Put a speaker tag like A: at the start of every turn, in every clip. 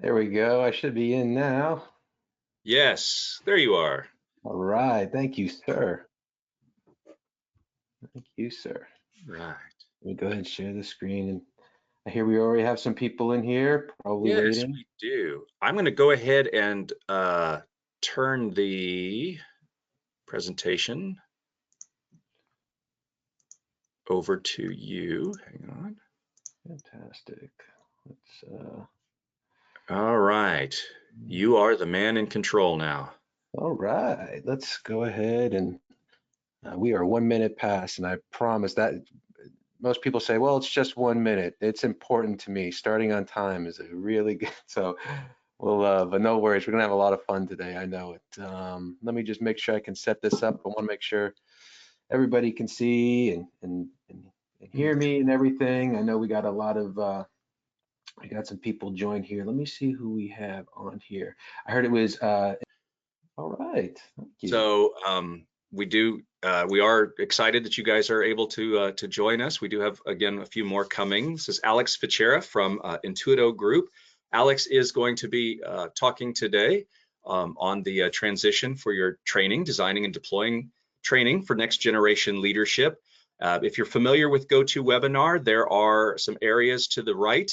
A: There we go. I should be in now.
B: Yes, there you are.
A: All right. Thank you, sir. Thank you, sir.
B: Right.
A: Let me go ahead and share the screen. And I hear we already have some people in here, probably
B: Yes,
A: waiting.
B: we do. I'm going to go ahead and turn the presentation over to you. Hang on.
A: Fantastic. Let's
B: All right. You are the man in control now.
A: all right. Let's go ahead and we are 1 minute past, and I promise that most people say, well, it's just 1 minute. It's important to me. Starting on time is a really good. So we'll, but no worries. We're gonna have a lot of fun today. I know it. Let me just make sure I can set this up. I want to make sure everybody can see and hear me and everything. I know we got a lot of we got some people joined here. Let me see who we have on here. I heard it was all right. Thank you.
B: So we are excited that you guys are able to join us. We do have again a few more coming. This is Alex Fichera from Intuito Group. Alex is going to be talking today on the transition for your training, designing and deploying training for next generation leadership. If you're familiar with GoToWebinar, there are some areas to the right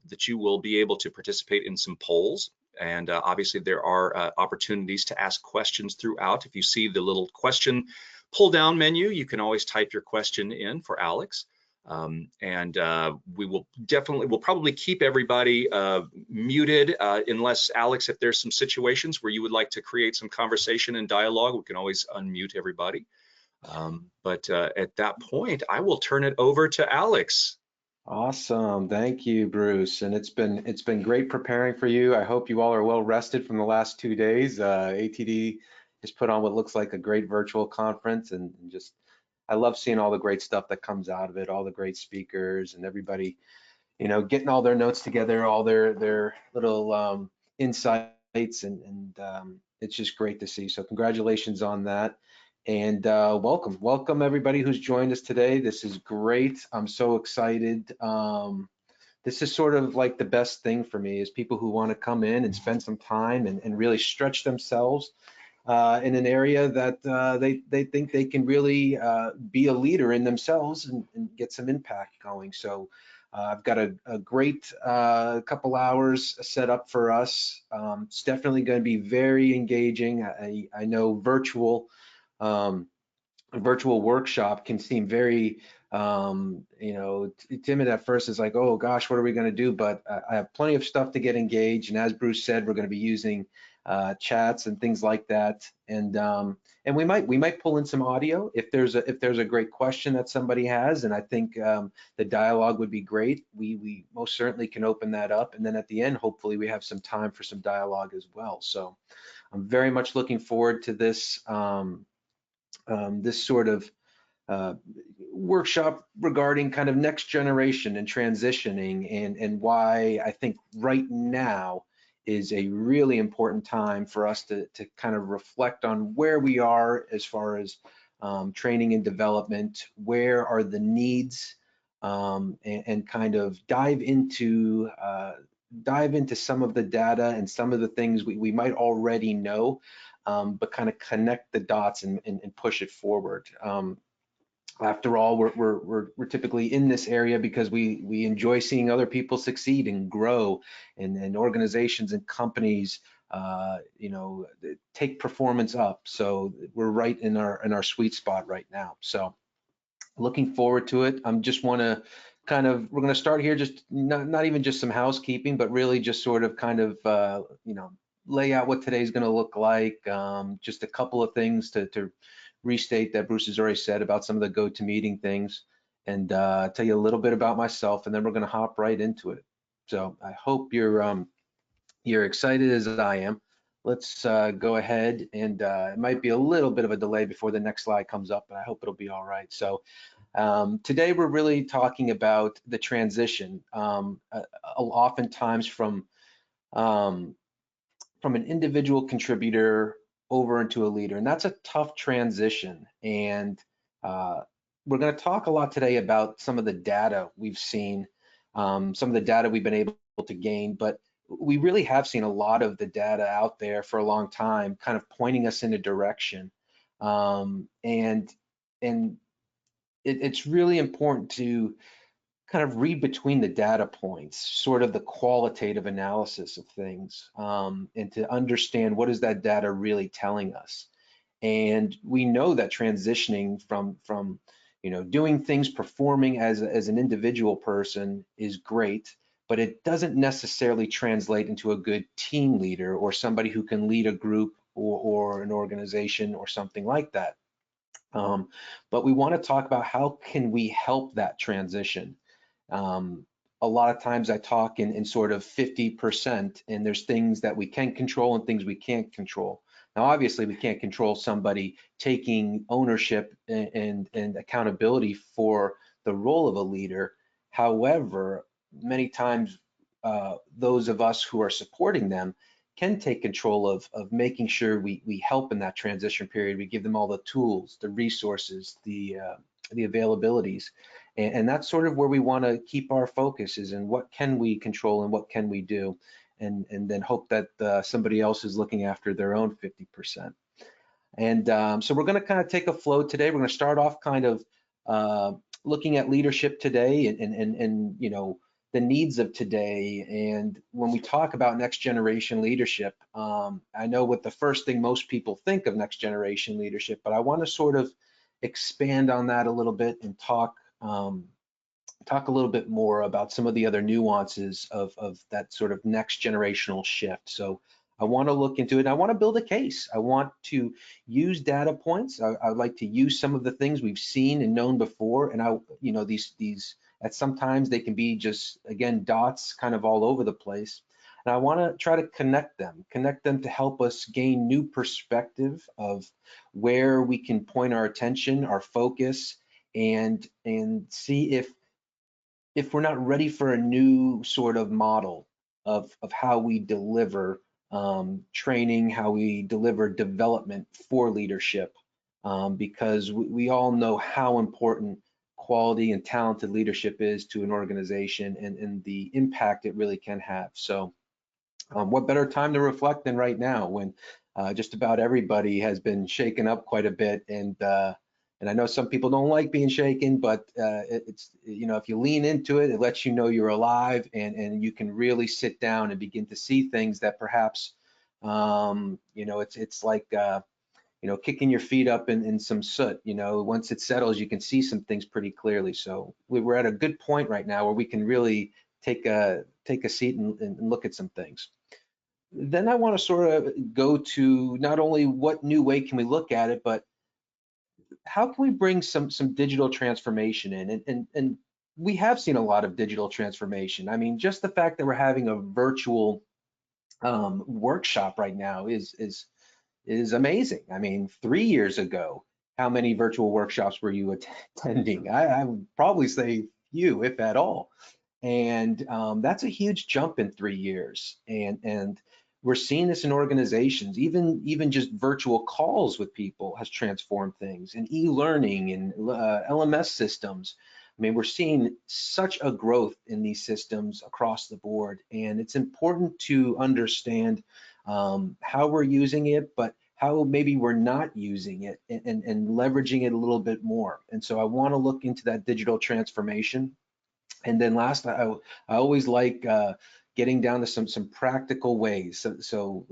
B: that you will be able to participate in some polls. And obviously there are opportunities to ask questions throughout. If you see the little question pull down menu, you can always type your question in for Alex. We'll probably keep everybody muted unless Alex, if there's some situations where you would like to create some conversation and dialogue, we can always unmute everybody. But at that point, I will turn it over to Alex.
A: Awesome. Thank you, Bruce. And it's been great preparing for you. I hope you all are well rested from the last 2 days. ATD has put on what looks like a great virtual conference, and just I love seeing all the great stuff that comes out of it, all the great speakers and everybody, getting all their notes together, all their little insights, and it's just great to see. So congratulations on that. And welcome everybody who's joined us today. This is great. I'm so excited. This is sort of like the best thing for me is people who want to come in and spend some time and really stretch themselves in an area that they think they can really be a leader in themselves and get some impact going. So I've got a great couple hours set up for us. It's definitely going to be very engaging. I know a virtual workshop can seem very timid at first. It's like, oh gosh, what are we going to do? But I have plenty of stuff to get engaged, and as Bruce said, we're going to be using chats and things like that, and we might pull in some audio if there's a great question that somebody has, and I think the dialogue would be great. We most certainly can open that up, and then at the end, hopefully, we have some time for some dialogue as well. So I'm very much looking forward to this sort of uh, workshop regarding kind of next generation and transitioning, and why I think right now is a really important time for us to kind of reflect on where we are as far as training and development, where are the needs, and kind of dive into some of the data and some of the things we might already know, but kind of connect the dots and push it forward. After all, we're typically in this area because we enjoy seeing other people succeed and grow, and organizations and companies take performance up. So we're right in our sweet spot right now. So looking forward to it. I'm just want to we're going to start here, just not even just some housekeeping, but really just sort of kind of lay out what today's going to look like. Just a couple of things to restate that Bruce has already said about some of the go-to-meeting things, and tell you a little bit about myself, and then we're going to hop right into it. So I hope you're excited as I am. Let's go ahead, and it might be a little bit of a delay before the next slide comes up, but I hope it'll be all right. So today we're really talking about the transition, oftentimes um, from an individual contributor over into a leader, and that's a tough transition. And uh, we're going to talk a lot today about some of the data we've seen, some of the data we've been able to gain, but we really have seen a lot of the data out there for a long time, kind of pointing us in a direction. And it's really important to kind of read between the data points, sort of the qualitative analysis of things, and to understand what is that data really telling us. And we know that transitioning from doing things, performing as an individual person is great, but it doesn't necessarily translate into a good team leader or somebody who can lead a group or an organization or something like that. But we want to talk about how can we help that transition. Um, a lot of times I talk in sort of 50%, and there's things that we can control and things we can't control. Now, obviously, we can't control somebody taking ownership and accountability for the role of a leader. However, many times those of us who are supporting them can take control of making sure we help in that transition period. We give them all the tools, the resources, the availabilities. And that's sort of where we want to keep our focus, is in what can we control and what can we do, and then hope that somebody else is looking after their own 50%. And so we're going to kind of take a flow today. We're going to start off kind of looking at leadership today and the needs of today. And when we talk about next generation leadership, I know what the first thing most people think of next generation leadership, but I want to sort of expand on that a little bit and talk a little bit more about some of the other nuances of that sort of next generational shift. So I want to look into it. And I want to build a case. I want to use data points. I'd like to use some of the things we've seen and known before. And these at sometimes they can be just, again, dots kind of all over the place. And I want to try to connect them to help us gain new perspective of where we can point our attention, our focus, and see if we're not ready for a new sort of model of how we deliver training, how we deliver development for leadership, because we all know how important quality and talented leadership is to an organization and the impact it really can have. So what better time to reflect than right now, when just about everybody has been shaken up quite a bit, and I know some people don't like being shaken, but it's, if you lean into it, it lets you know you're alive, and you can really sit down and begin to see things that perhaps, it's like, kicking your feet up in some soot. Once it settles, you can see some things pretty clearly. So we're at a good point right now where we can really take a seat and look at some things. Then I want to sort of go to not only what new way can we look at it, but how can we bring some digital transformation in? And we have seen a lot of digital transformation. I mean, just the fact that we're having a virtual workshop right now is amazing. I mean, 3 years ago, how many virtual workshops were you attending? I would probably say few, if at all. And that's a huge jump in 3 years. And we're seeing this in organizations. Even just virtual calls with people has transformed things, and e-learning and LMS systems. I mean, we're seeing such a growth in these systems across the board, and it's important to understand how we're using it, but how maybe we're not using it, and leveraging it a little bit more. And so I want to look into that digital transformation. And then last, I always like getting down to some practical ways. So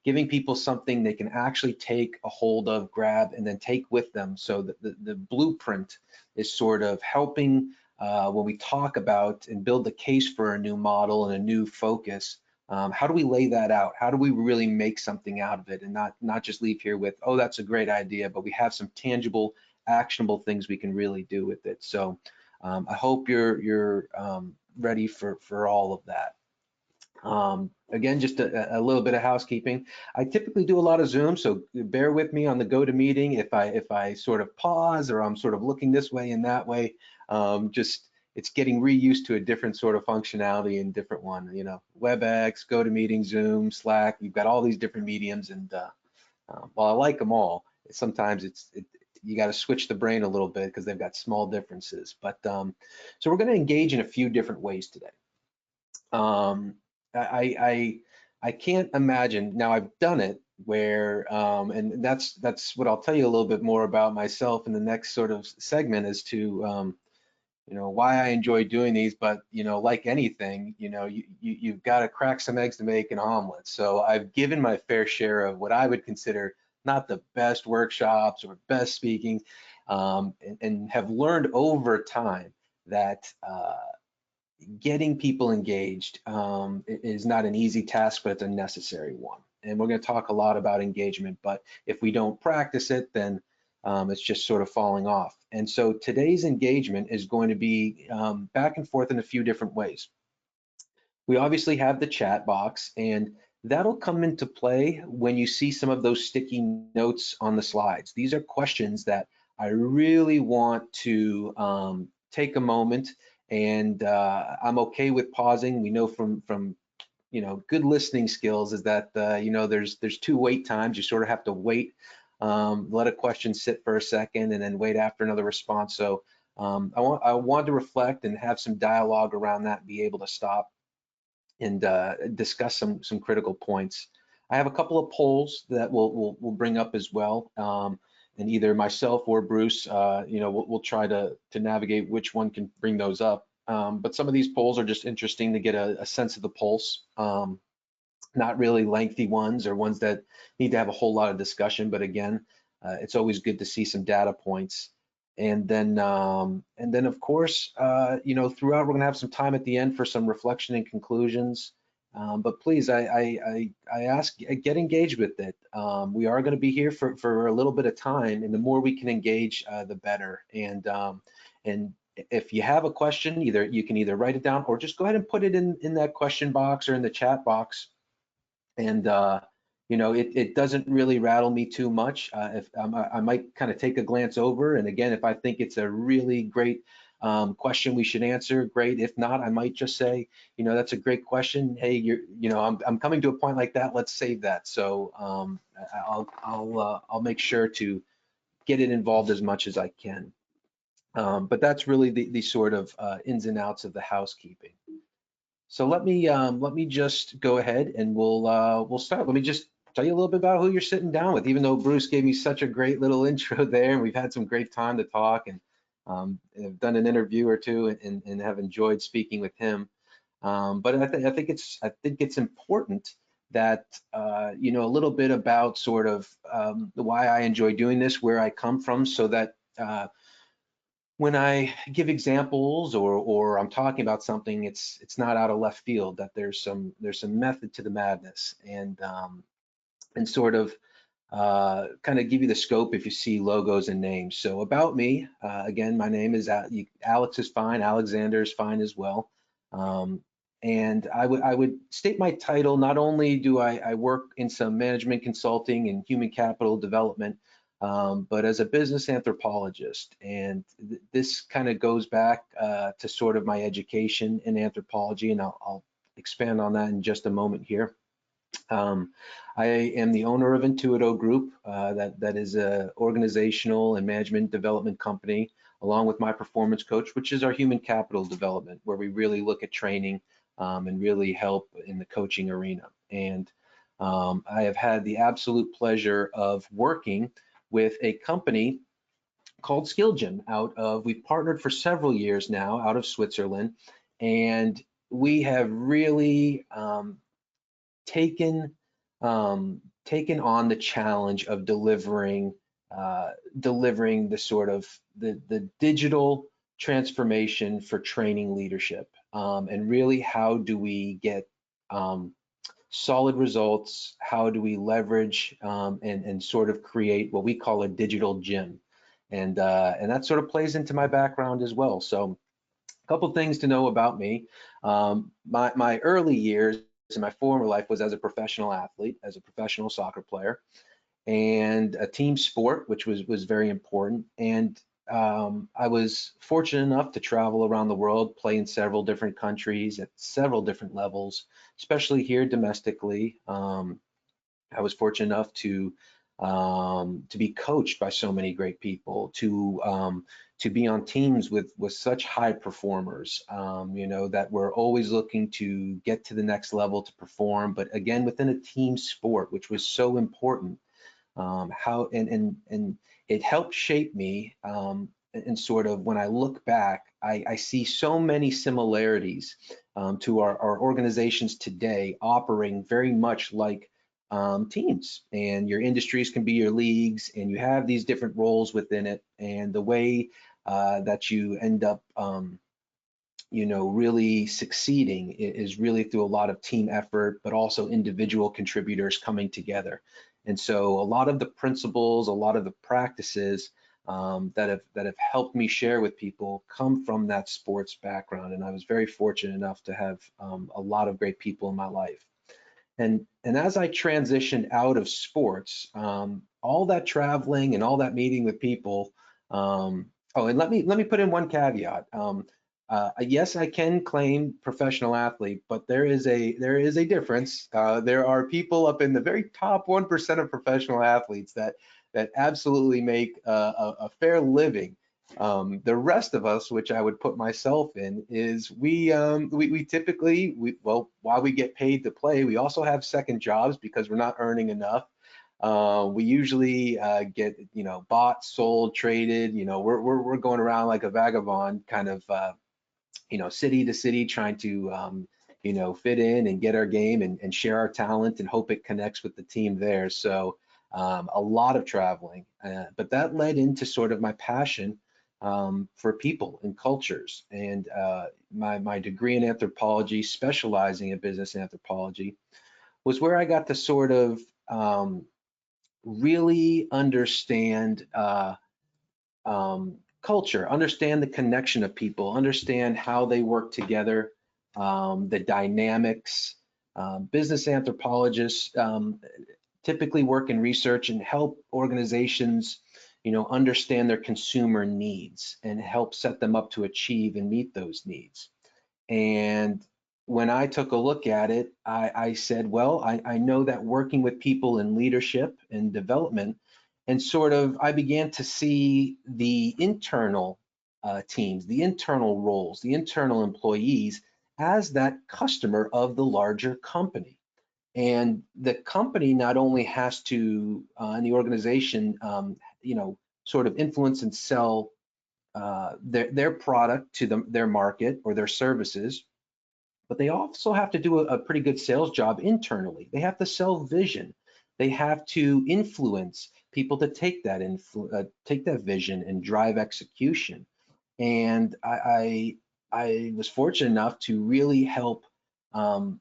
A: giving people something they can actually take a hold of, grab, and then take with them. So the blueprint is sort of helping when we talk about and build the case for a new model and a new focus. How do we lay that out? How do we really make something out of it, and not just leave here with, oh, that's a great idea, but we have some tangible, actionable things we can really do with it. So I hope you're ready for all of that. Again, just a little bit of housekeeping. I typically do a lot of Zoom, so bear with me on the GoToMeeting if I sort of pause or I'm sort of looking this way and that way. Just it's getting reused to a different sort of functionality and different one. WebEx, GoToMeeting, Zoom, Slack. You've got all these different mediums, and while I like them all, sometimes you got to switch the brain a little bit because they've got small differences. But so we're going to engage in a few different ways today. I can't imagine. Now I've done it where, and that's what I'll tell you a little bit more about myself in the next sort of segment as to, why I enjoy doing these. But, like anything, you've got to crack some eggs to make an omelet. So I've given my fair share of what I would consider not the best workshops or best speaking, and have learned over time that getting people engaged is not an easy task, but it's a necessary one. And we're going to talk a lot about engagement, but if we don't practice it, then it's just sort of falling off. And so today's engagement is going to be back and forth in a few different ways. We obviously have the chat box, and that'll come into play when you see some of those sticky notes on the slides. These are questions that I really want to take a moment, and I'm okay with pausing. We know from good listening skills is that there's two wait times. You sort of have to wait, let a question sit for a second, and then wait after another response. So I want to reflect and have some dialogue around that, and be able to stop and discuss some critical points. I have a couple of polls that we'll bring up as well, and either myself or Bruce, we'll try to navigate which one can bring those up. But some of these polls are just interesting to get a sense of the pulse. Not really lengthy ones or ones that need to have a whole lot of discussion, but again, it's always good to see some data points. And then of course, throughout we're gonna have some time at the end for some reflection and conclusions. But please, I ask, get engaged with it. We are going to be here for a little bit of time, and the more we can engage, the better. And if you have a question, you can either write it down or just go ahead and put it in that question box or in the chat box. And it doesn't really rattle me too much. If I might kind of take a glance over, and again, if I think it's a really great question we should answer, great. If not, I might just say, that's a great question. Hey, I'm coming to a point like that. Let's save that. So I'll make sure to get it involved as much as I can. But that's really the sort of ins and outs of the housekeeping. So let me just go ahead and we'll start. Let me just tell you a little bit about who you're sitting down with. Even though Bruce gave me such a great little intro there, and we've had some great time to talk, and I've done an interview or two, and have enjoyed speaking with him. But I think it's important that a little bit about sort of why I enjoy doing this, where I come from, so that when I give examples or I'm talking about something, it's not out of left field, that there's some method to the madness, and sort of kind of give you the scope if you see logos and names. So about me, again, my name is Alex is fine, Alexander is fine as well. And I would state my title. Not only do I work in some management consulting and human capital development, but as a business anthropologist. And this kind of goes back to sort of my education in anthropology, and I'll expand on that in just a moment here. I am the owner of Intuito Group, that is a organizational and management development company, along with my performance coach, which is our human capital development, where we really look at training and really help in the coaching arena. And I have had the absolute pleasure of working with a company called Skill Gym we've partnered for several years now out of Switzerland, and we have really taken on the challenge of delivering the sort of the digital transformation for training leadership, and really how do we get solid results, how do we leverage and sort of create what we call a digital gym, and that sort of plays into my background as well. So a couple things to know about me. My early years in my former life was as a professional athlete, as a professional soccer player, and a team sport, which was very important. And I was fortunate enough to travel around the world, play in several different countries at several different levels, especially here domestically. I was fortunate enough to to be coached by so many great people, to be on teams with such high performers, you know, that we're always looking to get to the next level to perform, but again, within a team sport, which was so important. How and it helped shape me. And sort of when I look back, I see so many similarities to our organizations today operating very much like teams, and your industries can be your leagues, and you have these different roles within it, and the way that you end up you know, really succeeding is really through a lot of team effort, but also individual contributors coming together. And so a lot of the principles, a lot of the practices that have helped me share with people come from that sports background. And I was very fortunate enough to have a lot of great people in my life. And as I transitioned out of sports, all that traveling and all that meeting with people. Oh, and let me put in one caveat. Yes, I can claim professional athlete, but there is a difference. There are people up in the very top 1% of professional athletes that absolutely make a fair living. The rest of us, which I would put myself in, is we typically, well, while we get paid to play, we also have second jobs because we're not earning enough. We usually get, you know, bought, sold, traded. You know, we're going around like a vagabond, kind of, you know, city to city, trying to, you know, fit in and get our game and share our talent and hope it connects with the team there. So a lot of traveling, but that led into sort of my passion for people and cultures. And my degree in anthropology, specializing in business anthropology, was where I got to sort of really understand culture, understand the connection of people, understand how they work together, the dynamics. Business anthropologists typically work in research and help organizations, you know, understand their consumer needs and help set them up to achieve and meet those needs. And when I took a look at it, I said, well, I know that working with people in leadership and development, and sort of I began to see the internal teams, the internal roles, the internal employees as that customer of the larger company. And the company not only has to, and the organization, you know, sort of influence and sell their product to their market or their services, but they also have to do a pretty good sales job internally. They have to sell vision. They have to influence people to take that vision and drive execution. And I was fortunate enough to really help um,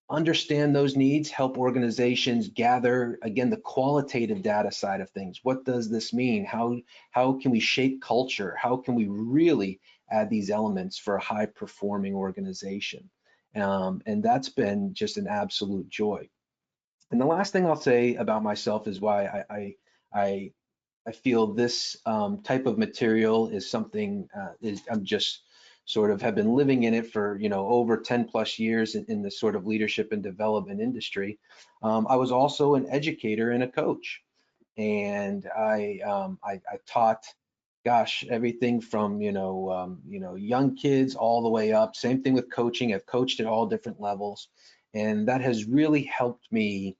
A: understand those needs, help organizations gather, again, the qualitative data side of things. What does this mean? How can we shape culture? How can we really add these elements for a high performing organization? And that's been just an absolute joy. And the last thing I'll say about myself is why I, I feel this type of material is something I'm just sort of have been living in it for, you know, over 10 plus years in the sort of leadership and development industry. I was also an educator and a coach, and I taught, gosh, everything from, you know, young kids all the way up. Same thing with coaching. I've coached at all different levels, and that has really helped me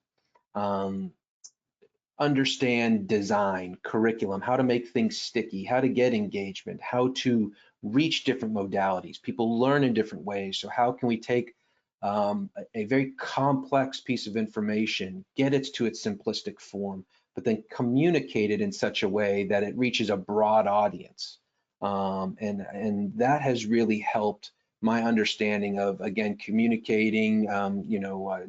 A: um, understand design, curriculum, how to make things sticky, how to get engagement, how to reach different modalities. People learn in different ways. So how can we take a very complex piece of information, get it to its simplistic form, but then communicate it in such a way that it reaches a broad audience. And that has really helped my understanding of, again, communicating, you know,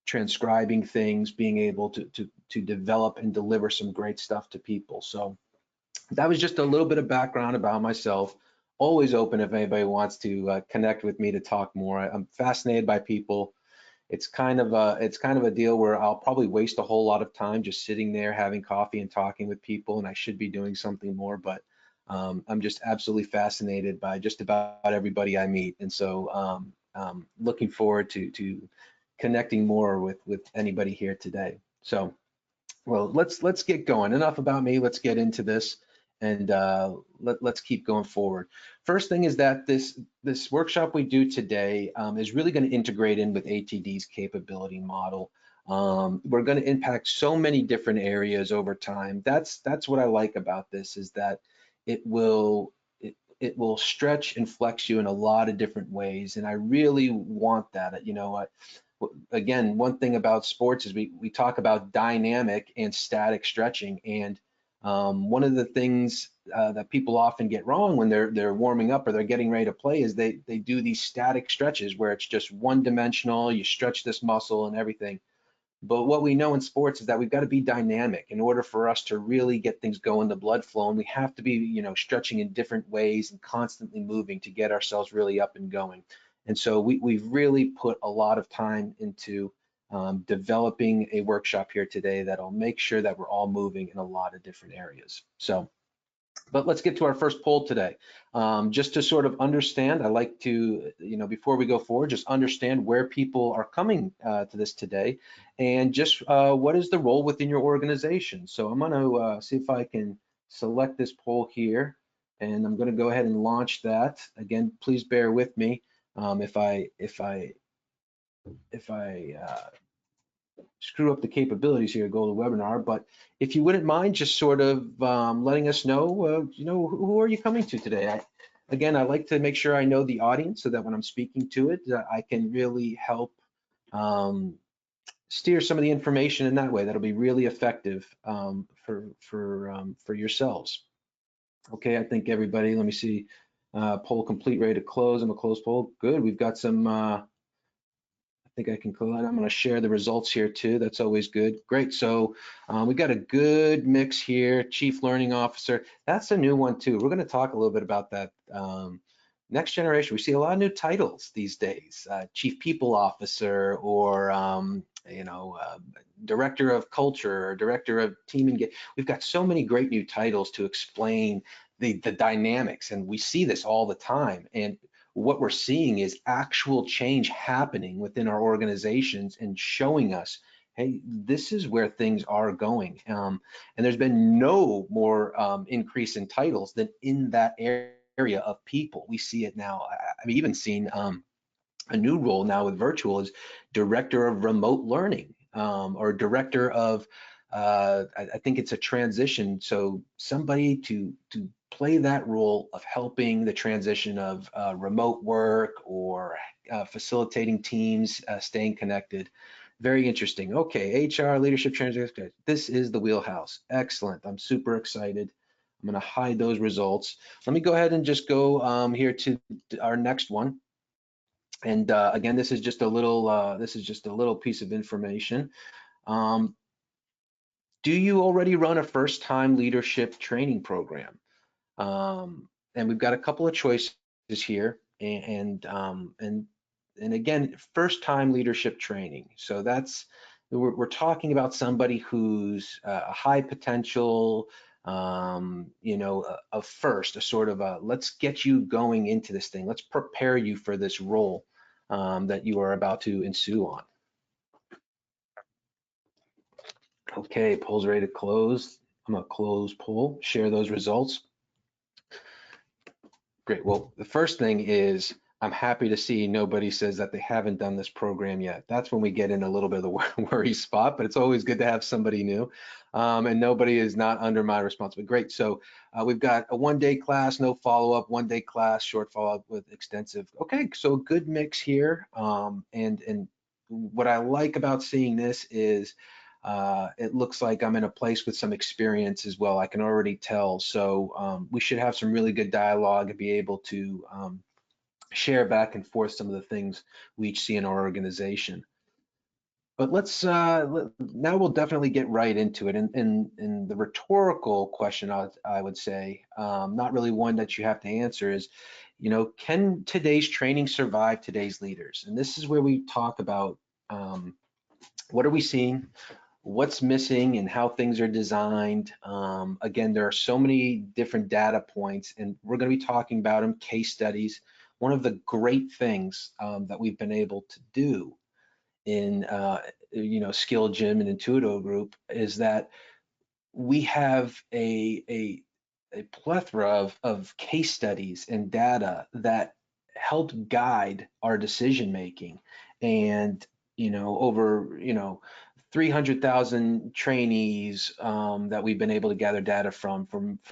A: transcribing things, being able to develop and deliver some great stuff to people. So that was just a little bit of background about myself. Always open if anybody wants to connect with me to talk more. I'm fascinated by people. It's kind of a deal where I'll probably waste a whole lot of time just sitting there having coffee and talking with people, and I should be doing something more, but I'm just absolutely fascinated by just about everybody I meet. And so looking forward to connecting more with anybody here today. So Well, let's get going. Enough about me. Let's get into this, and let's keep going forward. First thing is that this workshop we do today is really going to integrate in with ATD's capability model. We're going to impact so many different areas over time. That's what I like about this, is that it will it will stretch and flex you in a lot of different ways, and I really want that. You know, again, one thing about sports is we talk about dynamic and static stretching, and one of the things that people often get wrong when they're warming up or they're getting ready to play is they do these static stretches where it's just one dimensional. You stretch this muscle and everything. But what we know in sports is that we've got to be dynamic in order for us to really get things going, the blood flowing. We have to be, you know, stretching in different ways and constantly moving to get ourselves really up and going. And so we've really put a lot of time into developing a workshop here today that'll make sure that we're all moving in a lot of different areas. So, but let's get to our first poll today. Just to sort of understand, I like to, you know, before we go forward, just understand where people are coming to this today, and just what is the role within your organization. So I'm going to see if I can select this poll here, and I'm going to go ahead and launch that. Again, please bear with me if I screw up the capabilities here, go to webinar. But if you wouldn't mind just sort of letting us know, you know, who are you coming to today? Again, I like to make sure I know the audience so that when I'm speaking to it, I can really help steer some of the information in that way. That'll be really effective for yourselves. Okay, I think everybody, let me see, poll complete, ready to close. I'm a close poll. Good, we've got some, I think I can collect. I'm going to share the results here too. That's always good. Great. So we got a good mix here. Chief Learning Officer. That's a new one too. We're going to talk a little bit about that. Next generation. We see a lot of new titles these days. Chief People Officer, or you know, Director of Culture, or Director of Team Engagement. We've got so many great new titles to explain the dynamics, and we see this all the time. And what we're seeing is actual change happening within our organizations and showing us, hey, this is where things are going. And there's been no more increase in titles than in that area of people. We see it now. I've even seen a new role now with virtual is Director of Remote Learning, or Director of, I think it's a transition. So somebody to play that role of helping the transition of remote work, or facilitating teams staying connected. Very interesting. Okay, HR, leadership, transition. This is the wheelhouse. Excellent. I'm super excited. I'm going to hide those results. Let me go ahead and just go here to our next one. And again, this is just a little piece of information. Do you already run a first-time leadership training program? And we've got a couple of choices here, and again, first-time leadership training. So that's, we're talking about somebody who's a high potential, you know, a first, a sort of a, let's get you going into this thing. Let's prepare you for this role that you are about to ensue on. Okay, poll's ready to close. I'm gonna close poll, share those results. Great. Well, the first thing is I'm happy to see nobody says that they haven't done this program yet. That's when we get in a little bit of the worry spot, but it's always good to have somebody new. And nobody is not under my responsibility. Great. So we've got a one-day class, no follow-up, one-day class, short follow-up with extensive. Okay, so a good mix here. And what I like about seeing this is it looks like I'm in a place with some experience as well. I can already tell. So we should have some really good dialogue and be able to share back and forth some of the things we each see in our organization. But let's now we'll definitely get right into it. And the rhetorical question I would say, not really one that you have to answer, is, you know, can today's training survive today's leaders? And this is where we talk about what are we seeing, what's missing, and how things are designed. Again, there are so many different data points, and we're going to be talking about them, case studies. One of the great things that we've been able to do in Skill Gym and Intuito Group is that we have a plethora of case studies and data that help guide our decision making. And over 300,000 trainees that we've been able to gather data from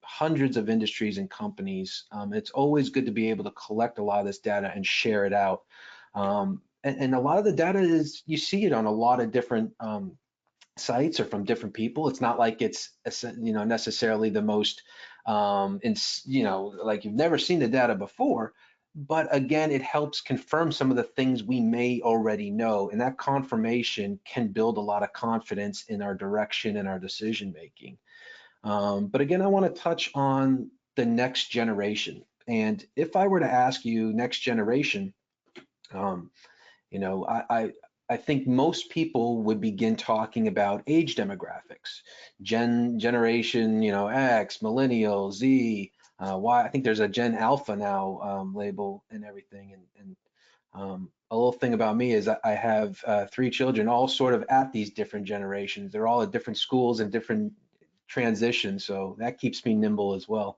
A: hundreds of industries and companies. It's always good to be able to collect a lot of this data and share it out. And a lot of the data is, you see it on a lot of different sites or from different people. It's not like it's necessarily the most like you've never seen the data before, but again, it helps confirm some of the things we may already know, and that confirmation can build a lot of confidence in our direction and our decision making. But again, I want to touch on the next generation. And if I were to ask you next generation, um, you know, I think most people would begin talking about age demographics, generation, X, millennial, Z, Y. I think there's a Gen Alpha now label and everything. And a little thing about me is I have 3 children, all sort of at these different generations. They're all at different schools and different transitions, so that keeps me nimble as well.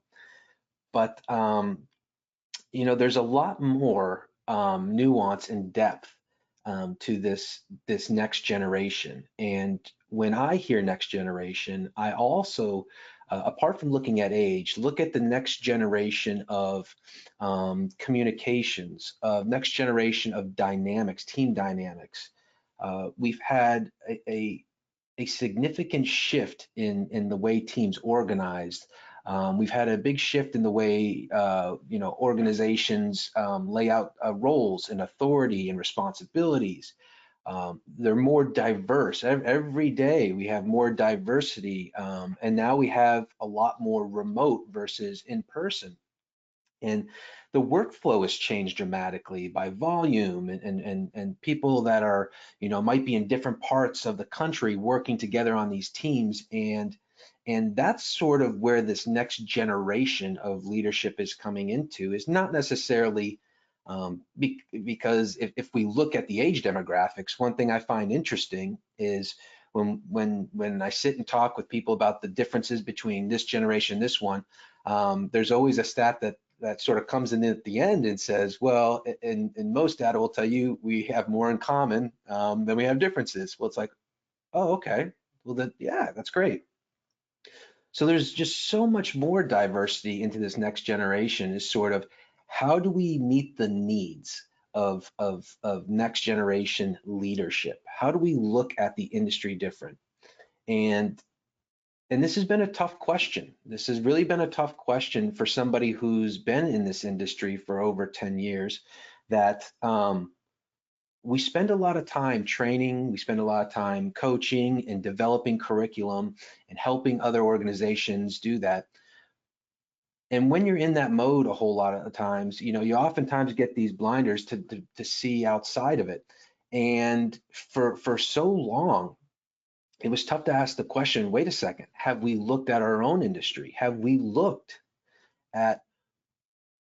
A: But there's a lot more nuance and depth to this next generation. And when I hear next generation, I also, apart from looking at age, look at the next generation of communications, next generation of dynamics, team dynamics. We've had a significant shift in the way teams organized. We've had a big shift in the way organizations lay out roles and authority and responsibilities. They're more diverse. Every day we have more diversity, and now we have a lot more remote versus in person. And the workflow has changed dramatically by volume and people that are, might be in different parts of the country working together on these teams. And that's sort of where this next generation of leadership is coming into, is not necessarily because if we look at the age demographics, one thing I find interesting is when I sit and talk with people about the differences between this generation, this one, there's always a stat that sort of comes in at the end and says, well, in most data will tell you we have more in common than we have differences. Well, it's like, oh, okay. Well, then, yeah, that's great. So there's just so much more diversity into this next generation, is sort of how do we meet the needs of next generation leadership? How do we look at the industry different? And this has been a tough question. This has really been a tough question for somebody who's been in this industry for over 10 years, that we spend a lot of time training, we spend a lot of time coaching and developing curriculum and helping other organizations do that. And when you're in that mode a whole lot of times, you oftentimes get these blinders to see outside of it. And for so long, it was tough to ask the question, wait a second, have we looked at our own industry? Have we looked at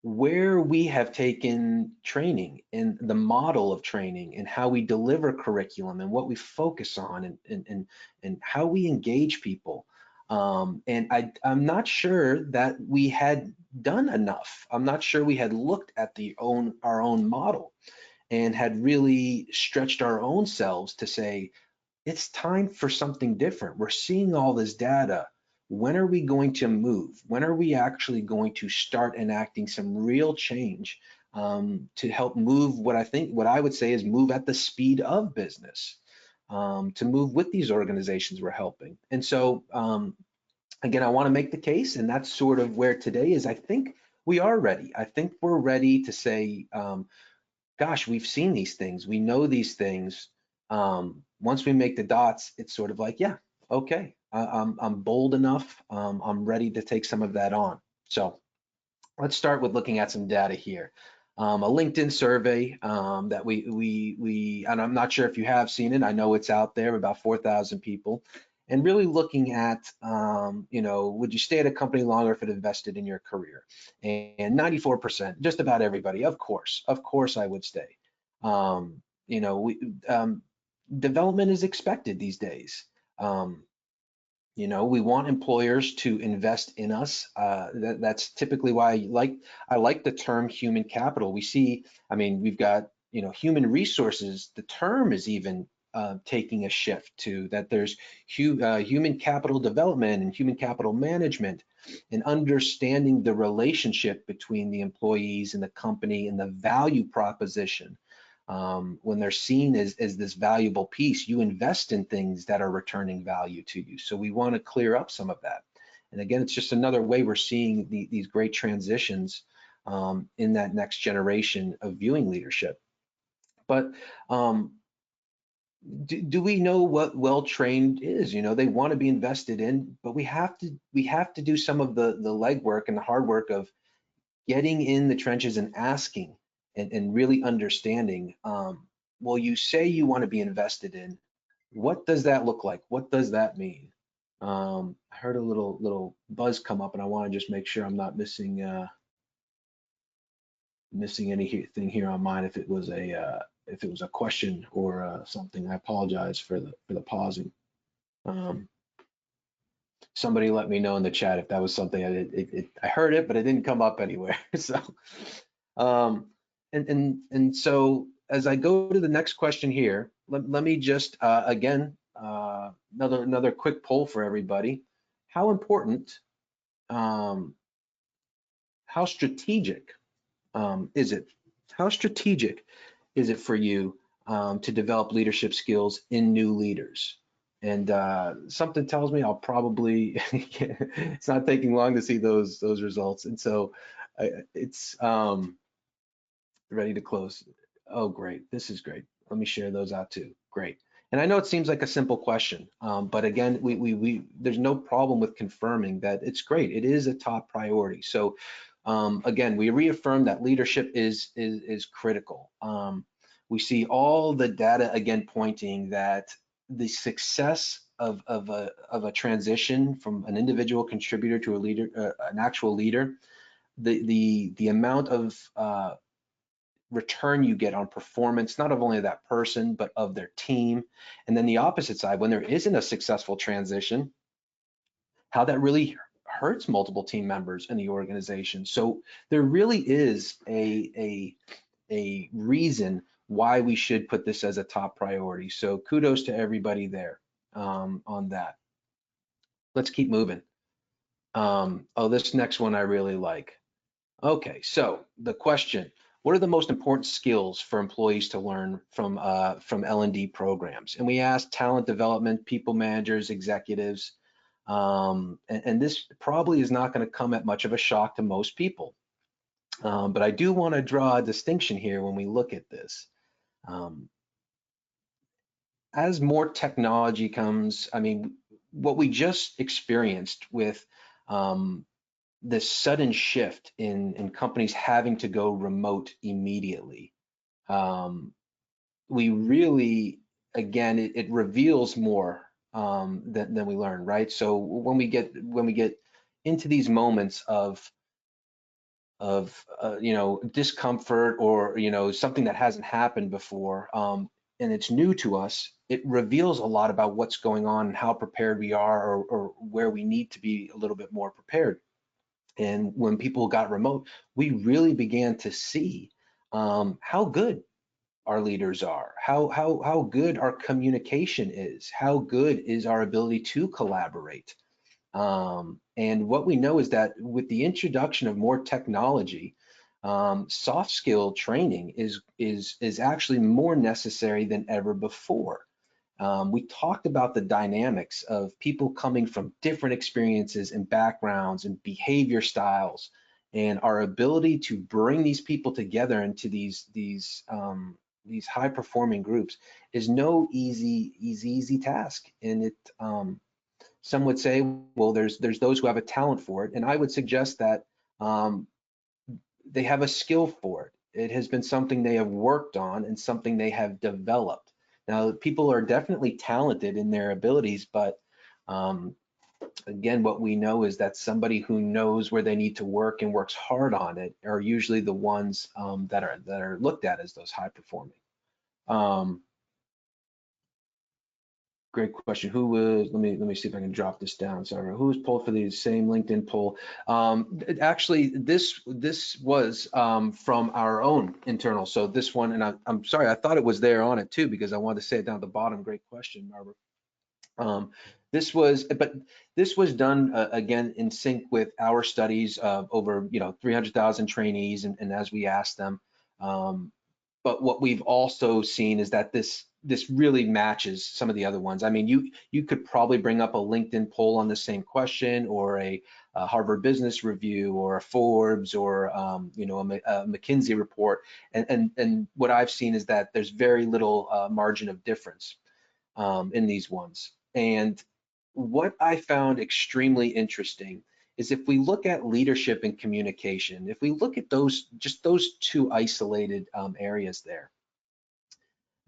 A: where we have taken training and the model of training and how we deliver curriculum and what we focus on and how we engage people? And I'm not sure that we had done enough. I'm not sure we had looked at our own model and had really stretched our own selves to say, it's time for something different. We're seeing all this data. When are we going to move? When are we actually going to start enacting some real change to help move what I would say is move at the speed of business, to move with these organizations we're helping? And so, again, I want to make the case, and that's sort of where today is. I think we are ready. I think we're ready to say, gosh, we've seen these things. We know these things. Once we make the dots, it's sort of like, yeah, okay, I'm bold enough. I'm ready to take some of that on. So let's start with looking at some data here. A LinkedIn survey that and I'm not sure if you have seen it. I know it's out there, about 4,000 people, and really looking at, would you stay at a company longer if it invested in your career? And 94%, just about everybody, of course I would stay. you know, development is expected these days. You know, we want employers to invest in us. That's typically why I like the term human capital. We see, I mean, we've got, you know, human resources. The term is even taking a shift to that. There's human capital development and human capital management, and understanding the relationship between the employees and the company and the value proposition. When they're seen as this valuable piece, you invest in things that are returning value to you. So we want to clear up some of that. And again, it's just another way we're seeing these great transitions in that next generation of viewing leadership. But do we know what well-trained is? You know, they want to be invested in, but we have to do some of the legwork and the hard work of getting in the trenches and asking and really understanding. Well, you say you want to be invested in. What does that look like? What does that mean? I heard a little buzz come up, and I want to just make sure I'm not missing anything here on mine. If it was a question or something, I apologize for the pausing. Somebody let me know in the chat if that was something I heard it, but it didn't come up anywhere. So, and so as I go to the next question here, let me just again another quick poll for everybody. How important, how strategic is it? How strategic is it for you to develop leadership skills in new leaders? And something tells me I'll probably, it's not taking long to see those results. And so it's ready to close. Oh, great. This is great. Let me share those out too. Great. And I know it seems like a simple question, but again, there's no problem with confirming that it's great. It is a top priority. So again, we reaffirm that leadership is critical. We see all the data again pointing that the success of a transition from an individual contributor to a leader, an actual leader, the amount of return you get on performance, not of only that person, but of their team. And then the opposite side, when there isn't a successful transition, how that really hurts multiple team members in the organization. So there really is a reason why we should put this as a top priority. So kudos to everybody there on that. Let's keep moving. Oh, this next one I really like. Okay, so the question, what are the most important skills for employees to learn from L&D programs? And we asked talent development, people managers, executives, and this probably is not going to come at much of a shock to most people. But I do want to draw a distinction here when we look at this. As more technology comes, I mean, what we just experienced with this sudden shift in companies having to go remote immediately, we really, again, it reveals more than we learn, right? So when we get into these moments of you know, discomfort or you know, something that hasn't happened before, and it's new to us, it reveals a lot about what's going on and how prepared we are, or where we need to be a little bit more prepared. And when people got remote, we really began to see how good our leaders are, how good our communication is, how good is our ability to collaborate. And what we know is that with the introduction of more technology, soft skill training is actually more necessary than ever before. We talked about the dynamics of people coming from different experiences and backgrounds and behavior styles, and our ability to bring these people together into these high performing groups is no easy task. And it some would say, well, there's those who have a talent for it, and I would suggest that they have a skill for it. It has been something they have worked on and something they have developed. Now, people are definitely talented in their abilities, but again, what we know is that somebody who knows where they need to work and works hard on it are usually the ones that are looked at as those high performing. Um, Great question. Who was, let me see if I can drop this down. Sorry. Who was pulled for the same LinkedIn poll? Actually, this was from our own internal. So this one, and I'm sorry, I thought it was there on it too, because I wanted to say it down at the bottom. Great question, Barbara. But this was done again in sync with our studies of over 300,000 trainees, and as we asked them. But what we've also seen is that this really matches some of the other ones. I mean, you could probably bring up a LinkedIn poll on the same question, or a Harvard Business Review, or a Forbes, or a McKinsey report, and what I've seen is that there's very little margin of difference in these ones. And what I found extremely interesting is if we look at leadership and communication, if we look at just those two isolated areas there,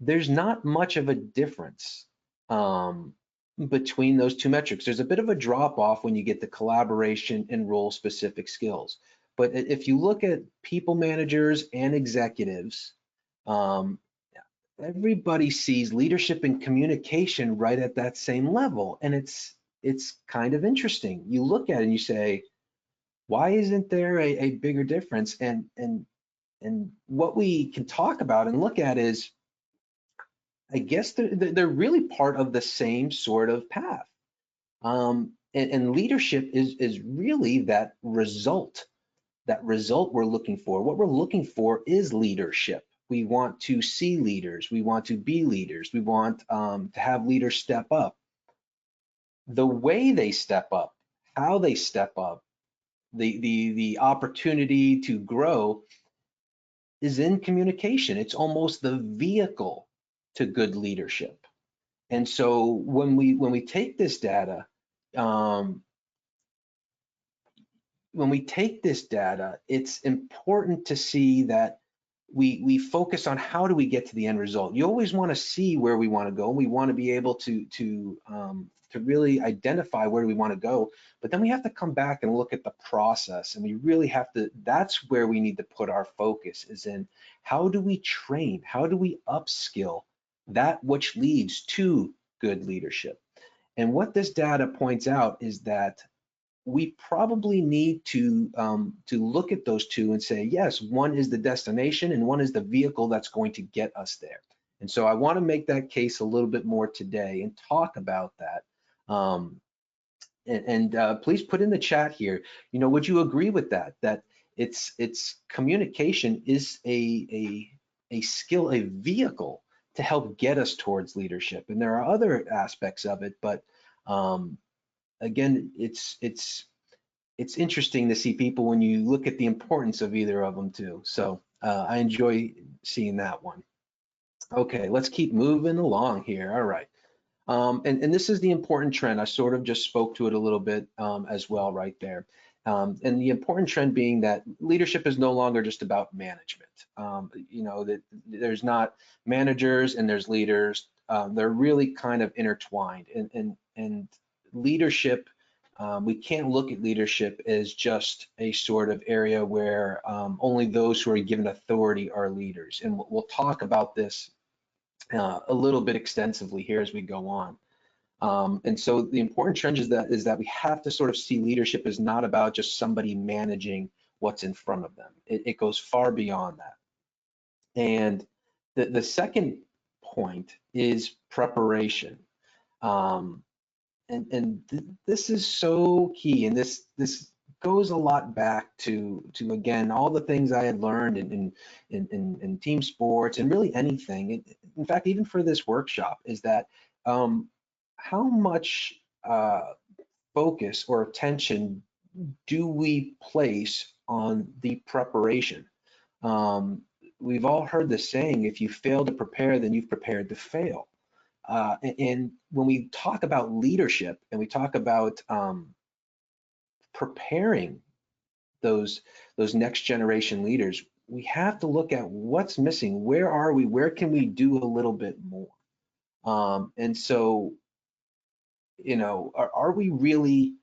A: there's not much of a difference between those two metrics. There's a bit of a drop off when you get the collaboration and role specific skills. But if you look at people managers and executives, everybody sees leadership and communication right at that same level. And it's kind of interesting. You look at it and you say, why isn't there a bigger difference? And what we can talk about and look at is, I guess they're really part of the same sort of path. And leadership is really that result we're looking for. What we're looking for is leadership. We want to see leaders. We want to be leaders. We want to have leaders step up. The way they step up, how they step up, the opportunity to grow is in communication. It's almost the vehicle to good leadership. And so when we take this data, it's important to see that we focus on how do we get to the end result. You always want to see where we want to go. We want to be able to really identify where we want to go, but then we have to come back and look at the process, and we really have to, that's where we need to put our focus, is in how do we train, how do we upskill that which leads to good leadership. And what this data points out is that we probably need to look at those two and say, yes, one is the destination and one is the vehicle that's going to get us there. And so I want to make that case a little bit more today and talk about that. Please put in the chat here, would you agree with that? That it's communication is a skill, a vehicle to help get us towards leadership. And there are other aspects of it, but again, it's interesting to see people when you look at the importance of either of them too. So I enjoy seeing that one. Okay, let's keep moving along here. All right. And this is the important trend. I sort of just spoke to it a little bit as well right there. And the important trend being that leadership is no longer just about management. That there's not managers and there's leaders. They're really kind of intertwined. And leadership, we can't look at leadership as just a sort of area where only those who are given authority are leaders. And we'll talk about this a little bit extensively here as we go on. And so the important trend is that we have to sort of see leadership as not about just somebody managing what's in front of them. It goes far beyond that. And the second point is preparation. This is so key, and this goes a lot back to again all the things I had learned in team sports and really anything. In fact, even for this workshop, is that how much focus or attention do we place on the preparation? We've all heard the saying, if you fail to prepare, then you've prepared to fail. And when we talk about leadership and we talk about preparing those next generation leaders, we have to look at what's missing. Where are we? Where can we do a little bit more? And so, are we really,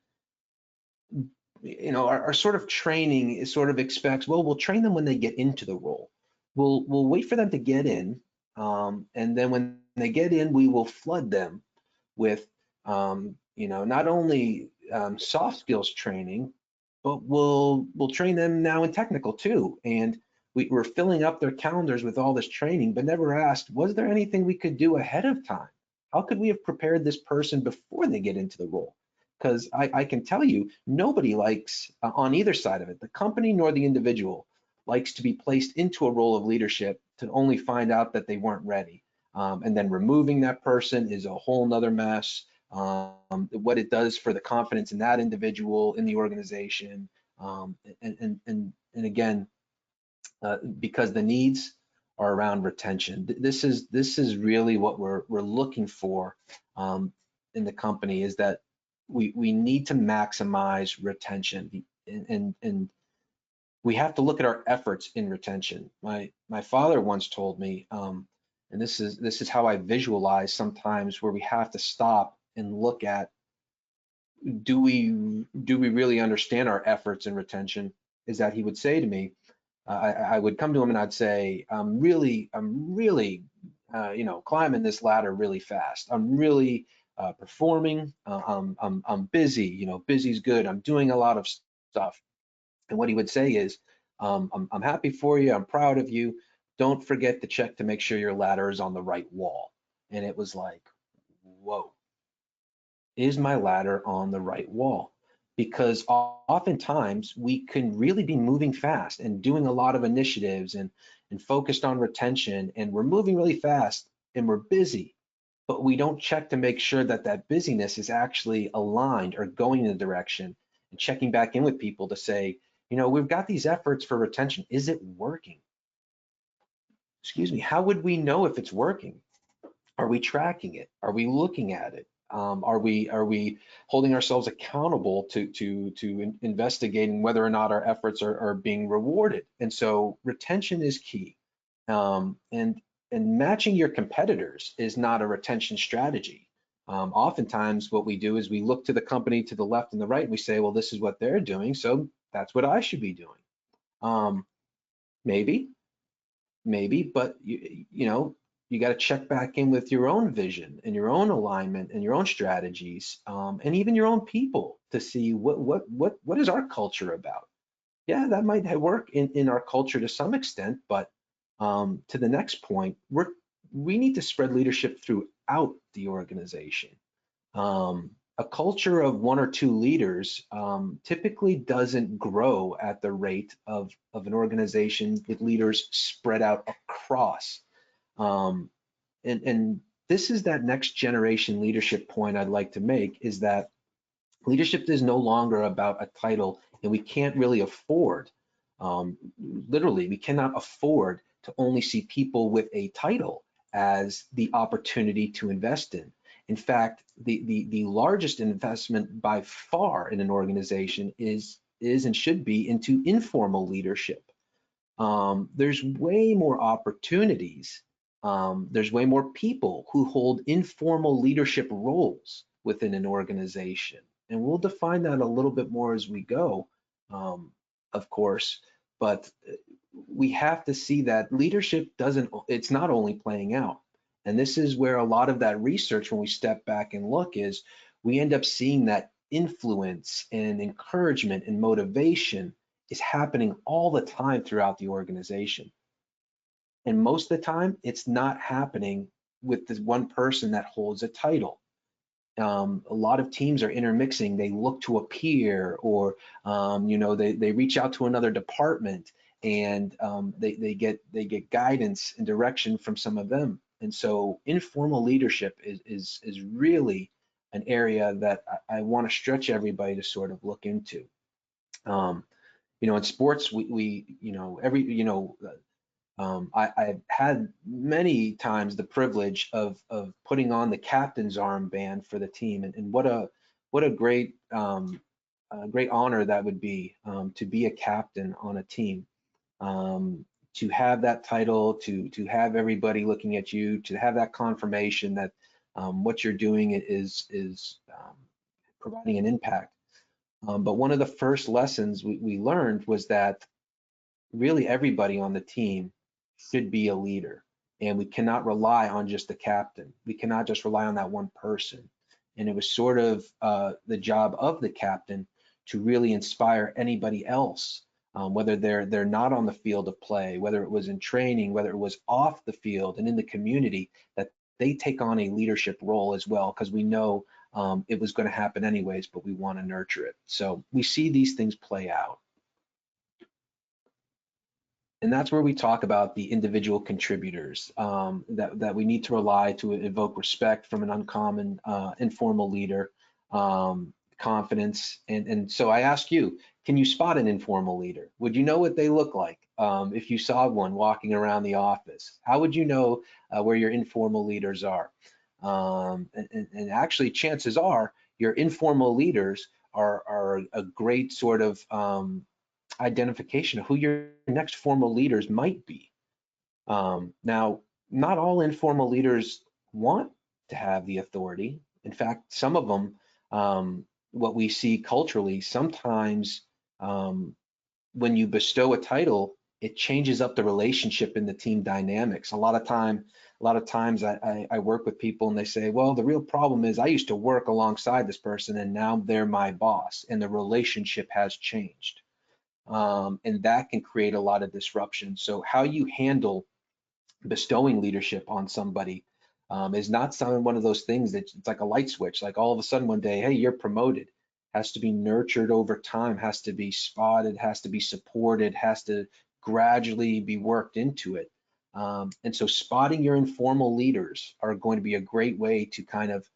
A: our sort of training is sort of expects, well, we'll train them when they get into the role. We'll wait for them to get in. And then when they get in, we will flood them with, not only soft skills training, but we'll train them now in technical too. And we're filling up their calendars with all this training, but never asked, was there anything we could do ahead of time? How could we have prepared this person before they get into the role? Because I can tell you, nobody likes, on either side of it, the company nor the individual, likes to be placed into a role of leadership to only find out that they weren't ready. And then removing that person is a whole nother mess. What it does for the confidence in that individual, in the organization. And again, because the needs are around retention. This is really what we're looking for in the company, is that we need to maximize retention, and we have to look at our efforts in retention. My father once told me, and this is how I visualize sometimes, where we have to stop and look at, do we really understand our efforts in retention? Is that he would say to me, I would come to him and I'd say, I'm really, climbing this ladder really fast. I'm really performing. I'm busy. Busy's good. I'm doing a lot of stuff. And what he would say is, I'm happy for you. I'm proud of you. Don't forget to check to make sure your ladder is on the right wall. And it was like, whoa, is my ladder on the right wall? Because oftentimes we can really be moving fast and doing a lot of initiatives and focused on retention, and we're moving really fast and we're busy, but we don't check to make sure that that busyness is actually aligned or going in the direction, and checking back in with people to say, we've got these efforts for retention. Is it working? Excuse me. How would we know if it's working? Are we tracking it? Are we looking at it? Are we holding ourselves accountable to investigating whether or not our efforts are being rewarded? And so retention is key. And matching your competitors is not a retention strategy. Oftentimes what we do is we look to the company to the left and the right, and we say, well, this is what they're doing, so that's what I should be doing. Maybe, but you got to check back in with your own vision and your own alignment and your own strategies, and even your own people, to see what is our culture about. Yeah, that might work in our culture to some extent, but to the next point, we need to spread leadership throughout the organization. A culture of one or two leaders typically doesn't grow at the rate of an organization with leaders spread out across. Um, and this is that next generation leadership point I'd like to make, is that leadership is no longer about a title, and we can't really afford, literally, we cannot afford to only see people with a title as the opportunity to invest in. In fact, the largest investment by far in an organization is and should be into informal leadership. There's way more opportunities. There's way more people who hold informal leadership roles within an organization. And we'll define that a little bit more as we go, of course, but we have to see that leadership it's not only playing out. And this is where a lot of that research, when we step back and look, is we end up seeing that influence and encouragement and motivation is happening all the time throughout the organization. And most of the time, it's not happening with this one person that holds a title. A lot of teams are intermixing. They look to a peer, or they reach out to another department, and they get guidance and direction from some of them. And so informal leadership is really an area that I want to stretch everybody to sort of look into. In sports, I've had many times the privilege of putting on the captain's armband for the team, and what a great great honor that would be, to be a captain on a team, to have that title, to have everybody looking at you, to have that confirmation that what you're doing is providing an impact. But one of the first lessons we learned was that really everybody on the team should be a leader. and we cannot rely on just the captain. We cannot just rely on that one person. And it was sort of the job of the captain to really inspire anybody else, whether they're not on the field of play, whether it was in training, whether it was off the field and in the community, that they take on a leadership role as well, because we know it was going to happen anyways, but we want to nurture it. So we see these things play out. And that's where we talk about the individual contributors, that we need to rely to evoke respect from an uncommon informal leader, confidence. And so I ask you, can you spot an informal leader? Would you know what they look like if you saw one walking around the office? How would you know where your informal leaders are? And actually, chances are your informal leaders are a great sort of identification of who your next formal leaders might be. Now, not all informal leaders want to have the authority. In fact, some of them, what we see culturally, sometimes when you bestow a title, it changes up the relationship in the team dynamics. A lot of times I work with people and they say, well, the real problem is I used to work alongside this person and now they're my boss and the relationship has changed. And that can create a lot of disruption. So how you handle bestowing leadership on somebody is not one of those things that it's like a light switch, like all of a sudden one day, hey, you're promoted. Has to be nurtured over time, has to be spotted, has to be supported, has to gradually be worked into it. And so spotting your informal leaders are going to be a great way to kind of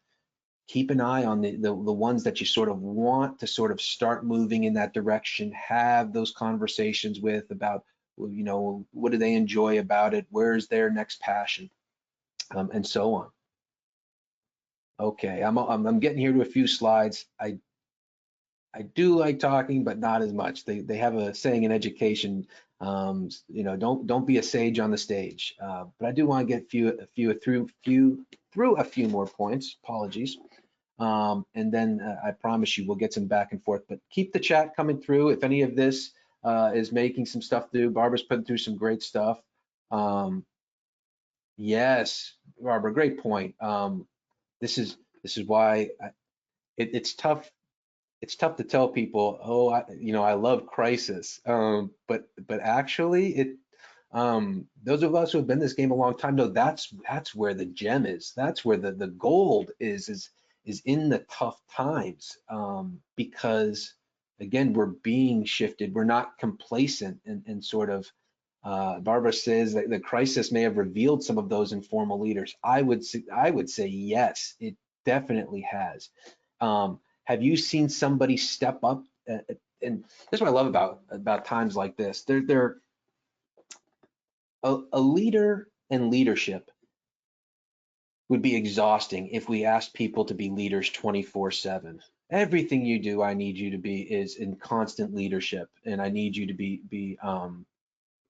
A: keep an eye on the ones that you sort of want to sort of start moving in that direction, have those conversations with about, you know, what do they enjoy about it? Where's their next passion? And so on. Okay, I'm getting here to a few slides. I do like talking, but not as much. They have a saying in education, you know, don't be a sage on the stage. But I do want to get through a few more points. Apologies. And then I promise you we'll get some back and forth, but keep the chat coming through. If any of this is making some stuff through, Barbara's putting through some great stuff. Yes, Barbara, great point. This is why it's tough. It's tough to tell people, oh, you know, I love crisis, but actually, those of us who have been in this game a long time know that's where the gem is. That's where the gold is in the tough times, because again, we're being shifted. We're not complacent and sort of. Barbara says that the crisis may have revealed some of those informal leaders. I would say yes, it definitely has. Have you seen somebody step up? And this is what I love about times like this. They're a leader and leadership would be exhausting if we asked people to be leaders 24/7. Everything you do, I need you to be is in constant leadership, and I need you to be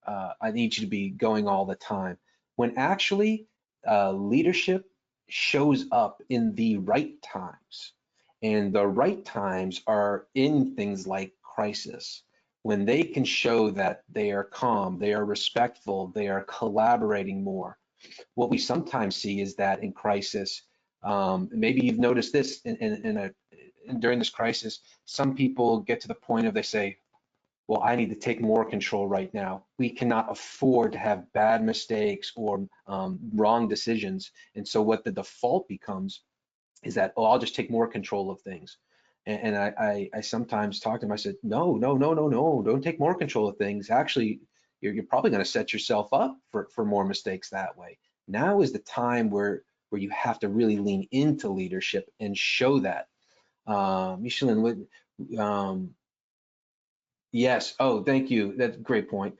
A: I need you to be going all the time. When actually leadership shows up in the right times. And the right times are in things like crisis, when they can show that they are calm, they are respectful, they are collaborating more. What we sometimes see is that in crisis, maybe you've noticed this during this crisis, some people get to the point of they say, well, I need to take more control right now. We cannot afford to have bad mistakes or wrong decisions. And so what the default becomes is that, oh, I'll just take more control of things. And I sometimes talk to them, I said, no, don't take more control of things. Actually, you're probably going to set yourself up for more mistakes that way. Now is the time where you have to really lean into leadership and show that. Michelin, yes. Oh, thank you. That's a great point.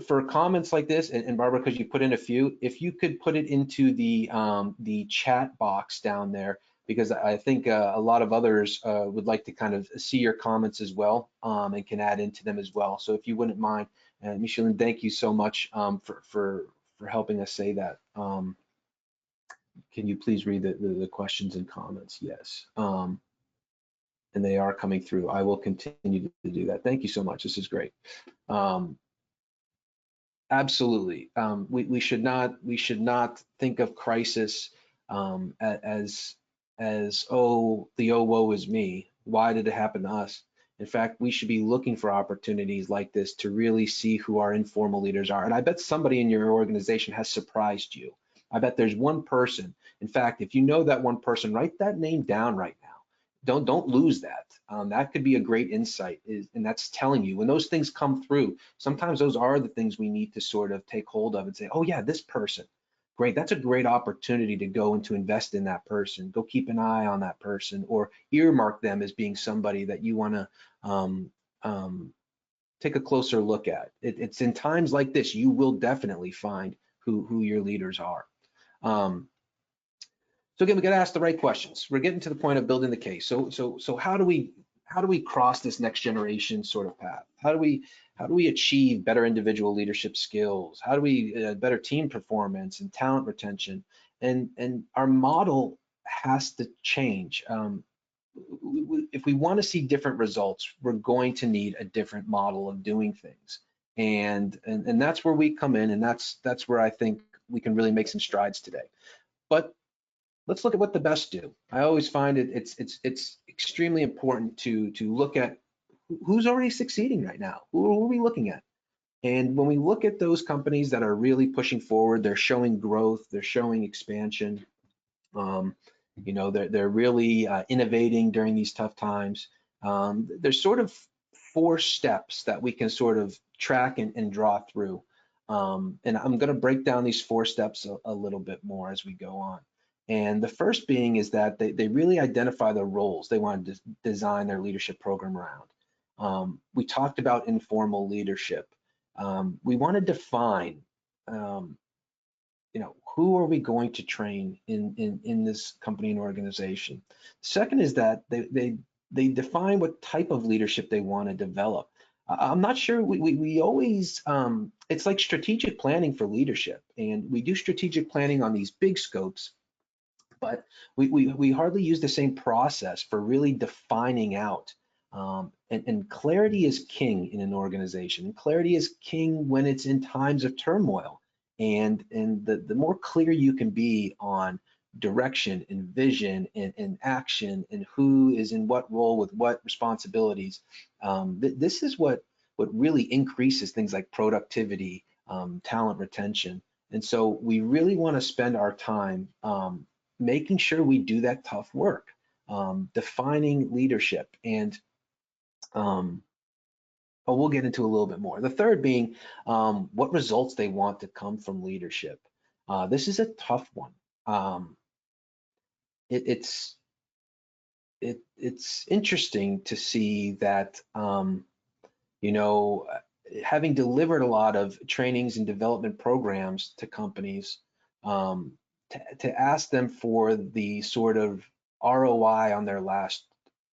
A: For comments like this, and Barbara, because you put in a few, if you could put it into the chat box down there, because I think a lot of others would like to kind of see your comments as well, and can add into them as well. So if you wouldn't mind, and Michelin, thank you so much for helping us say that. Can you please read the questions and comments? Yes. And they are coming through. I will continue to do that. Thank you so much. This is great. Absolutely. We should not think of crisis as oh, the oh woe is me. Why did it happen to us? In fact, we should be looking for opportunities like this to really see who our informal leaders are. And I bet somebody in your organization has surprised you. I bet there's one person. In fact, if you know that one person, write that name down right now. Don't lose that. That could be a great insight, and that's telling you when those things come through. Sometimes those are the things we need to sort of take hold of and say, oh yeah, this person, great. That's a great opportunity to go and to invest in that person. Go keep an eye on that person, or earmark them as being somebody that you want to um, um, take a closer look at. It's in times like this you will definitely find who your leaders are. Um, so again, we got to ask the right questions. We're getting to the point of building the case. So how do we cross this next generation sort of path? How do we achieve better individual leadership skills? How do we better team performance and talent retention? And our model has to change. If we want to see different results, we're going to need a different model of doing things. And that's where we come in, and that's where I think we can really make some strides today. But let's look at what the best do. I always find it's extremely important to look at who's already succeeding right now. Who are we looking at? And when we look at those companies that are really pushing forward, they're showing growth, they're showing expansion. Um, they're really innovating during these tough times. There's sort of 4 steps that we can sort of track and draw through. And I'm going to break down these 4 steps a little bit more as we go on. And the first being is that they really identify the roles they want to design their leadership program around. We talked about informal leadership. We want to define um, who are we going to train in this company and organization. Second is that they define what type of leadership they want to develop. I'm not sure we always it's like strategic planning for leadership, and we do strategic planning on these big scopes, but we hardly use the same process for really defining out. And clarity is king in an organization. Clarity is king when it's in times of turmoil. And the more clear you can be on direction and vision and action and who is in what role with what responsibilities, this is what really increases things like productivity, talent retention. And so we really want to spend our time making sure we do that tough work, defining leadership, and but we'll get into a little bit more. The third being what results they want to come from leadership. This is a tough one. It, it's it's interesting to see that you know having delivered a lot of trainings and development programs to companies, um, to ask them for the sort of ROI on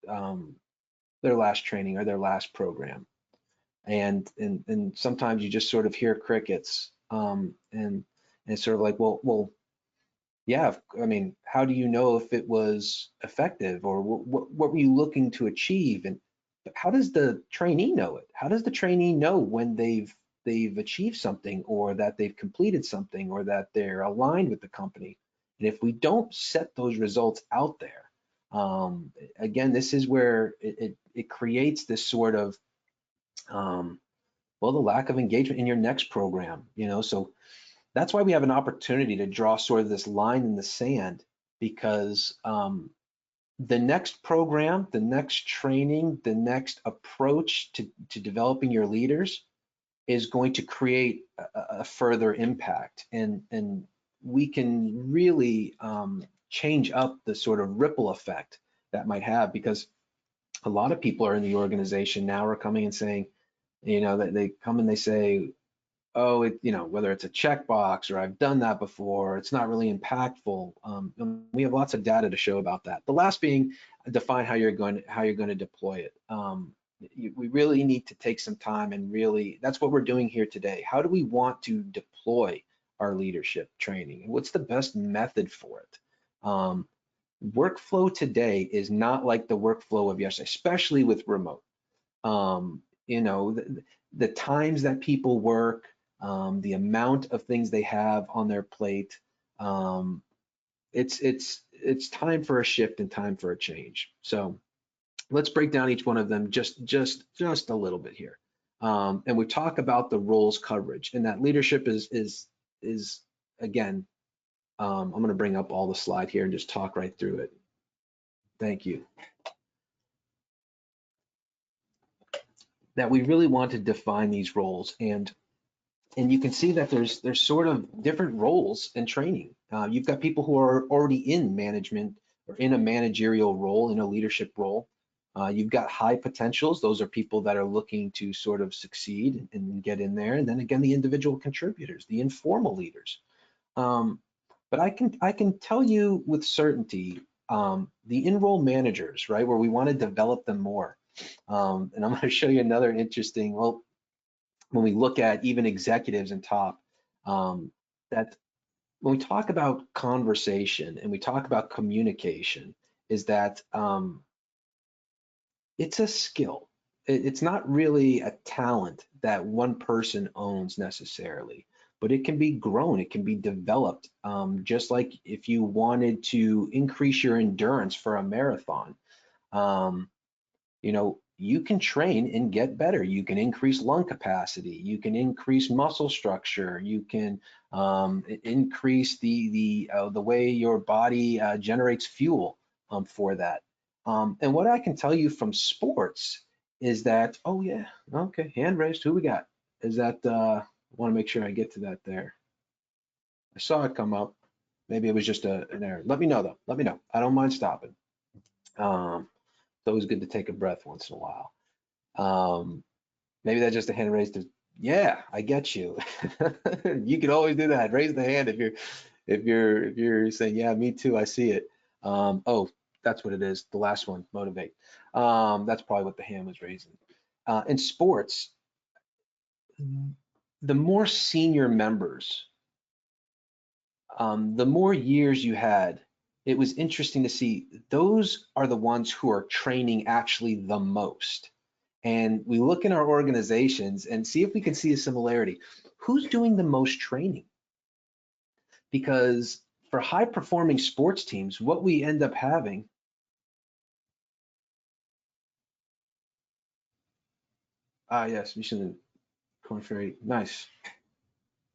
A: um, their last training or their last program, and sometimes you just sort of hear crickets, and it's sort of like, well, yeah, I mean, how do you know if it was effective, or what were you looking to achieve? And how does the trainee know it? How does the trainee know when they've achieved something, or that they've completed something, or that they're aligned with the company? And if we don't set those results out there, again, this is where it creates this sort of well, the lack of engagement in your next program. So that's why we have an opportunity to draw sort of this line in the sand, because the next program, the next training, the next approach to developing your leaders is going to create a further impact, and we can really change up the sort of ripple effect that might have, because a lot of people are in the organization now are coming and saying, that they come and they say, oh, whether it's a checkbox or I've done that before, it's not really impactful. And we have lots of data to show about that. The last being define how you're going to deploy it. We really need to take some time, and really, that's what we're doing here today. How do we want to deploy our leadership training, and what's the best method for it? Workflow today is not like the workflow of yesterday, especially with remote. The times that people work, the amount of things they have on their plate. It's time for a shift and time for a change. So let's break down each one of them just a little bit here. And we talk about the roles coverage, and that leadership is again, I'm going to bring up all the slide here and just talk right through it. Thank you. That we really want to define these roles, and you can see that there's sort of different roles in training. You've got people who are already in management or in a managerial role, in a leadership role. You've got high potentials. Those are people that are looking to sort of succeed and get in there. And then again, the individual contributors, the informal leaders. But I can tell you with certainty, the enroll managers, right, where we want to develop them more. And I'm going to show you another interesting, well, when we look at even executives and top, that when we talk about conversation and we talk about communication, is that it's a skill. It's not really a talent that one person owns necessarily, but it can be grown, it can be developed. Just like if you wanted to increase your endurance for a marathon, you know, you can train and get better. You can increase lung capacity. You can increase muscle structure. You can increase the way your body generates fuel for that. And what I can tell you from sports is that, oh yeah, okay, hand raised. Who we got? Is that? I want to make sure I get to that there. I saw it come up. Maybe it was just an error. Let me know though. Let me know. I don't mind stopping. It's always good to take a breath once in a while. Maybe that's just a hand raised to, yeah, I get you. You can always do that. Raise the hand if you're saying, yeah, me too, I see it. Oh, that's what it is. The last one, motivate. That's probably what the hand was raising. In sports, the more senior members, the more years you had, it was interesting to see those are the ones who are training actually the most. And we look in our organizations and see if we can see a similarity. Who's doing the most training? Because for high performing sports teams, what we end up having, yes, Michelin Corn Ferry, nice.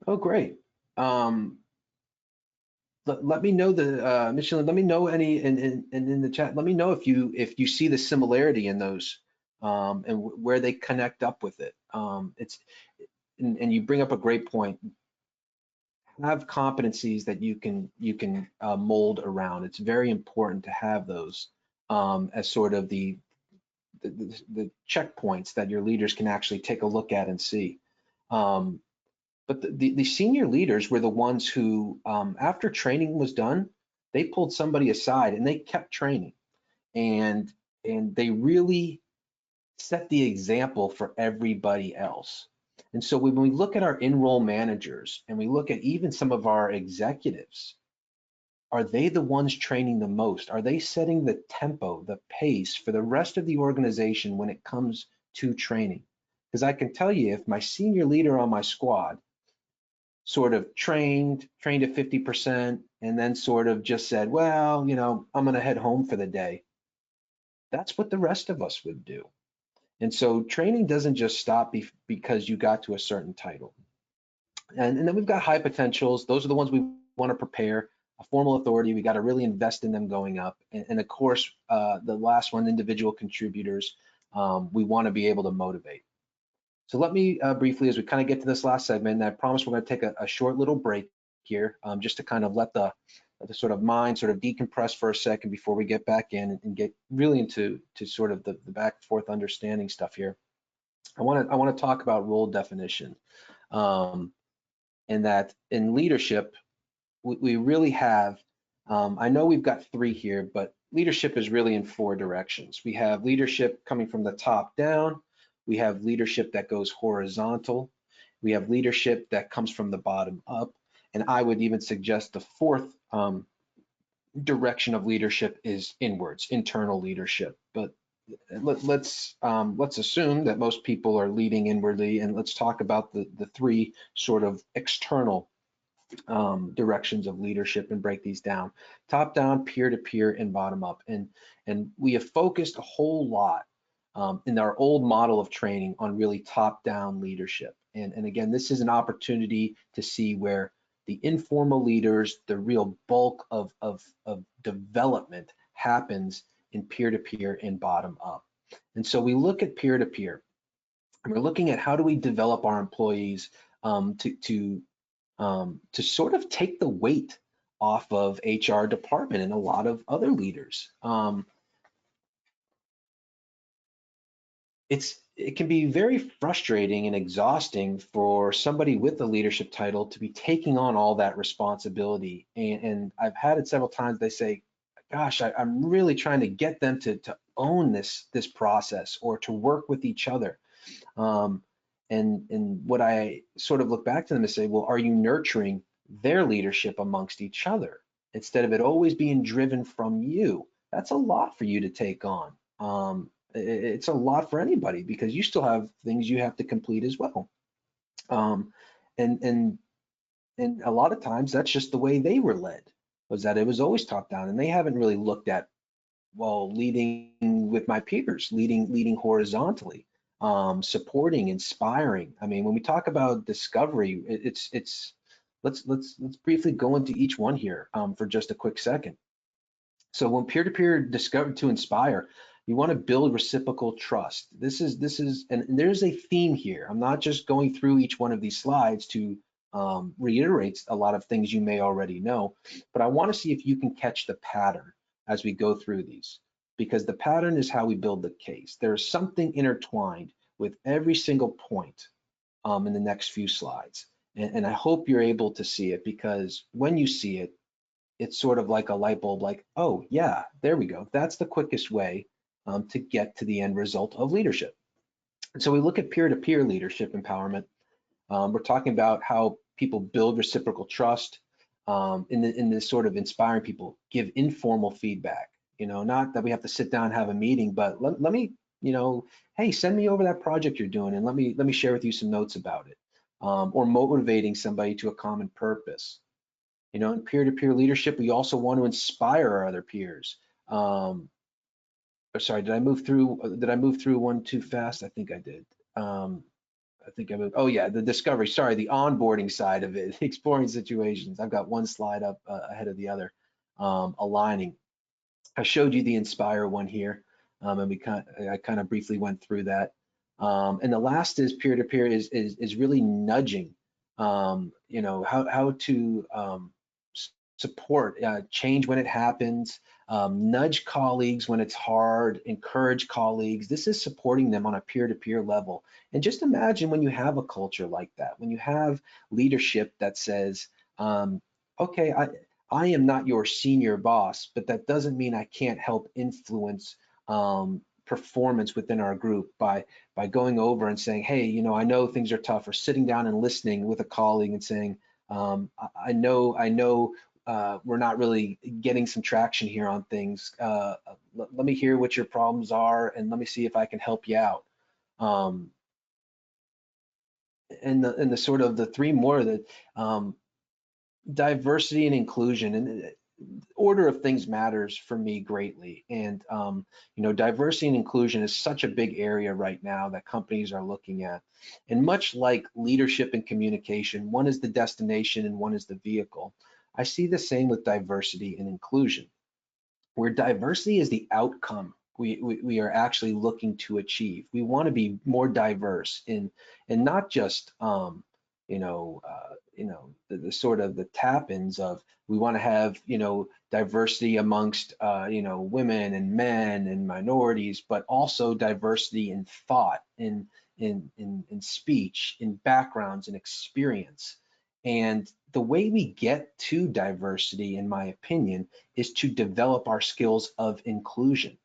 A: Oh, great. Let me know the Michelin. Let me know any and in the chat. Let me know if you see the similarity in those and where they connect up with it. It's and you bring up a great point. Have competencies that you can mold around. It's very important to have those as sort of the checkpoints that your leaders can actually take a look at and see. But the senior leaders were the ones who, after training was done, they pulled somebody aside and they kept training, and they really set the example for everybody else. And so when we look at our enroll managers and we look at even some of our executives, are they the ones training the most? Are they setting the tempo, the pace for the rest of the organization when it comes to training? Because I can tell you, if my senior leader on my squad sort of trained at 50% and then sort of just said, well, you know, I'm going to head home for the day, that's what the rest of us would do. And so training doesn't just stop because you got to a certain title. And then we've got high potentials. Those are the ones we want to prepare. A formal authority, we got to really invest in them going up. And of course, the last one, individual contributors, we want to be able to motivate. So let me briefly, as we kind of get to this last segment, and I promise we're going to take a short little break here, just to kind of let the sort of mind sort of decompress for a second before we get back in and get really into sort of the back and forth understanding stuff here. I want to talk about role definition, and that in leadership, we really have, I know we've got 3 here, but leadership is really in 4 directions. We have leadership coming from the top down. We have leadership that goes horizontal. We have leadership that comes from the bottom up. And I would even suggest the 4th direction of leadership is inwards, internal leadership. But let's assume that most people are leading inwardly, and let's talk about the three sort of external directions of leadership and break these down: top down, peer to peer, and bottom up. And we have focused a whole lot in our old model of training on really top down leadership. And again, this is an opportunity to see where the informal leaders, the real bulk of development happens in peer to peer and bottom up. And so we look at peer to peer, and we're looking at how do we develop our employees to sort of take the weight off of HR department and a lot of other leaders. It can be very frustrating and exhausting for somebody with a leadership title to be taking on all that responsibility. And I've had it several times. They say, gosh, I'm really trying to get them to own this process or to work with each other. And what I sort of look back to them and say, well, are you nurturing their leadership amongst each other instead of it always being driven from you? That's a lot for you to take on. It's a lot for anybody because you still have things you have to complete as well. And a lot of times that's just the way they were led, was that it was always top down, and they haven't really looked at, well, leading with my peers, leading horizontally, supporting, inspiring. I mean, when we talk about discovery, let's briefly go into each one here for just a quick second. So when peer-to-peer discover to inspire, you want to build reciprocal trust. This is, and there's a theme here. I'm not just going through each one of these slides to reiterate a lot of things you may already know, but I want to see if you can catch the pattern as we go through these, because the pattern is how we build the case. There's something intertwined with every single point in the next few slides. And I hope you're able to see it, because when you see it, it's sort of like a light bulb, like, oh yeah, there we go. That's the quickest way to get to the end result of leadership. And so we look at peer-to-peer leadership empowerment. We're talking about how people build reciprocal trust in this sort of inspiring people, give informal feedback. Not that we have to sit down and have a meeting, but let me, hey, send me over that project you're doing and let me share with you some notes about it. Or motivating somebody to a common purpose. In peer-to-peer leadership, we also want to inspire our other peers. Sorry, did I move through one too fast? I think I did. I think I moved. Oh yeah, the discovery. Sorry, the onboarding side of it, exploring situations. I've got one slide up ahead of the other. Aligning. I showed you the inspire one here, and I kind of briefly went through that. And the last is peer-to-peer is really nudging. How to support change when it happens, nudge colleagues when it's hard, encourage colleagues. This is supporting them on a peer-to-peer level. And just imagine when you have a culture like that, when you have leadership that says, okay, I am not your senior boss, but that doesn't mean I can't help influence performance within our group by going over and saying, hey, I know things are tough, or sitting down and listening with a colleague and saying, I know we're not really getting some traction here on things. Let me hear what your problems are, and let me see if I can help you out. And the sort of the three more that diversity and inclusion, and order of things matters for me greatly. And diversity and inclusion is such a big area right now that companies are looking at. And much like leadership and communication, one is the destination and one is the vehicle. I see the same with diversity and inclusion, where diversity is the outcome we are actually looking to achieve. We want to be more diverse and not just the sort of the tap-ins of, we want to have diversity amongst women and men and minorities, but also diversity in thought, in speech, in backgrounds and experience. And the way we get to diversity, in my opinion, is to develop our skills of inclusion.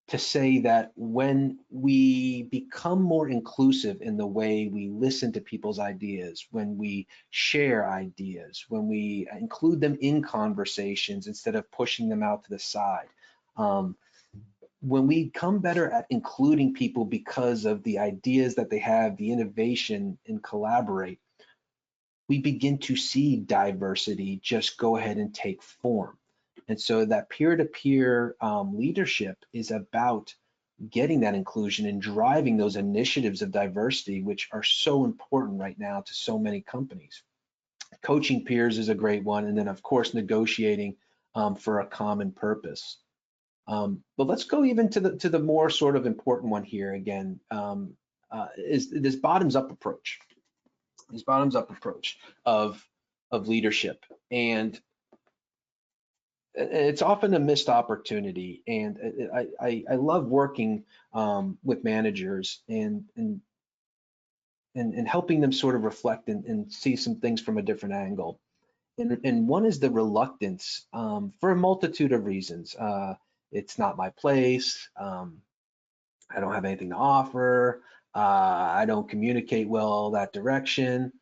A: To say that when we become more inclusive in the way we listen to people's ideas, when we share ideas, when we include them in conversations instead of pushing them out to the side, when we come better at including people because of the ideas that they have, the innovation, and collaborate, we begin to see diversity just go ahead and take form. And so that peer-to-peer leadership is about getting that inclusion and driving those initiatives of diversity, which are so important right now to so many companies. Coaching peers is a great one. And then, of course, negotiating for a common purpose. But let's go even to the more sort of important one here again, is this bottoms-up approach. This bottoms-up approach of leadership. And it's often a missed opportunity. And I love working with managers and helping them sort of reflect and see some things from a different angle. And one is the reluctance for a multitude of reasons. It's not my place. I don't have anything to offer. I don't communicate well that direction.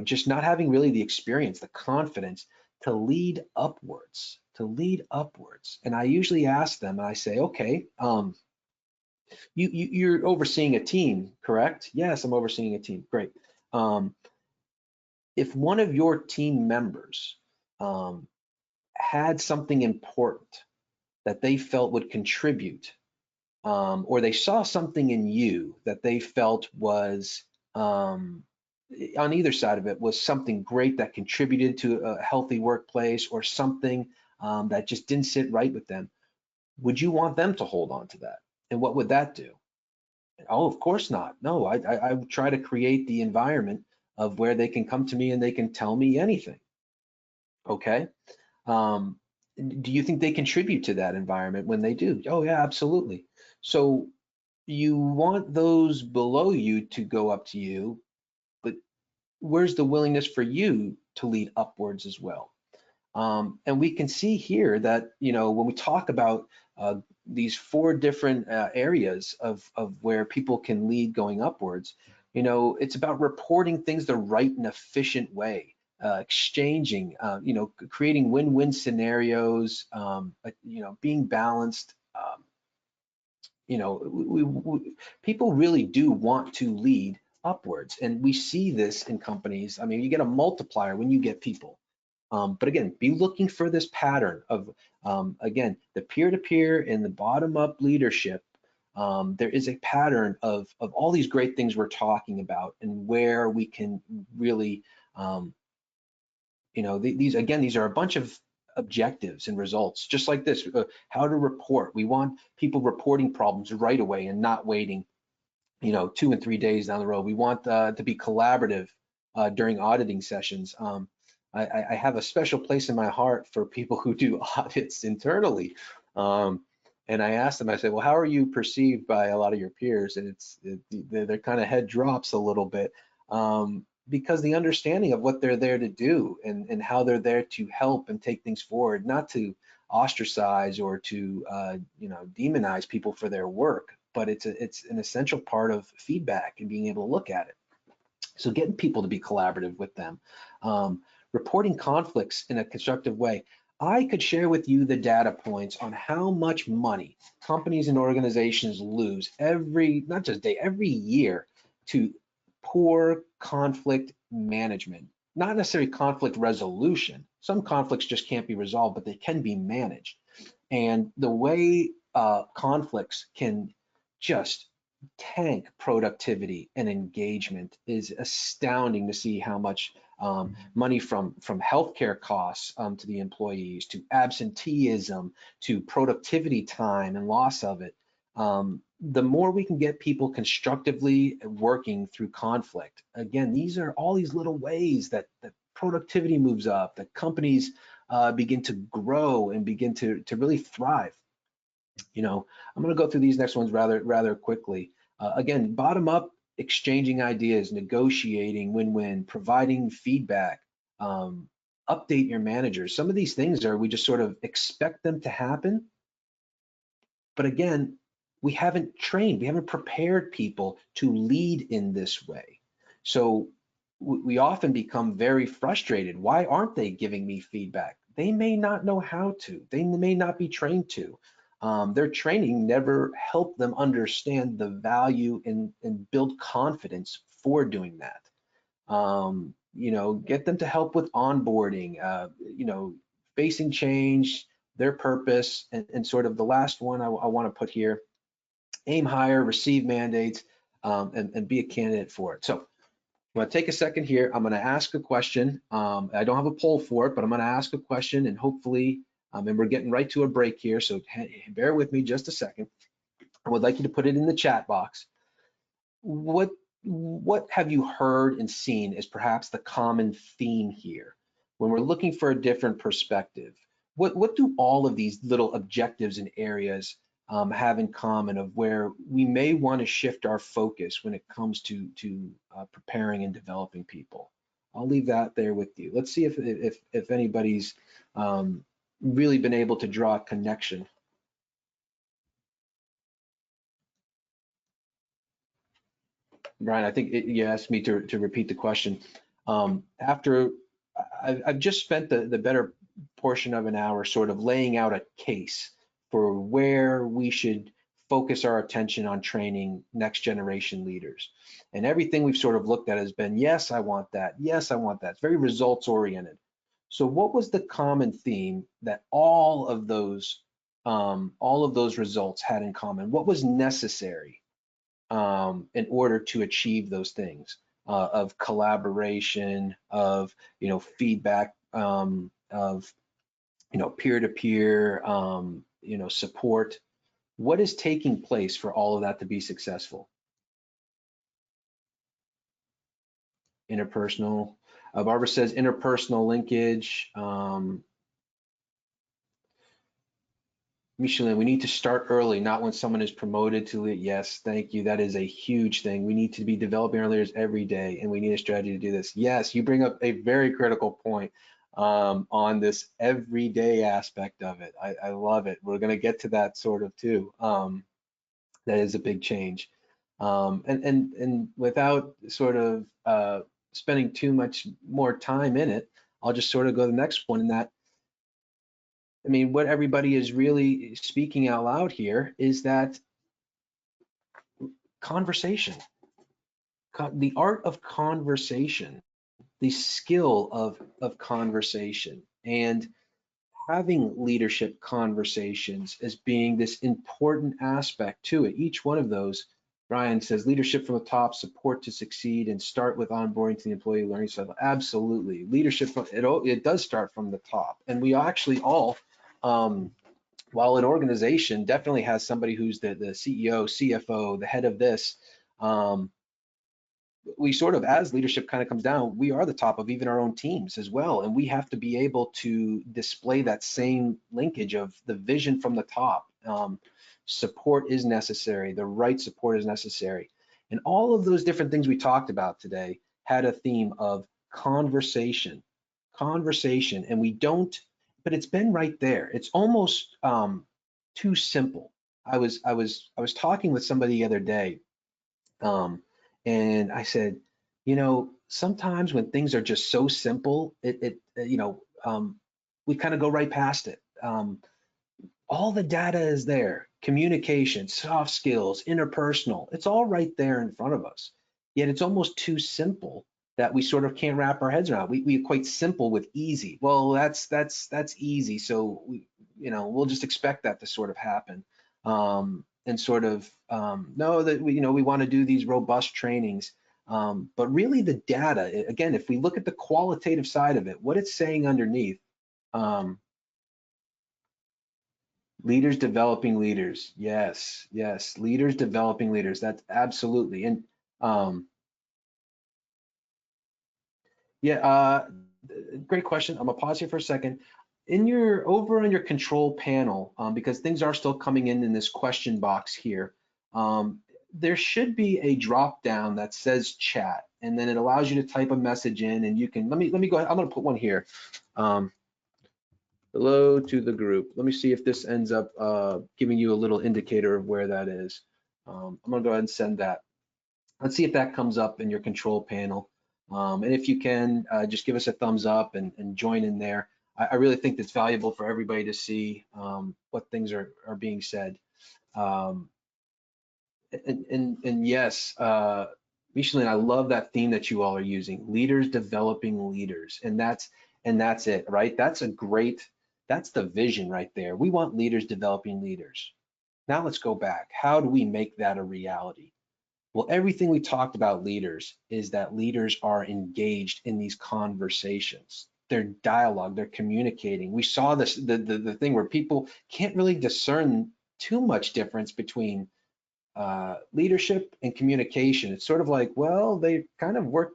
A: Just not having really the experience, the confidence to lead upwards, And I usually ask them, and I say, okay, you're overseeing a team, correct? Yes, I'm overseeing a team. Great. If one of your team members had something important that they felt would contribute, or they saw something in you that they felt was, on either side of it, was something great that contributed to a healthy workplace, or something that just didn't sit right with them, would you want them to hold on to that? And what would that do? Oh, of course not. No, I try to create the environment of where they can come to me and they can tell me anything. Okay. Do you think they contribute to that environment when they do? Oh yeah, absolutely. So you want those below you to go up to you, but where's the willingness for you to lead upwards as well? And we can see here that, when we talk about these 4 different areas of where people can lead going upwards, it's about reporting things the right and efficient way, exchanging, creating win-win scenarios, being balanced. People really do want to lead upwards, and we see this in companies. I mean, you get a multiplier when you get people. But again, be looking for this pattern of, again, the peer-to-peer and the bottom-up leadership. There is a pattern of all these great things we're talking about, and where we can really, these are a bunch of objectives and results, just like this, how to report. We want people reporting problems right away and not waiting, 2 and 3 days down the road. We want to be collaborative during auditing sessions. I have a special place in my heart for people who do audits internally. And I asked them, I said, well, how are you perceived by a lot of your peers? And their kind of head drops a little bit, because the understanding of what they're there to do, and how they're there to help and take things forward, not to ostracize or to demonize people for their work, but it's an essential part of feedback and being able to look at it. So getting people to be collaborative with them, reporting conflicts in a constructive way. I could share with you the data points on how much money companies and organizations lose not just day, every year, to poor conflict management. Not necessarily conflict resolution. Some conflicts just can't be resolved, but they can be managed. And the way conflicts can just tank productivity and engagement is astounding, to see how much money from healthcare costs to the employees, to absenteeism, to productivity time and loss of it. The more we can get people constructively working through conflict, again, these are all these little ways that productivity moves up, that companies begin to grow and begin to really thrive. I'm going to go through these next ones rather quickly. Again, bottom up, exchanging ideas, negotiating, win-win, providing feedback, update your managers. Some of these things we just sort of expect them to happen. But again, we haven't prepared people to lead in this way. So we often become very frustrated. Why aren't they giving me feedback? They may not know how to. They may not be trained to. their training never helped them understand the value and build confidence for doing that. Get them to help with onboarding, facing change, their purpose, and sort of the last one I want to put here, aim higher, receive mandates, and be a candidate for it. So I'm going to take a second here. I'm going to ask a question. I don't have a poll for it, but I'm going to ask a question, and hopefully, and we're getting right to a break here, so bear with me just a second. I would like you to put it in the chat box. What have you heard and seen as perhaps the common theme here when we're looking for a different perspective? What do all of these little objectives and areas have in common of where we may want to shift our focus when it comes to preparing and developing people? I'll leave that there with you. Let's see if anybody's really been able to draw a connection. Brian, I think you asked me to repeat the question. After I've just spent the better portion of an hour sort of laying out a case for where we should focus our attention on training next generation leaders. And everything we've sort of looked at has been, yes, I want that. Yes, I want that. It's very results oriented. So what was the common theme that all of those results had in common? What was necessary in order to achieve those things of collaboration, of feedback, of peer-to-peer, support? What is taking place for all of that to be successful? Interpersonal. Barbara says interpersonal linkage. Michelin, we need to start early, not when someone is promoted to lead. Yes, thank you. That is a huge thing. We need to be developing our leaders every day, and we need a strategy to do this. Yes, you bring up a very critical point on this everyday aspect of it. I love it. We're going to get to that sort of too. That is a big change. And without sort of spending too much more time in it, I'll just sort of go to the next one in that. I mean, what everybody is really speaking out loud here is that conversation, the art of conversation, the skill of conversation, and having leadership conversations as being this important aspect to it. Each one of those, Brian says, leadership from the top, support to succeed, and start with onboarding to the employee learning cycle. Absolutely, leadership, it does start from the top, and we actually all, while an organization definitely has somebody who's the CEO, CFO, the head of this, we sort of, as leadership kind of comes down, we are the top of even our own teams as well. And we have to be able to display that same linkage of the vision from the top. Support is necessary. The right support is necessary. And all of those different things we talked about today had a theme of conversation, and we don't, but it's been right there. It's almost too simple. I was talking with somebody the other day, and I said, sometimes when things are just so simple, we kind of go right past it. All the data is there, communication, soft skills, interpersonal, it's all right there in front of us. Yet it's almost too simple that we sort of can't wrap our heads around. We equate simple with easy. Well, that's easy, so we'll just expect that to sort of happen. And sort of know that we want to do these robust trainings, but really the data, again, if we look at the qualitative side of it, what it's saying underneath, leaders developing leaders. Yes, leaders developing leaders. That's absolutely. And great question. I'm gonna pause here for a second. Over on your control panel, because things are still coming in this question box here, there should be a drop down that says chat, and then it allows you to type a message in, and you can, let me go ahead, I'm gonna put one here. Hello to the group. Let me see if this ends up giving you a little indicator of where that is. I'm gonna go ahead and send that. Let's see if that comes up in your control panel. And if you can, just give us a thumbs up and join in there. I really think it's valuable for everybody to see what things are being said. Um, and yes, Michelin, I love that theme that you all are using, leaders developing leaders. And that's it, right? That's the vision right there. We want leaders developing leaders. Now let's go back. How do we make that a reality? Well, everything we talked about leaders is that leaders are engaged in these conversations. They're dialogue, they're communicating. We saw this, the thing where people can't really discern too much difference between leadership and communication. It's sort of like, well, they kind of work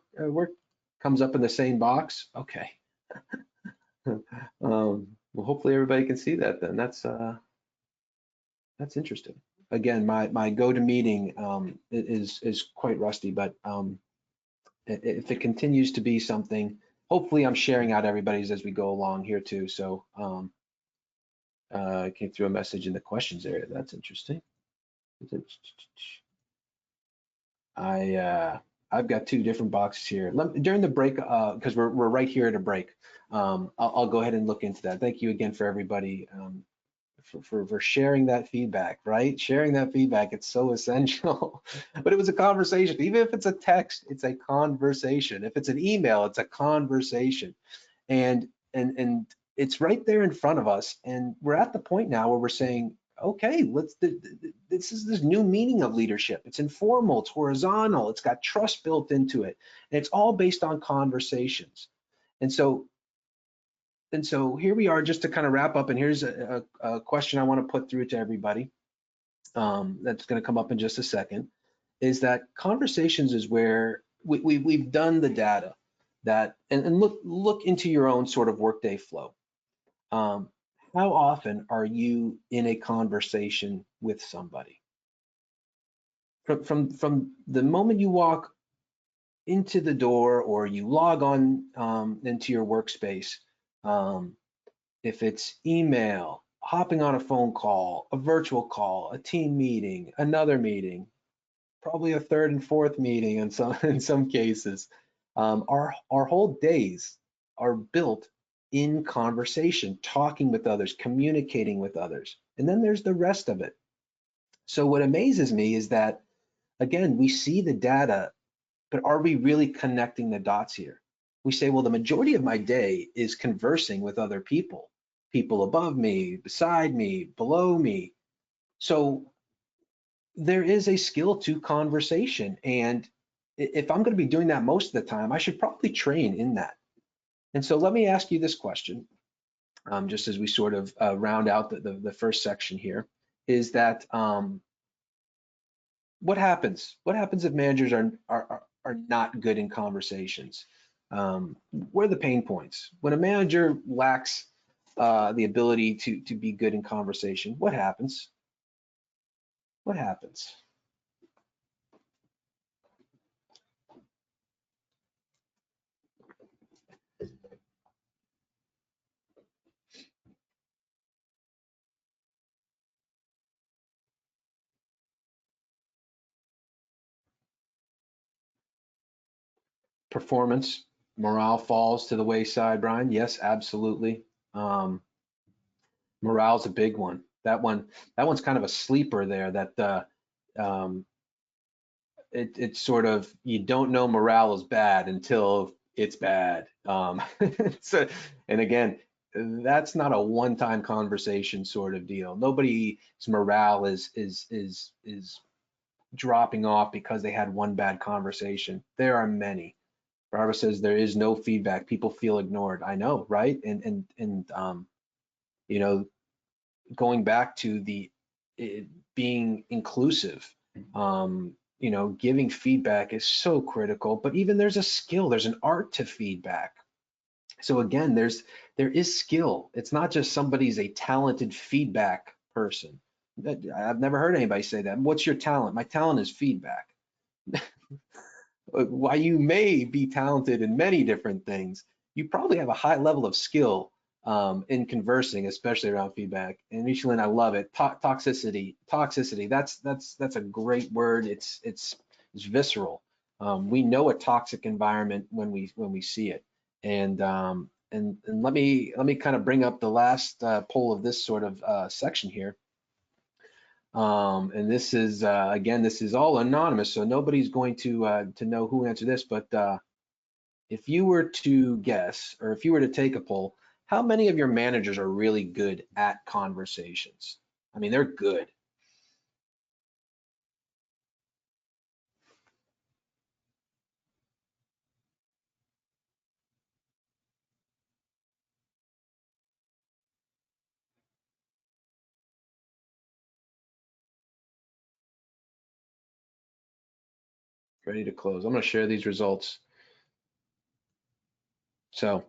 A: comes up in the same box. Okay. Well, hopefully everybody can see that then. That's interesting. Again, my GoToMeeting is quite rusty, but if it continues to be something, hopefully I'm sharing out everybody's as we go along here too. So I came through a message in the questions area. That's interesting. I've got two different boxes here. During the break, because we're right here at a break, I'll go ahead and look into that. Thank you again for everybody for sharing that feedback, right? Sharing that feedback, it's so essential. But it was a conversation. Even if it's a text, it's a conversation. If it's an email, it's a conversation. And it's right there in front of us. And we're at the point now where we're saying, okay, this is this new meaning of leadership. It's informal, it's horizontal, it's got trust built into it. And it's all based on conversations. And so here we are, just to kind of wrap up, and here's a question I want to put through to everybody that's going to come up in just a second, is that conversations is where we've done the data that, and look into your own sort of workday flow. How often are you in a conversation with somebody? From the moment you walk into the door or you log on into your workspace, if it's email, hopping on a phone call, a virtual call, a team meeting, another meeting, probably a third and fourth meeting in some cases, our whole days are built in conversation, talking with others, communicating with others. And then there's the rest of it. So what amazes me is that, again, we see the data, but are we really connecting the dots here? We say, well, the majority of my day is conversing with other people above me, beside me, below me. So there is a skill to conversation. And if I'm going to be doing that most of the time, I should probably train in that. And so let me ask you this question, just as we sort of round out the first section here, is that what happens? What happens if managers are not good in conversations? What are the pain points? When a manager lacks the ability to be good in conversation, what happens? What happens? Performance, morale falls to the wayside, Brian. Yes, absolutely. Morale's a big one. That one's kind of a sleeper there. That it's sort of, you don't know morale is bad until it's bad. So, and again, that's not a one-time conversation sort of deal. Nobody's morale is dropping off because they had one bad conversation. There are many. Barbara says there is no feedback. People feel ignored. I know, right? And you know, going back to being inclusive, you know, giving feedback is so critical. But even there's a skill, there's an art to feedback. So again, there is skill. It's not just somebody's a talented feedback person. I've never heard anybody say that. What's your talent? My talent is feedback. While you may be talented in many different things, you probably have a high level of skill in conversing, especially around feedback. And Michelin, I love it. Toxicity. That's a great word. It's visceral. We know a toxic environment when we see it, and let me kind of bring up the last poll of this sort of section here. And this is again, this is all anonymous, so nobody's going to know who answered this. But if you were to guess, or if you were to take a poll, how many of your managers are really good at conversations? I mean, they're good. Ready to close. I'm going to share these results. So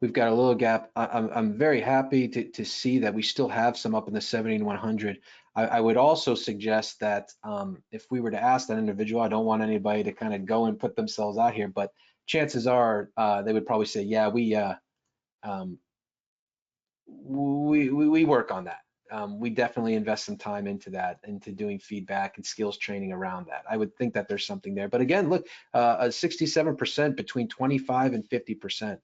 A: we've got a little gap. I'm very happy to see that we still have some up in the 70 and 100. I would also suggest that if we were to ask that individual, I don't want anybody to kind of go and put themselves out here, but chances are they would probably say, yeah, we work on that. We definitely invest some time into that, into doing feedback and skills training around that. I would think that there's something there. But again, look, a 67% between 25 and 50%.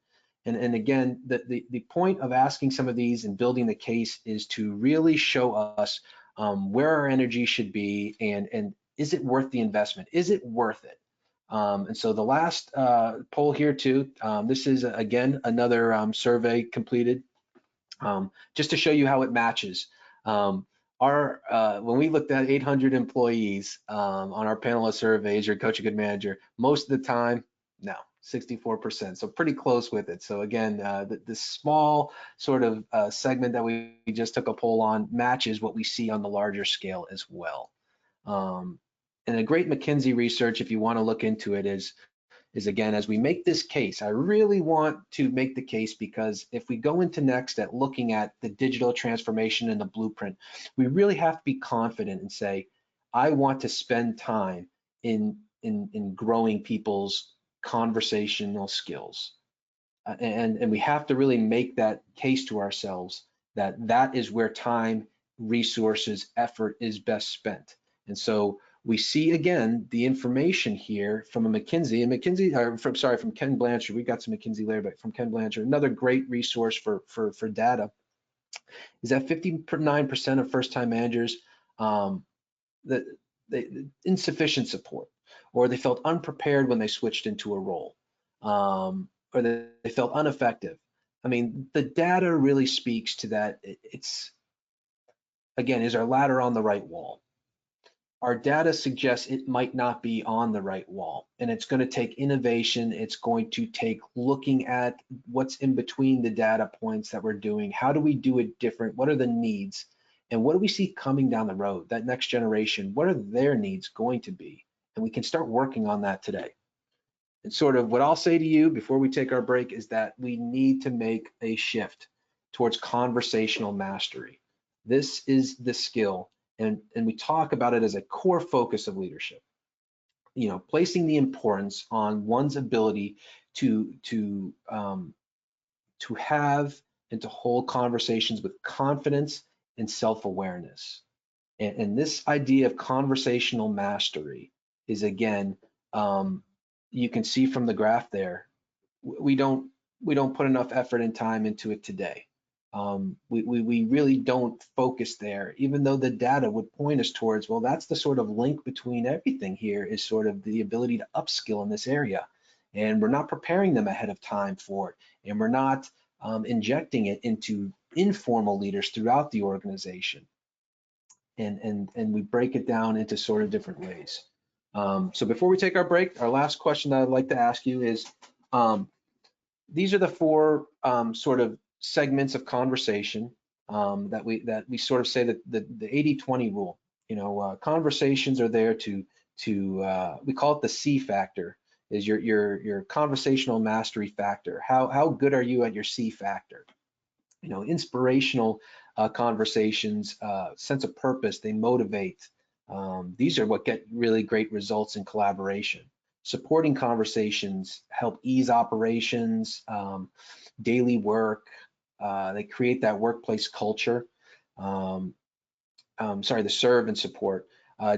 A: And again, the point of asking some of these and building the case is to really show us where our energy should be, and is it worth the investment? Is it worth it? And so the last poll here too, this is again another survey completed. Just to show you how it matches. When we looked at 800 employees on our panel of surveys, your coach a good manager, most of the time, no, 64%. So pretty close with it. So again, the small sort of segment that we just took a poll on matches what we see on the larger scale as well. And a great McKinsey research, if you want to look into it, is again, as we make this case, I really want to make the case, because if we go into next at looking at the digital transformation and the blueprint, we really have to be confident and say, I want to spend time in growing people's conversational skills. And we have to really make that case to ourselves that that is where time, resources, effort is best spent. And so we see again the information here from a McKinsey, from Ken Blanchard. We got some McKinsey later, but from Ken Blanchard, another great resource for data, is that 59% of first-time managers that insufficient support, or they felt unprepared when they switched into a role, or they felt ineffective. I mean, the data really speaks to that. It's, again, is our ladder on the right wall? Our data suggests it might not be on the right wall, and it's going to take innovation. It's going to take looking at what's in between the data points that we're doing. How do we do it different? What are the needs? And what do we see coming down the road? That next generation, what are their needs going to be? And we can start working on that today. And sort of what I'll say to you before we take our break is that we need to make a shift towards conversational mastery. This is the skill. And we talk about it as a core focus of leadership. You know, placing the importance on one's ability to have and to hold conversations with confidence and self-awareness. And this idea of conversational mastery is, again, you can see from the graph there, we don't put enough effort and time into it today. We really don't focus there, even though the data would point us towards, well, that's the sort of link between everything here, is sort of the ability to upskill in this area. And we're not preparing them ahead of time for it. And we're not injecting it into informal leaders throughout the organization. And we break it down into sort of different ways. So before we take our break, our last question that I'd like to ask you is, these are the four sort of segments of conversation that we sort of say that the 80-20 rule. You know, conversations are there to we call it the C factor, is your conversational mastery factor. How good are you at your C factor? You know, inspirational conversations, sense of purpose, they motivate. These are what get really great results in collaboration. Supporting conversations help ease operations, daily work. They create that workplace culture. The serve and support.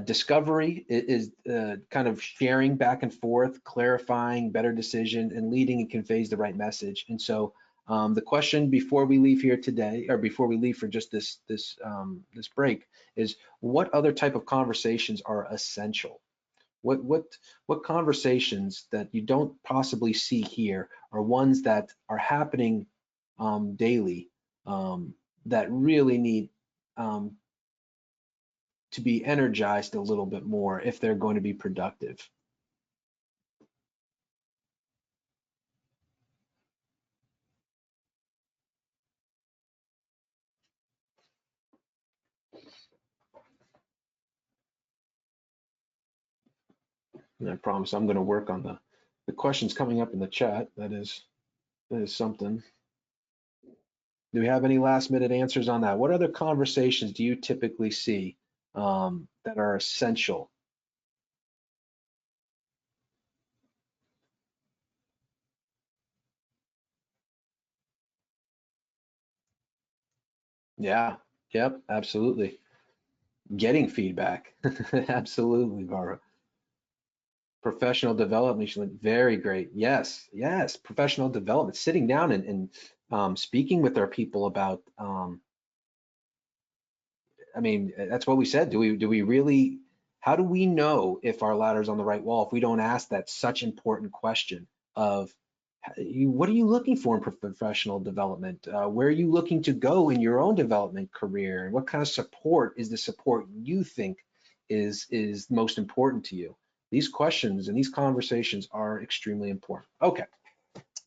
A: Discovery is kind of sharing back and forth, clarifying, better decision, and leading and conveys the right message. And so The question before we leave here today, or before we leave for just this break, is what other type of conversations are essential? What conversations that you don't possibly see here are ones that are happening daily, that really need to be energized a little bit more if they're going to be productive? And I promise I'm going to work on the questions coming up in the chat. That is something. Do we have any last minute answers on that? What other conversations do you typically see that are essential? Yeah, yep, absolutely. Getting feedback. Absolutely, Barbara. Professional development, very great. Yes, yes, professional development. Sitting down and speaking with our people about, I mean, that's what we said. Do we really, how do we know if our ladder's on the right wall if we don't ask that such important question of what are you looking for in professional development? Where are you looking to go in your own development career? And what kind of support is the support you think is most important to you? These questions and these conversations are extremely important. Okay.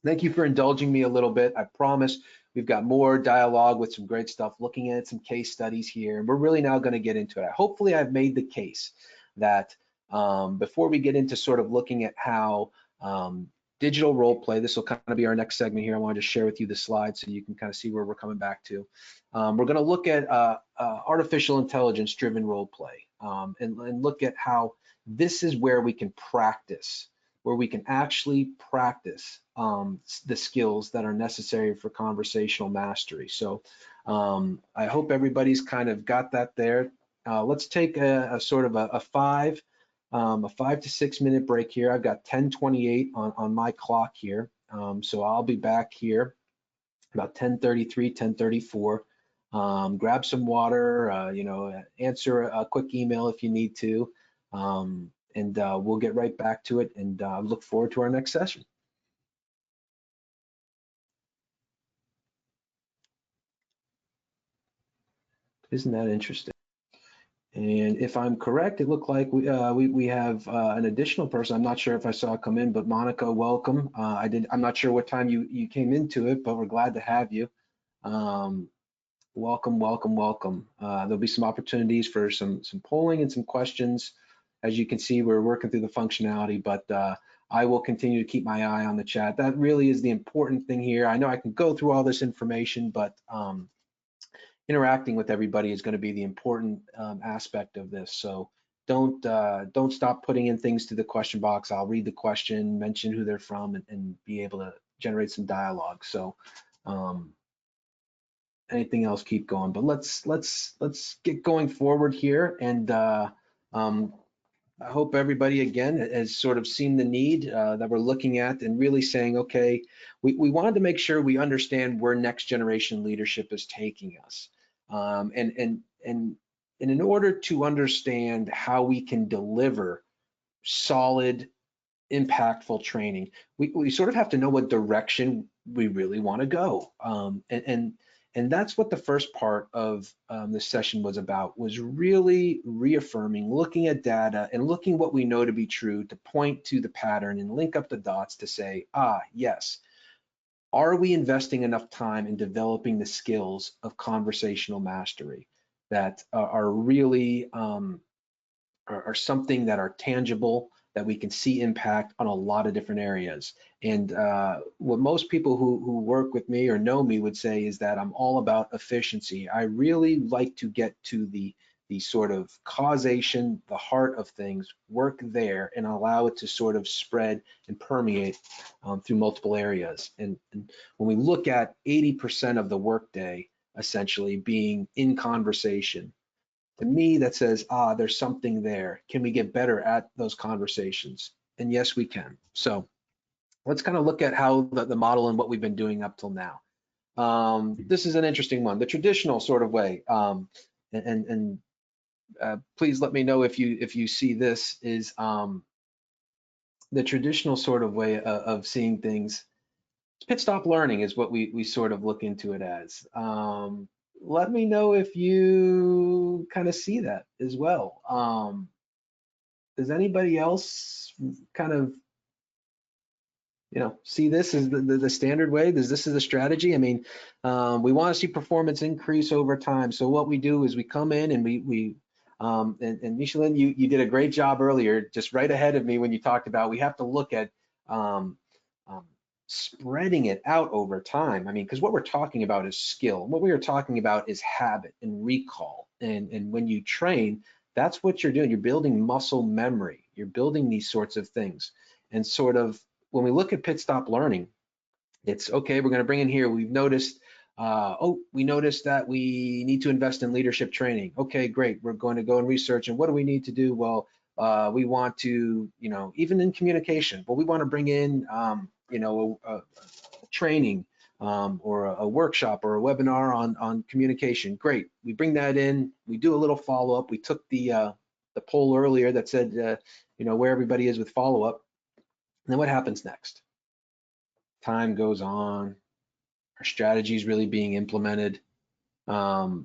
A: Thank you for indulging me a little bit. I promise we've got more dialogue with some great stuff, looking at some case studies here, and we're really now going to get into it. Hopefully I've made the case that before we get into sort of looking at how digital role play, this will kind of be our next segment here. I wanted to share with you the slides so you can kind of see where we're coming back to. We're going to look at artificial intelligence driven role play and look at how this is where we can practice, where we can actually practice the skills that are necessary for conversational mastery. So I hope everybody's kind of got that there. Let's take a sort of a 5 to 6 minute break here. I've got 10:28 on my clock here. So I'll be back here about 10:33, 10:34. Grab some water, answer a quick email if you need to. And we'll get right back to it and look forward to our next session. Isn't that interesting? And if I'm correct, it looked like we have an additional person. I'm not sure if I saw it come in, but Monica, welcome. I'm not sure what time you came into it, but we're glad to have you. Welcome, welcome, welcome. There'll be some opportunities for some polling and some questions. As you can see, we're working through the functionality, but I will continue to keep my eye on the chat. That really is the important thing here. I know I can go through all this information, but interacting with everybody is going to be the important aspect of this. So don't stop putting in things to the question box. I'll read the question, mention who they're from, and be able to generate some dialogue. So anything else, keep going. But let's get going forward here. And I hope everybody again has sort of seen the need that we're looking at and really saying, okay, we wanted to make sure we understand where next generation leadership is taking us. And in order to understand how we can deliver solid, impactful training, we sort of have to know what direction we really want to go. And that's what the first part of this session was about, was really reaffirming, looking at data and looking what we know to be true to point to the pattern and link up the dots to say, yes, are we investing enough time in developing the skills of conversational mastery that are really are something that are tangible, that we can see impact on a lot of different areas. And what most people who work with me or know me would say is that I'm all about efficiency. I really like to get to the sort of causation, the heart of things, work there and allow it to sort of spread and permeate through multiple areas. And when we look at 80% of the workday essentially being in conversation, to me, that says, there's something there. Can we get better at those conversations? And yes, we can. So let's kind of look at how the model and what we've been doing up till now. This is an interesting one, the traditional sort of way. And please let me know if you see this is the traditional sort of way of seeing things. Pit stop learning is what we sort of look into it as. Let me know if you kind of see that as well. Does anybody else kind of, see this as the standard way? This is a strategy? I mean, we want to see performance increase over time. So what we do is we come in and and Michelin, you did a great job earlier, just right ahead of me when you talked about we have to look at um, spreading it out over time. I mean, because what we're talking about is skill. What we are talking about is habit and recall. And when you train, that's what you're doing. You're building muscle memory. You're building these sorts of things. And sort of when we look at pit stop learning, it's okay, we're going to bring in here. We've noticed, we noticed that we need to invest in leadership training. Okay, great. We're going to go and research. And what do we need to do? Well, we want to, even in communication, well, we want to bring in, a training or a workshop or a webinar on communication. Great. We bring that in. We do a little follow up. We took the poll earlier that said, where everybody is with follow up. And then what happens next? Time goes on. Our strategy is really being implemented. So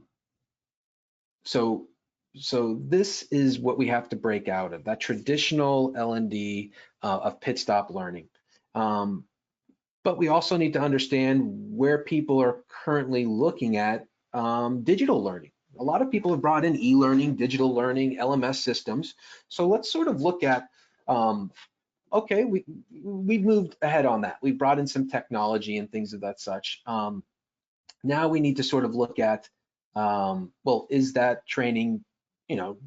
A: this is what we have to break out of, that traditional L&D of pit stop learning. But we also need to understand where people are currently looking at digital learning. A lot of people have brought in e-learning, digital learning, LMS systems. So let's sort of look at, okay, we've moved ahead on that. We've brought in some technology and things of that such. Now we need to sort of look at, well, is that training,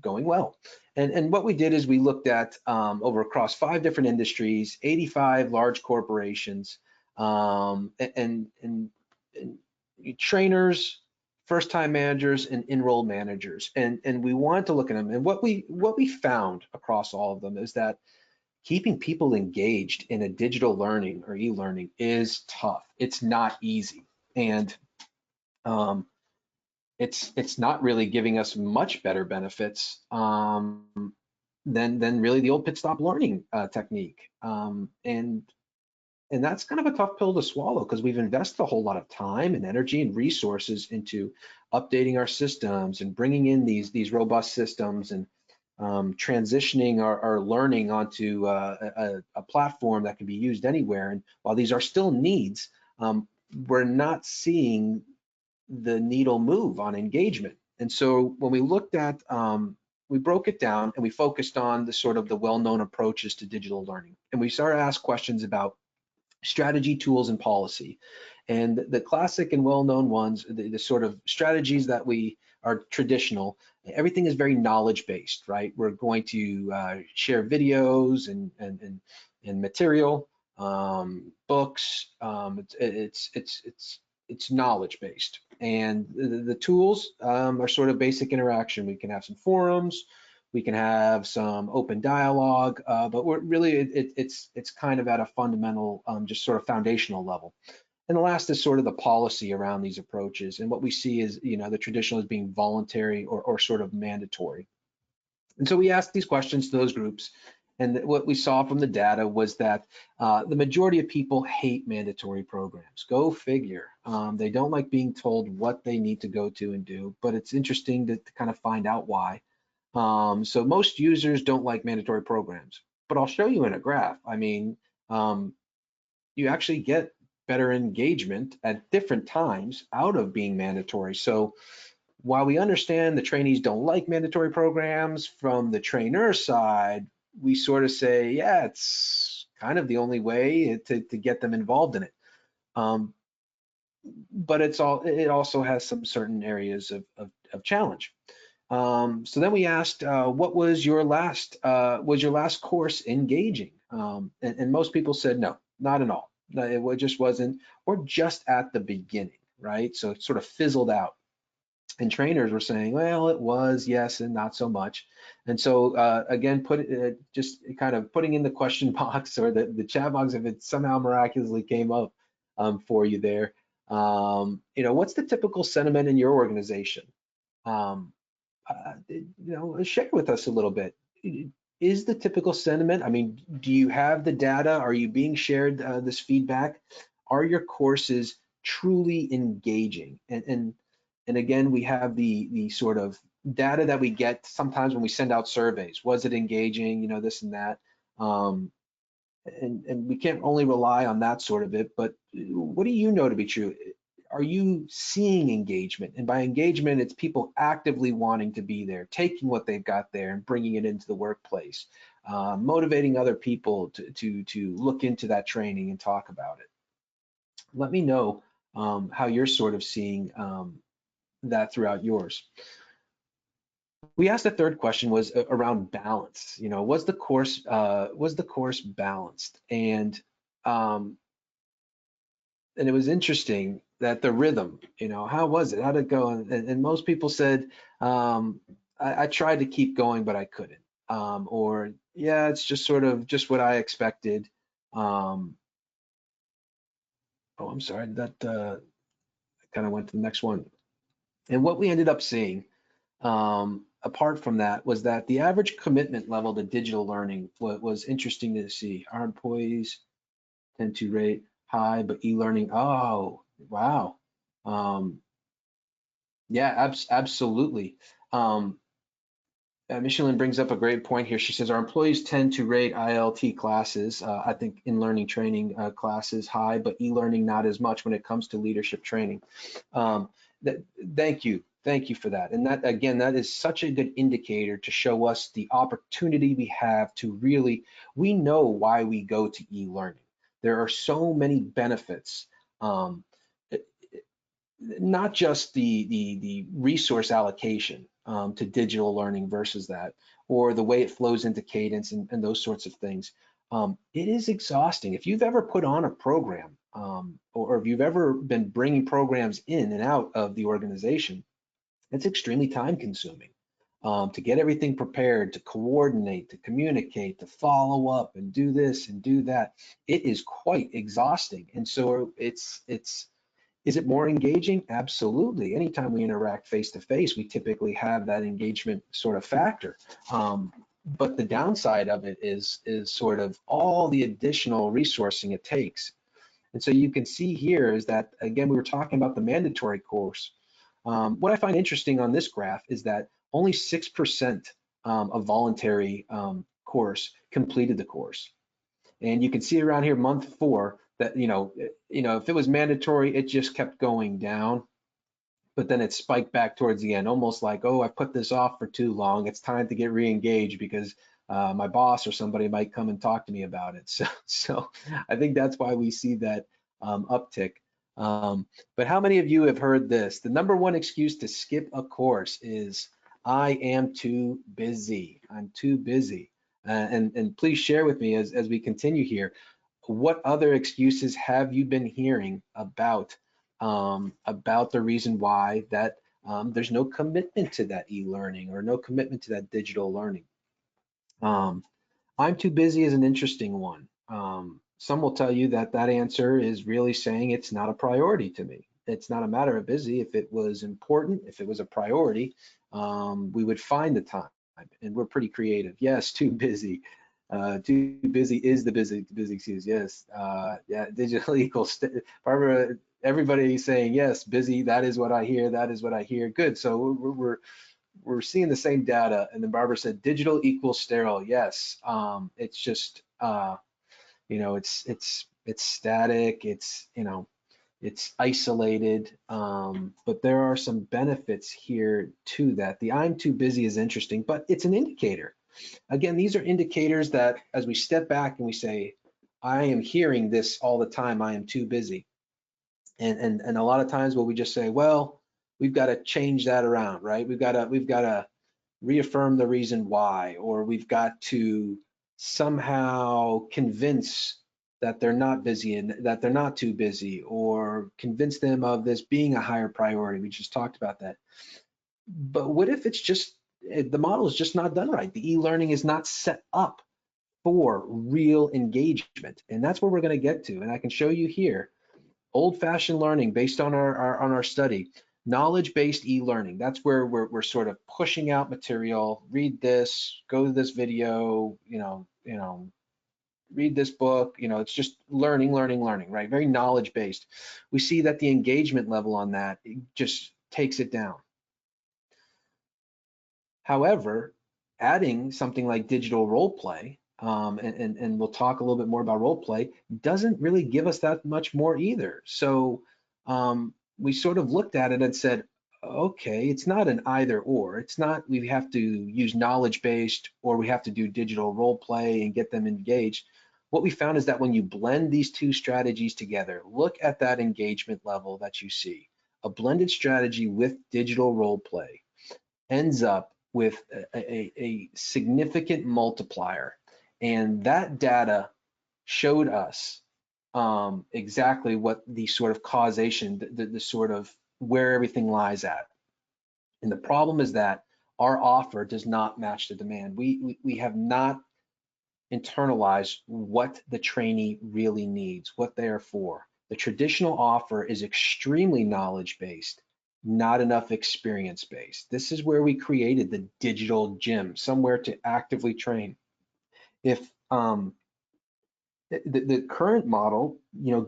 A: going well? And what we did is we looked at over across 5 different industries, 85 large corporations, and trainers, first-time managers, and enrolled managers. And we wanted to look at them. And what we found across all of them is that keeping people engaged in a digital learning or e-learning is tough. It's not easy. And it's not really giving us much better benefits than really the old pit stop learning technique. And that's kind of a tough pill to swallow because we've invested a whole lot of time and energy and resources into updating our systems and bringing in these robust systems and transitioning our learning onto a platform that can be used anywhere. And while these are still needs, we're not seeing the needle move on engagement. And so when we looked at, we broke it down and we focused on the sort of the well-known approaches to digital learning. And we started to ask questions about strategy, tools, and policy. And the classic and well-known ones, the sort of strategies that we are traditional, everything is very knowledge-based, right? We're going to share videos and material, books. It's knowledge-based. And the tools are sort of basic interaction. We can have some forums, we can have some open dialogue, but we're really, it's kind of at a fundamental, just sort of foundational level. And the last is sort of the policy around these approaches. And what we see is, the traditional is being voluntary or sort of mandatory. And so we asked these questions to those groups. And what we saw from the data was that the majority of people hate mandatory programs. Go figure. They don't like being told what they need to go to and do, but it's interesting to kind of find out why. So most users don't like mandatory programs, but I'll show you in a graph. I mean, you actually get better engagement at different times out of being mandatory. So while we understand the trainees don't like mandatory programs, from the trainer side, we sort of say, yeah, it's kind of the only way to get them involved in it. But it also has some certain areas of challenge. So then we asked, what was your last course engaging? And most people said no, not at all. It just wasn't, or just at the beginning, right? So it sort of fizzled out. And trainers were saying, well, it was, yes, and not so much. And so again, just kind of putting in the question box or the chat box, if it somehow miraculously came up for you there. What's the typical sentiment in your organization? Share with us a little bit. Is the typical sentiment, I mean, do you have the data? Are you being shared this feedback? Are your courses truly engaging? And again, we have the sort of data that we get sometimes when we send out surveys. Was it engaging? This and that. And we can't only rely on that sort of it, but what do you know to be true? Are you seeing engagement? And by engagement, it's people actively wanting to be there, taking what they've got there and bringing it into the workplace, motivating other people to look into that training and talk about it. Let me know how you're sort of seeing that throughout yours. We asked the third question was around balance. Was the course balanced? And it was interesting that the rhythm, how was it? How did it go? And most people said, I tried to keep going, but I couldn't. Or yeah, it's just sort of just what I expected. Oh, I'm sorry, that kind of went to the next one. And what we ended up seeing, apart from that, was that the average commitment level to digital learning was interesting to see. Our employees tend to rate high, but e-learning, oh, wow. Yeah, absolutely. Michelin brings up a great point here. She says our employees tend to rate ILT classes, I think in learning training classes high, but e-learning not as much when it comes to leadership training. Thank you for that. And that, again, that is such a good indicator to show us the opportunity we have to really, we know why we go to e-learning. There are so many benefits. Not just the resource allocation to digital learning versus that, or the way it flows into cadence and those sorts of things. It is exhausting. If you've ever put on a program, or if you've ever been bringing programs in and out of the organization, it's extremely time consuming to get everything prepared, to coordinate, to communicate, to follow up and do this and do that. It is quite exhausting. And so is it more engaging? Absolutely. Anytime we interact face to face, we typically have that engagement sort of factor. But the downside of it is sort of all the additional resourcing it takes. And so you can see here is that, again, we were talking about the mandatory course. What I find interesting on this graph is that only 6% of voluntary course completed the course. And you can see around here, month 4, that, if it was mandatory, it just kept going down, but then it spiked back towards the end, almost like, oh, I put this off for too long. It's time to get re-engaged because my boss or somebody might come and talk to me about it. So I think that's why we see that uptick. But how many of you have heard this? The number one excuse to skip a course is, I am too busy. I'm too busy. And please share with me as we continue here, what other excuses have you been hearing about the reason why that there's no commitment to that e-learning or no commitment to that digital learning? I'm too busy is an interesting one. Some will tell you that answer is really saying it's not a priority to me. It's not a matter of busy. If it was important, if it was a priority, we would find the time, and we're pretty creative. Yes, too busy. Too busy is the busy excuse. Yes, yeah, digital equals. Barbara, everybody saying yes, busy. That is what I hear. That is what I hear. Good. So we're seeing the same data. And then Barbara said digital equals sterile. Yes, it's just it's static. It's isolated. But there are some benefits here to that. The I'm too busy is interesting, but it's an indicator. Again, these are indicators that as we step back and we say, I am hearing this all the time, I am too busy. And a lot of times what we just say, well, we've got to change that around, right? We've got to reaffirm the reason why, or we've got to somehow convince that they're not busy and that they're not too busy, or convince them of this being a higher priority. We just talked about that. But what if it's just the model is just not done right? The e-learning is not set up for real engagement. And that's where we're going to get to. And I can show you here. Old-fashioned learning based on our study, knowledge-based e-learning. That's where we're sort of pushing out material. Read this, go to this video, read this book. It's just learning, learning, learning, right? Very knowledge-based. We see that the engagement level on that, it just takes it down. However, adding something like digital role play, and we'll talk a little bit more about role play, doesn't really give us that much more either. So we sort of looked at it and said, okay, it's not an either or. It's not we have to use knowledge-based or we have to do digital role play and get them engaged. What we found is that when you blend these two strategies together, look at that engagement level that you see. A blended strategy with digital role play ends up with a significant multiplier. And that data showed us exactly what the sort of causation, the sort of where everything lies at. And the problem is that our offer does not match the demand. We have not internalized what the trainee really needs, what they are for. The traditional offer is extremely knowledge-based, not enough experience-based. This is where we created the digital gym, somewhere to actively train. If the current model,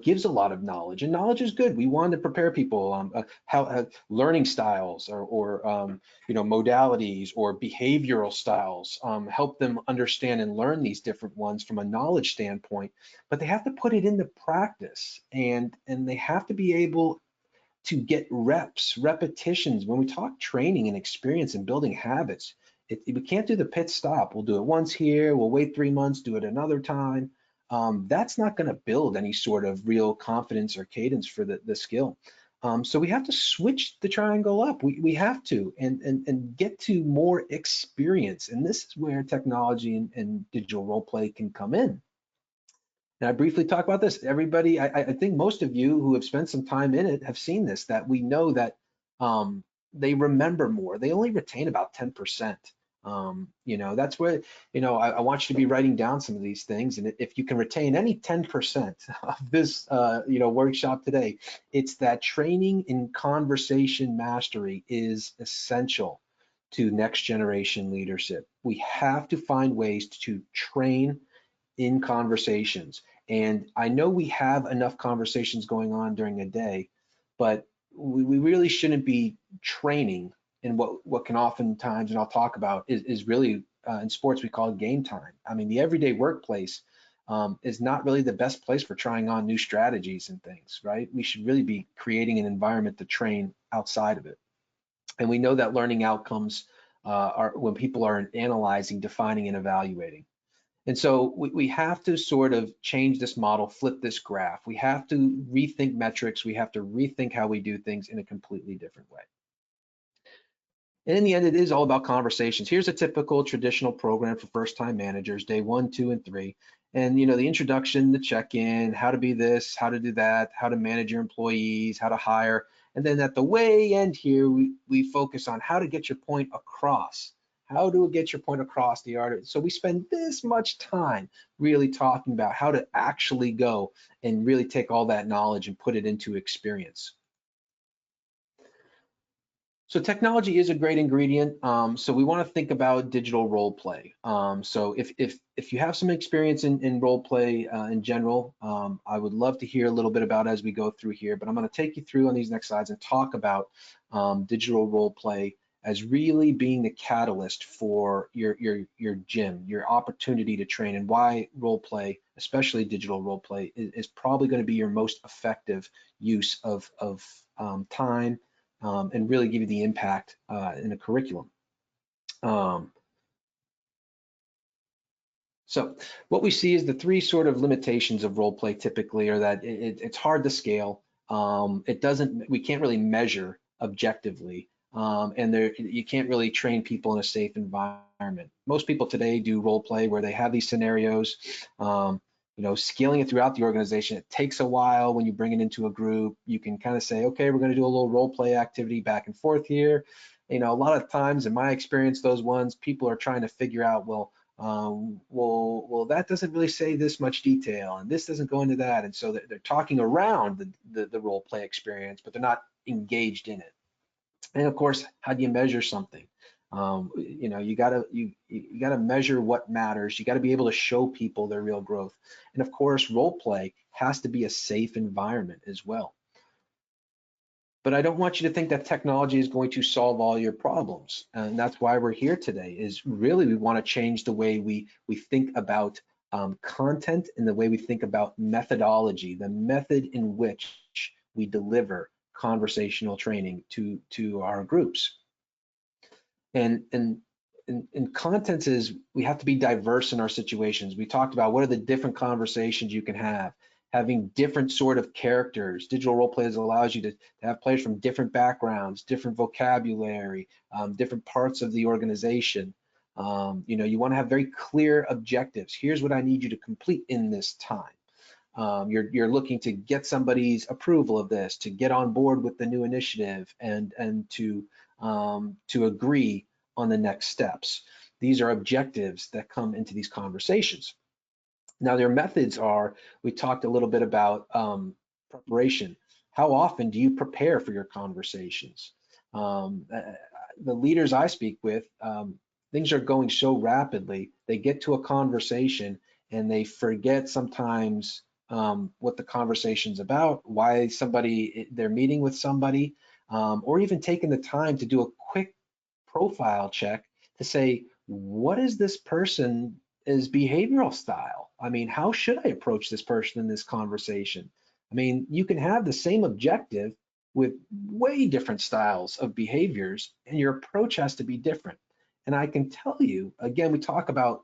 A: gives a lot of knowledge, and knowledge is good. We want to prepare people how learning styles or modalities or behavioral styles, help them understand and learn these different ones from a knowledge standpoint. But they have to put it into practice, and they have to be able to get repetitions. When we talk training and experience and building habits, we can't do the pit stop. We'll do it once here, we'll wait 3 months, do it another time. That's not going to build any sort of real confidence or cadence for the skill. So we have to switch the triangle up. We have to and get to more experience. And this is where technology and digital role play can come in. And I briefly talk about this. Everybody, I think most of you who have spent some time in it have seen this, that we know that they remember more. They only retain about 10%. That's where, I want you to be writing down some of these things. And if you can retain any 10% of this, workshop today, it's that training in conversation mastery is essential to next generation leadership. We have to find ways to train in conversations. And I know we have enough conversations going on during a day, but we really shouldn't be training in what can oftentimes, and I'll talk about, is really in sports we call game time. I mean, the everyday workplace is not really the best place for trying on new strategies and things, right? We should really be creating an environment to train outside of it. And we know that learning outcomes are when people are analyzing, defining, and evaluating. And so we have to sort of change this model, flip this graph. We have to rethink metrics. We have to rethink how we do things in a completely different way. And in the end, it is all about conversations. Here's a typical traditional program for first-time managers, day 1, 2, and 3. And the introduction, the check-in, how to be this, how to do that, how to manage your employees, how to hire. And then at the way end here, we focus on how to get your point across. How to get your point across the art. So we spend this much time really talking about how to actually go and really take all that knowledge and put it into experience. So technology is a great ingredient. So we want to think about digital role play. So if you have some experience in role play in general, I would love to hear a little bit about as we go through here. But I'm going to take you through on these next slides and talk about digital role play as really being the catalyst for your gym, your opportunity to train, and why role play, especially digital role play, is probably going to be your most effective use of time. And really give you the impact in a curriculum. So what we see is the 3 sort of limitations of role play typically are that it's hard to scale. We can't really measure objectively. And you can't really train people in a safe environment. Most people today do role play where they have these scenarios. Scaling it throughout the organization, it takes a while. When you bring it into a group, you can kind of say, okay, we're going to do a little role play activity back and forth here. A lot of times in my experience, those ones, people are trying to figure out, well, Well, that doesn't really say this much detail, and this doesn't go into that. And so they're talking around the role play experience, but they're not engaged in it. And of course, how do you measure something? You gotta measure what matters. You gotta be able to show people their real growth. And of course, role play has to be a safe environment as well. But I don't want you to think that technology is going to solve all your problems. And that's why we're here today, is really we want to change the way we think about content and the way we think about methodology, the method in which we deliver conversational training to our groups. And content is, we have to be diverse in our situations. We talked about what are the different conversations you can have, having different sort of characters. Digital role plays allows you to have players from different backgrounds, different vocabulary, different parts of the organization. You want to have very clear objectives. Here's what I need you to complete in this time. You're looking to get somebody's approval of this, to get on board with the new initiative, and to agree on the next steps. These are objectives that come into these conversations. Now, their methods are, we talked a little bit about preparation. How often do you prepare for your conversations? The leaders I speak with, things are going so rapidly, they get to a conversation and they forget sometimes what the conversation's about, why they're meeting with somebody, or even taking the time to do a quick profile check to say, what is this person's behavioral style? I mean, how should I approach this person in this conversation? I mean, you can have the same objective with way different styles of behaviors, and your approach has to be different. And I can tell you, again, we talk about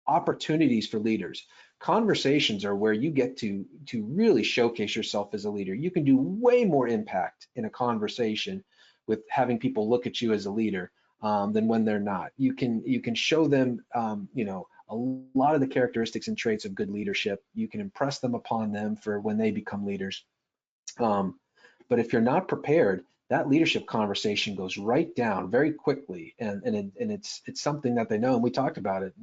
A: opportunities for leaders. Conversations are where you get to really showcase yourself as a leader. You can do way more impact in a conversation with having people look at you as a leader than when they're not. You can show them a lot of the characteristics and traits of good leadership. You can impress them upon them for when they become leaders. But if you're not prepared, that leadership conversation goes right down very quickly, and it's something that they know. And we talked about it.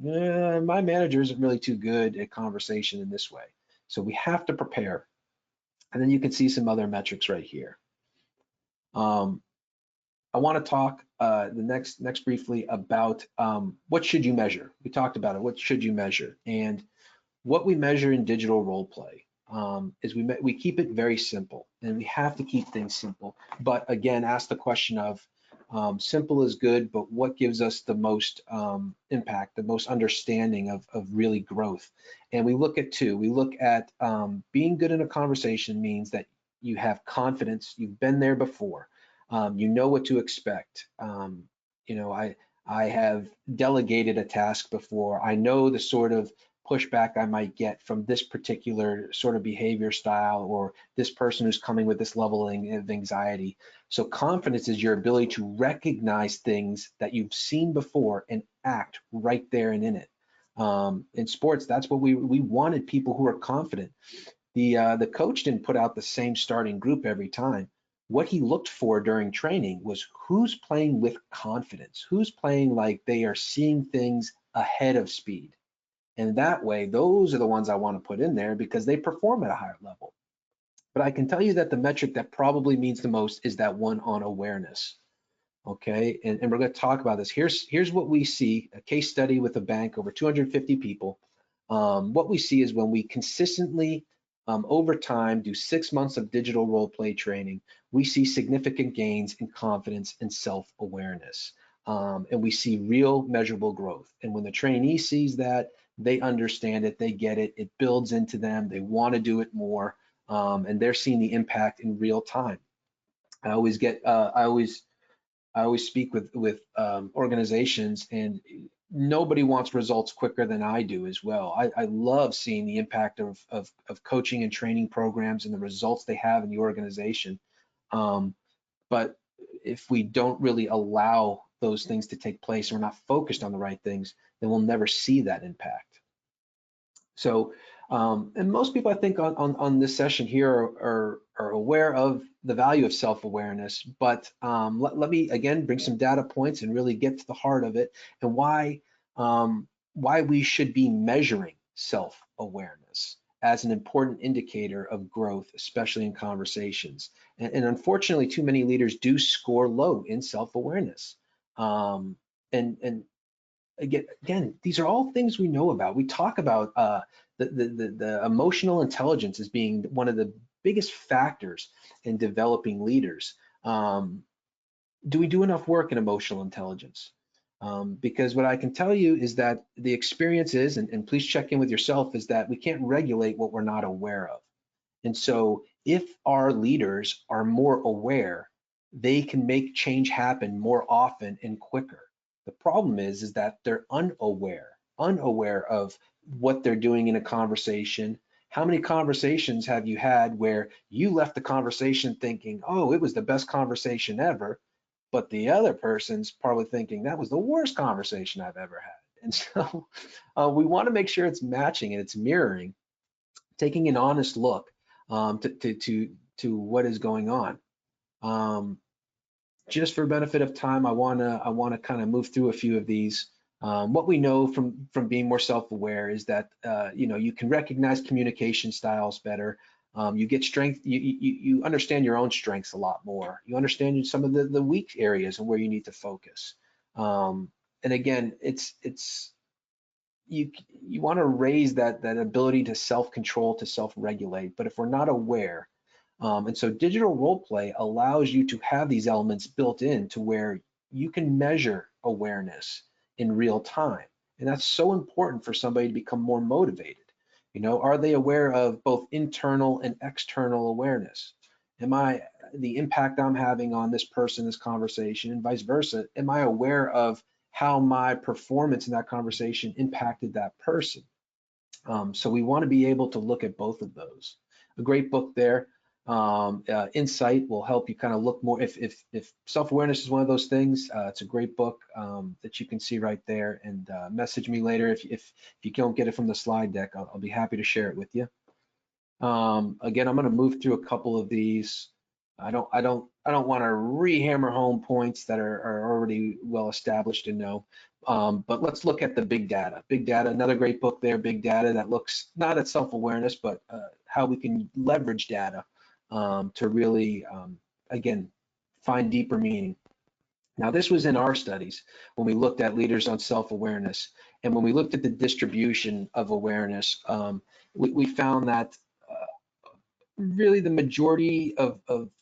A: My manager isn't really too good at conversation in this way, so we have to prepare. And then you can see some other metrics right here. I want to talk the next briefly about what should you measure. We talked about it. What should you measure? And what we measure in digital role play is we keep it very simple, and we have to keep things simple. But again, ask the question of simple is good, but what gives us the most impact, the most understanding of really growth? And we look at two. We look at being good in a conversation means that you have confidence, you've been there before, you know what to expect. I have delegated a task before. I know the sort of pushback I might get from this particular sort of behavior style, or this person who's coming with this level of anxiety. So confidence is your ability to recognize things that you've seen before and act right there and in it. In sports, that's what we wanted, people who are confident. The coach didn't put out the same starting group every time. What he looked for during training was who's playing with confidence, who's playing like they are seeing things ahead of speed. And that way, those are the ones I want to put in there because they perform at a higher level. But I can tell you that the metric that probably means the most is that one on awareness. Okay, and we're going to talk about this. Here's what we see, a case study with a bank, over 250 people. What we see is when we consistently, over time, do 6 months of digital role play training, we see significant gains in confidence and self-awareness. And we see real measurable growth. And when the trainee sees that, they understand it, they get it, it builds into them, they want to do it more, and they're seeing the impact in real time. I always speak with organizations, and nobody wants results quicker than I do as well. I love seeing the impact of coaching and training programs and the results they have in the organization. But if we don't really allow those things to take place, and we're not focused on the right things, then we'll never see that impact. So, and most people I think on this session here are aware of the value of self-awareness, but let me again bring some data points and really get to the heart of it, and why why we should be measuring self-awareness as an important indicator of growth, especially in conversations. And unfortunately, too many leaders do score low in self-awareness. And again, these are all things we know about. We talk about the emotional intelligence as being one of the biggest factors in developing leaders. Do we do enough work in emotional intelligence? Because what I can tell you is that the experience is, and please check in with yourself, is that we can't regulate what we're not aware of. And so if our leaders are more aware, they can make change happen more often and quicker. The problem is that they're unaware of what they're doing in a conversation. How many conversations have you had where you left the conversation thinking, oh, it was the best conversation ever, but the other person's probably thinking that was the worst conversation I've ever had. And so we want to make sure it's matching and it's mirroring, taking an honest look to what is going on. Just for benefit of time, I wanna kind of move through a few of these. What we know from being more self-aware is that you can recognize communication styles better. You get strength. You understand your own strengths a lot more. You understand some of the weak areas and where you need to focus. And again, you want to raise that ability to self-control, to self-regulate. But if we're not aware, and so digital role play allows you to have these elements built in to where you can measure awareness in real time. And that's so important for somebody to become more motivated. Are they aware of both internal and external awareness? The impact I'm having on this person, this conversation, and vice versa? Am I aware of how my performance in that conversation impacted that person? So we want to be able to look at both of those. A great book there, Insight, will help you kind of look more. If self-awareness is one of those things, it's a great book that you can see right there. And message me later if you don't get it from the slide deck. I'll be happy to share it with you. Again, I'm going to move through a couple of these. I don't want to re-hammer home points that are already well established and know. But let's look at the big data. Big data, another great book there, Big Data, that looks not at self-awareness, but how we can leverage data to really, again, find deeper meaning. Now, this was in our studies when we looked at leaders on self-awareness. And when we looked at the distribution of awareness, we found that really the majority of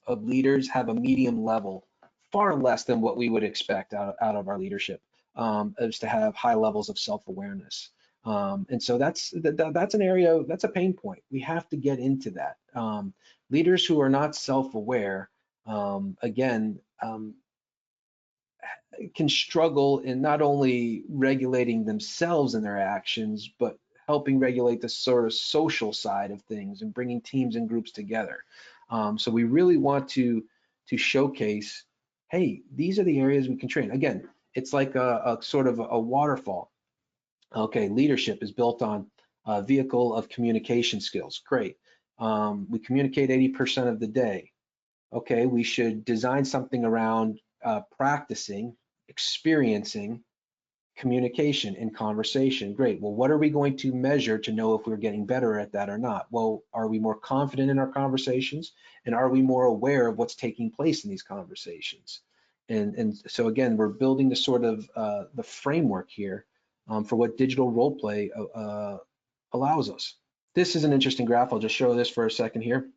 A: leaders have a medium level, far less than what we would expect out of our leadership, is to have high levels of self-awareness. And so that's an area, that's a pain point. We have to get into that. Leaders who are not self-aware, again, can struggle in not only regulating themselves and their actions, but helping regulate the sort of social side of things and bringing teams and groups together. So we really want to showcase, hey, these are the areas we can train. Again, it's like a sort of a waterfall. Okay, leadership is built on a vehicle of communication skills. Great. We communicate 80% of the day. Okay, we should design something around practicing, experiencing communication and conversation. Great. Well, what are we going to measure to know if we're getting better at that or not? Well, are we more confident in our conversations? And are we more aware of what's taking place in these conversations? And so again, we're building the sort of the framework here for what digital role play allows us. This is an interesting graph. I'll just show this for a second here.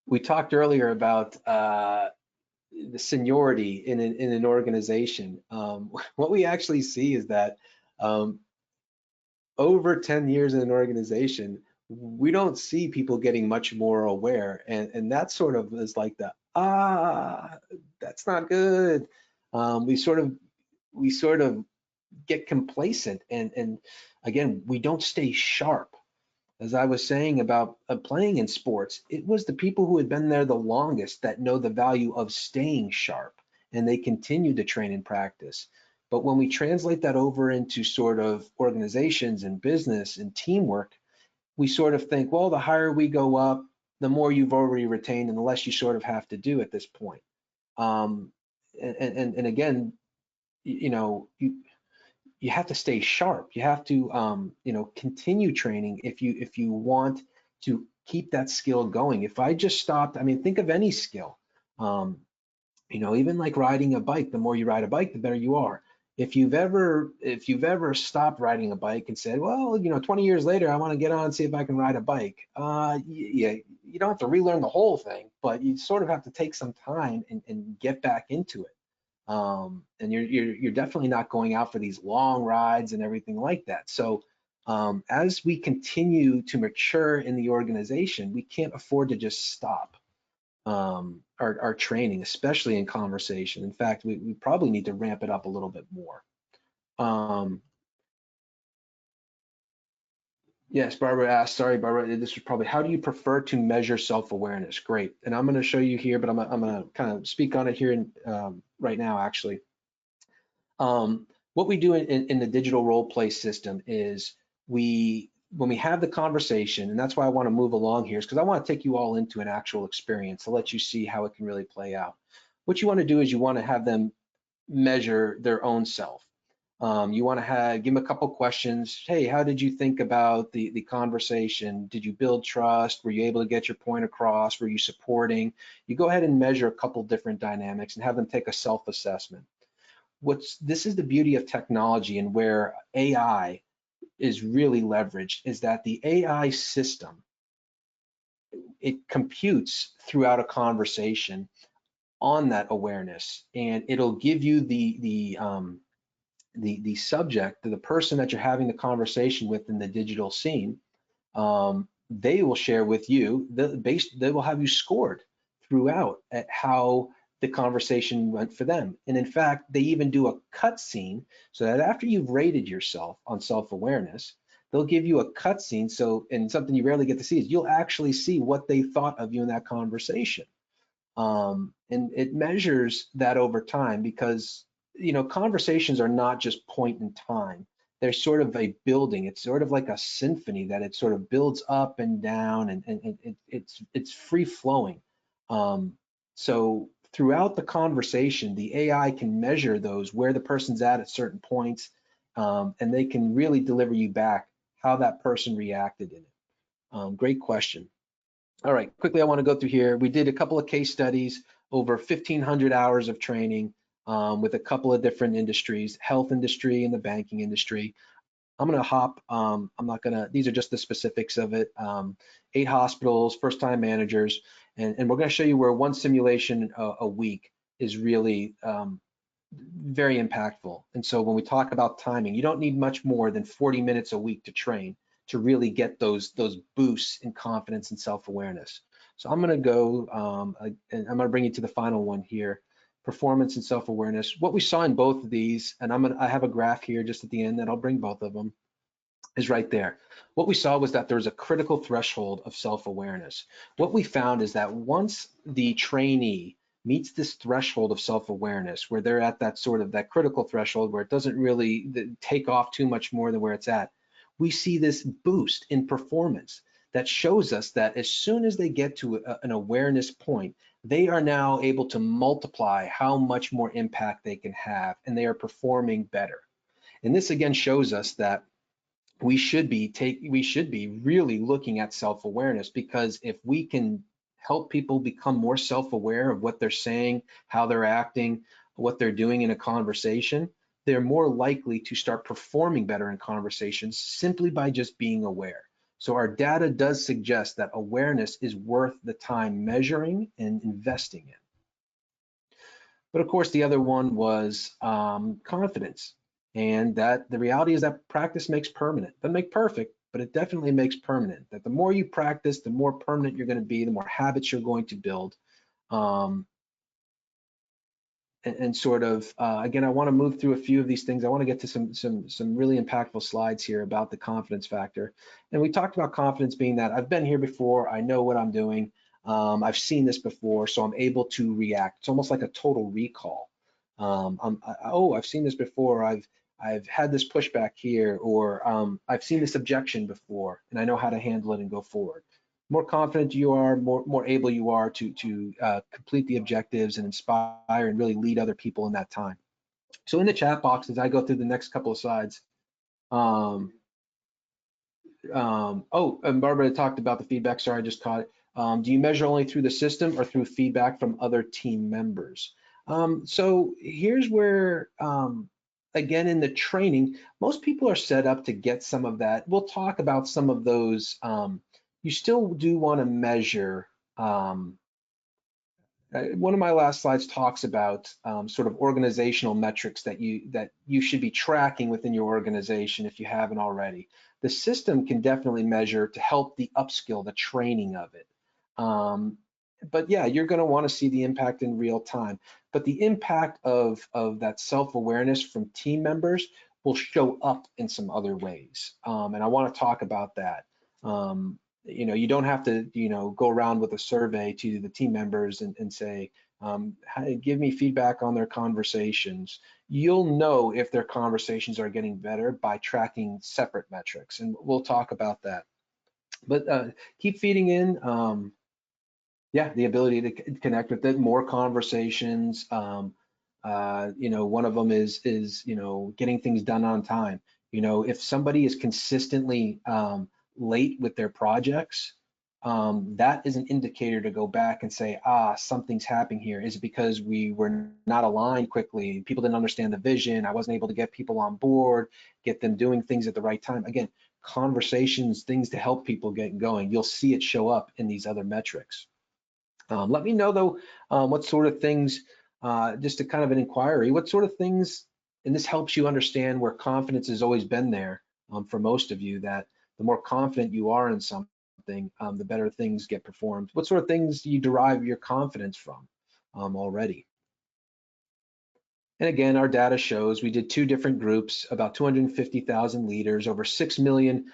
A: We talked earlier about the seniority in an organization. What we actually see is that over 10 years in an organization, we don't see people getting much more aware, and that sort of is like that's not good. We sort of get complacent, and again, we don't stay sharp. As I was saying about playing in sports, it was the people who had been there the longest that know the value of staying sharp, and they continue to train and practice. But when we translate that over into sort of organizations and business and teamwork, we sort of think, well, the higher we go up, the more you've already retained and the less you sort of have to do at this point. And again, you have to stay sharp. You have to, continue training if you want to keep that skill going. If I just stopped, I mean, think of any skill. Um, even like riding a bike, the more you ride a bike, the better you are. If you've ever stopped riding a bike and said, well, 20 years later, I want to get on and see if I can ride a bike. Yeah, you don't have to relearn the whole thing, but you sort of have to take some time and get back into it. And you're definitely not going out for these long rides and everything like that. So as we continue to mature in the organization, we can't afford to just stop our training, especially in conversation. In fact, we probably need to ramp it up a little bit more. Um, yes, Barbara asked, sorry, Barbara, this was probably, how do you prefer to measure self-awareness? Great. And I'm going to show you here, but I'm going to kind of speak on it here right now, actually. What we do in the digital role play system is when we have the conversation, and that's why I want to move along here, is because I want to take you all into an actual experience to let you see how it can really play out. What you want to do is you want to have them measure their own self. You want to give them a couple questions. Hey, how did you think about the conversation? Did you build trust? Were you able to get your point across? Were you supporting? You go ahead and measure a couple different dynamics and have them take a self-assessment. This is the beauty of technology and where AI is really leveraged, is that the AI system, it computes throughout a conversation on that awareness, and it'll give you the subject, the person that you're having the conversation with in the digital scene. They will share with you they will have you scored throughout at how the conversation went for them. And in fact, they even do a cut scene so that after you've rated yourself on self-awareness, they'll give you a cut scene. So, and something you rarely get to see is you'll actually see what they thought of you in that conversation. And it measures that over time because, conversations are not just point in time. They're sort of a building. It's sort of like a symphony that it sort of builds up and down, and it's free flowing. So throughout the conversation, the AI can measure those where the person's at certain points, and they can really deliver you back how that person reacted in it. Great question. All right, quickly, I want to go through here. We did a couple of case studies, over 1,500 hours of training with a couple of different industries, health industry and the banking industry. I'm going to hop, I'm not going to, these are just the specifics of it. 8 hospitals, first-time managers, and we're going to show you where one simulation a week is really very impactful. And so when we talk about timing, you don't need much more than 40 minutes a week to train to really get those boosts in confidence and self-awareness. So I'm going to go, and I'm going to bring you to the final one here, performance and self-awareness. What we saw in both of these, and I have a graph here just at the end that I'll bring both of them, is right there. What we saw was that there was a critical threshold of self-awareness. What we found is that once the trainee meets this threshold of self-awareness, where they're at that sort of that critical threshold where it doesn't really take off too much more than where it's at, we see this boost in performance that shows us that as soon as they get to an awareness point, they are now able to multiply how much more impact they can have, and they are performing better. And this again shows us that we should be really looking at self-awareness, because if we can help people become more self-aware of what they're saying, how they're acting, what they're doing in a conversation, they're more likely to start performing better in conversations simply by just being aware. So our data does suggest that awareness is worth the time measuring and investing in. But of course, the other one was confidence. And that the reality is that practice makes permanent. Doesn't make perfect, but it definitely makes permanent. That the more you practice, the more permanent you're going to be, the more habits you're going to build. And sort of, again, I want to move through a few of these things. I want to get to some really impactful slides here about the confidence factor. And we talked about confidence being that I've been here before, I know what I'm doing, I've seen this before, so I'm able to react. It's almost like a total recall. Oh, I've seen this before, I've had this pushback here, or I've seen this objection before, and I know how to handle it and go forward. More confident you are, more able you are to complete the objectives and inspire and really lead other people in that time. So in the chat box, as I go through the next couple of slides, and Barbara talked about the feedback. Sorry, I just caught it. Do you measure only through the system or through feedback from other team members? So here's where, again, in the training, most people are set up to get some of that. We'll talk about some of those. You still do want to measure. One of my last slides talks about sort of organizational metrics that you should be tracking within your organization if you haven't already. The system can definitely measure to help the upskill, the training of it. But yeah, you're going to want to see the impact in real time. But the impact of that self-awareness from team members will show up in some other ways. And I want to talk about that. You don't have to, go around with a survey to the team members and say, give me feedback on their conversations. You'll know if their conversations are getting better by tracking separate metrics, and we'll talk about that. But keep feeding in, the ability to connect with it, more conversations. One of them is getting things done on time. If somebody is consistently late with their projects, that is an indicator to go back and say, something's happening here. Is it because we were not aligned quickly? People didn't understand the vision. I wasn't able to get people on board, get them doing things at the right time. Again, conversations, things to help people get going. You'll see it show up in these other metrics. Let me know though, what sort of things, just a kind of an inquiry, what sort of things, and this helps you understand where confidence has always been there for most of you, that the more confident you are in something, the better things get performed. What sort of things do you derive your confidence from already? And again, our data shows we did 2 different groups, about 250,000 leaders, over 6 million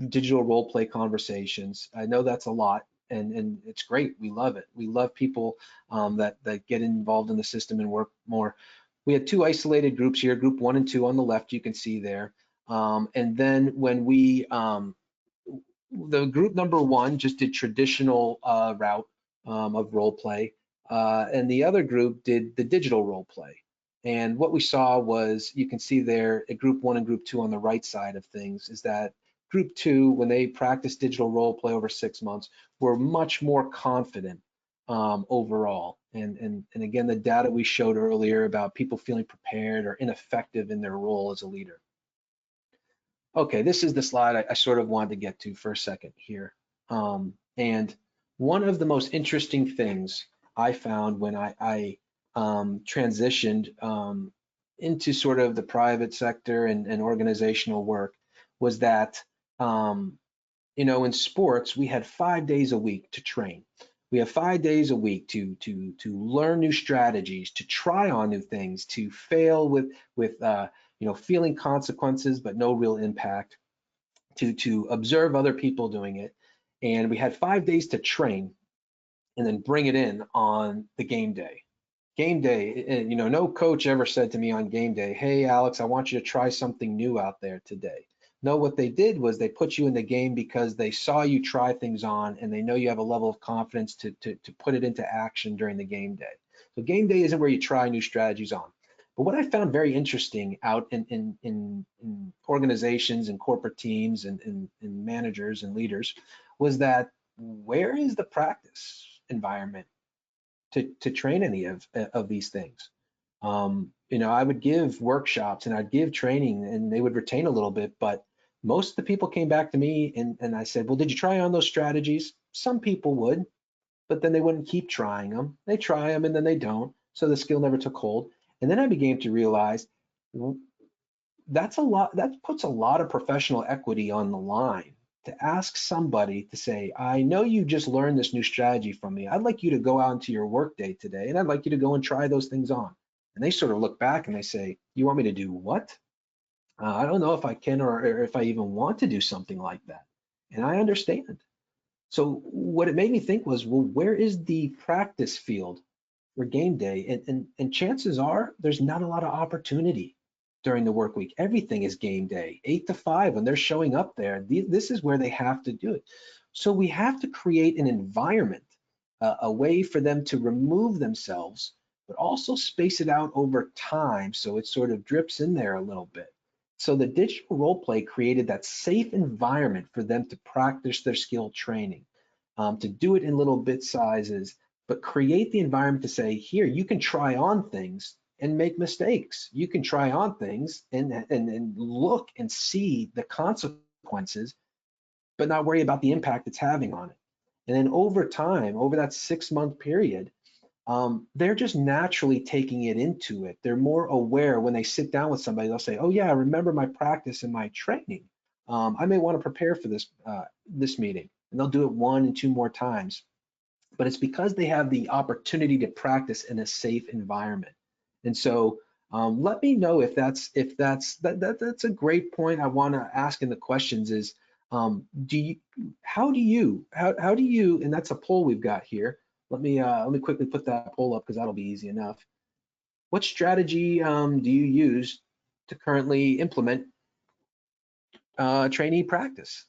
A: digital role play conversations. I know that's a lot, and it's great. We love it. We love people that get involved in the system and work more. We had 2 isolated groups here, group 1 and 2 on the left, you can see there. And then when we, the group number 1 just did traditional route of role play, and the other group did the digital role play. And what we saw was, you can see there at group 1 and group 2 on the right side of things, is that group 2, when they practiced digital role play over 6 months, were much more confident overall. And again, the data we showed earlier about people feeling prepared or ineffective in their role as a leader. Okay, this is the slide I sort of wanted to get to for a second here. And one of the most interesting things I found when I transitioned into sort of the private sector and organizational work was that, in sports, we had 5 days a week to train. We have 5 days a week to learn new strategies, to try on new things, to fail with feeling consequences but no real impact, to observe other people doing it. And we had 5 days to train and then bring it in on the game day. Game day, and no coach ever said to me on game day, hey, Alex, I want you to try something new out there today. No, what they did was they put you in the game because they saw you try things on and they know you have a level of confidence to put it into action during the game day. So game day isn't where you try new strategies on. But what I found very interesting out in organizations and corporate teams and managers and leaders was that, where is the practice environment to train any of these things? I would give workshops and I'd give training and they would retain a little bit, but most of the people came back to me and I said, well, did you try on those strategies? Some people would, but then they wouldn't keep trying them. They try them and then they don't. So the skill never took hold. And then I began to realize that's a lot, that puts a lot of professional equity on the line to ask somebody to say, I know you just learned this new strategy from me. I'd like you to go out into your workday today and I'd like you to go and try those things on. And they sort of look back and they say, you want me to do what? I don't know if I can or if I even want to do something like that. And I understand. So what it made me think was, well, where is the practice field for game day? And chances are there's not a lot of opportunity during the work week. Everything is game day, 8 to 5 when they're showing up there. This is where they have to do it. So we have to create an environment, a way for them to remove themselves but also space it out over time so it sort of drips in there a little bit. So the digital role play created that safe environment for them to practice their skill training, to do it in little bit sizes, but create the environment to say, here, you can try on things and make mistakes. You can try on things and look and see the consequences, but not worry about the impact it's having on it. And then over time, over that 6-month period, they're just naturally taking it into it. They're more aware when they sit down with somebody. They'll say, "Oh yeah, I remember my practice and my training. I may want to prepare for this meeting," and they'll do it 1 and 2 more times. But it's because they have the opportunity to practice in a safe environment. And so, let me know if that's a great point. I want to ask in the questions is, how do you, and that's a poll we've got here. Let me quickly put that poll up because that'll be easy enough. What strategy do you use to currently implement trainee practice?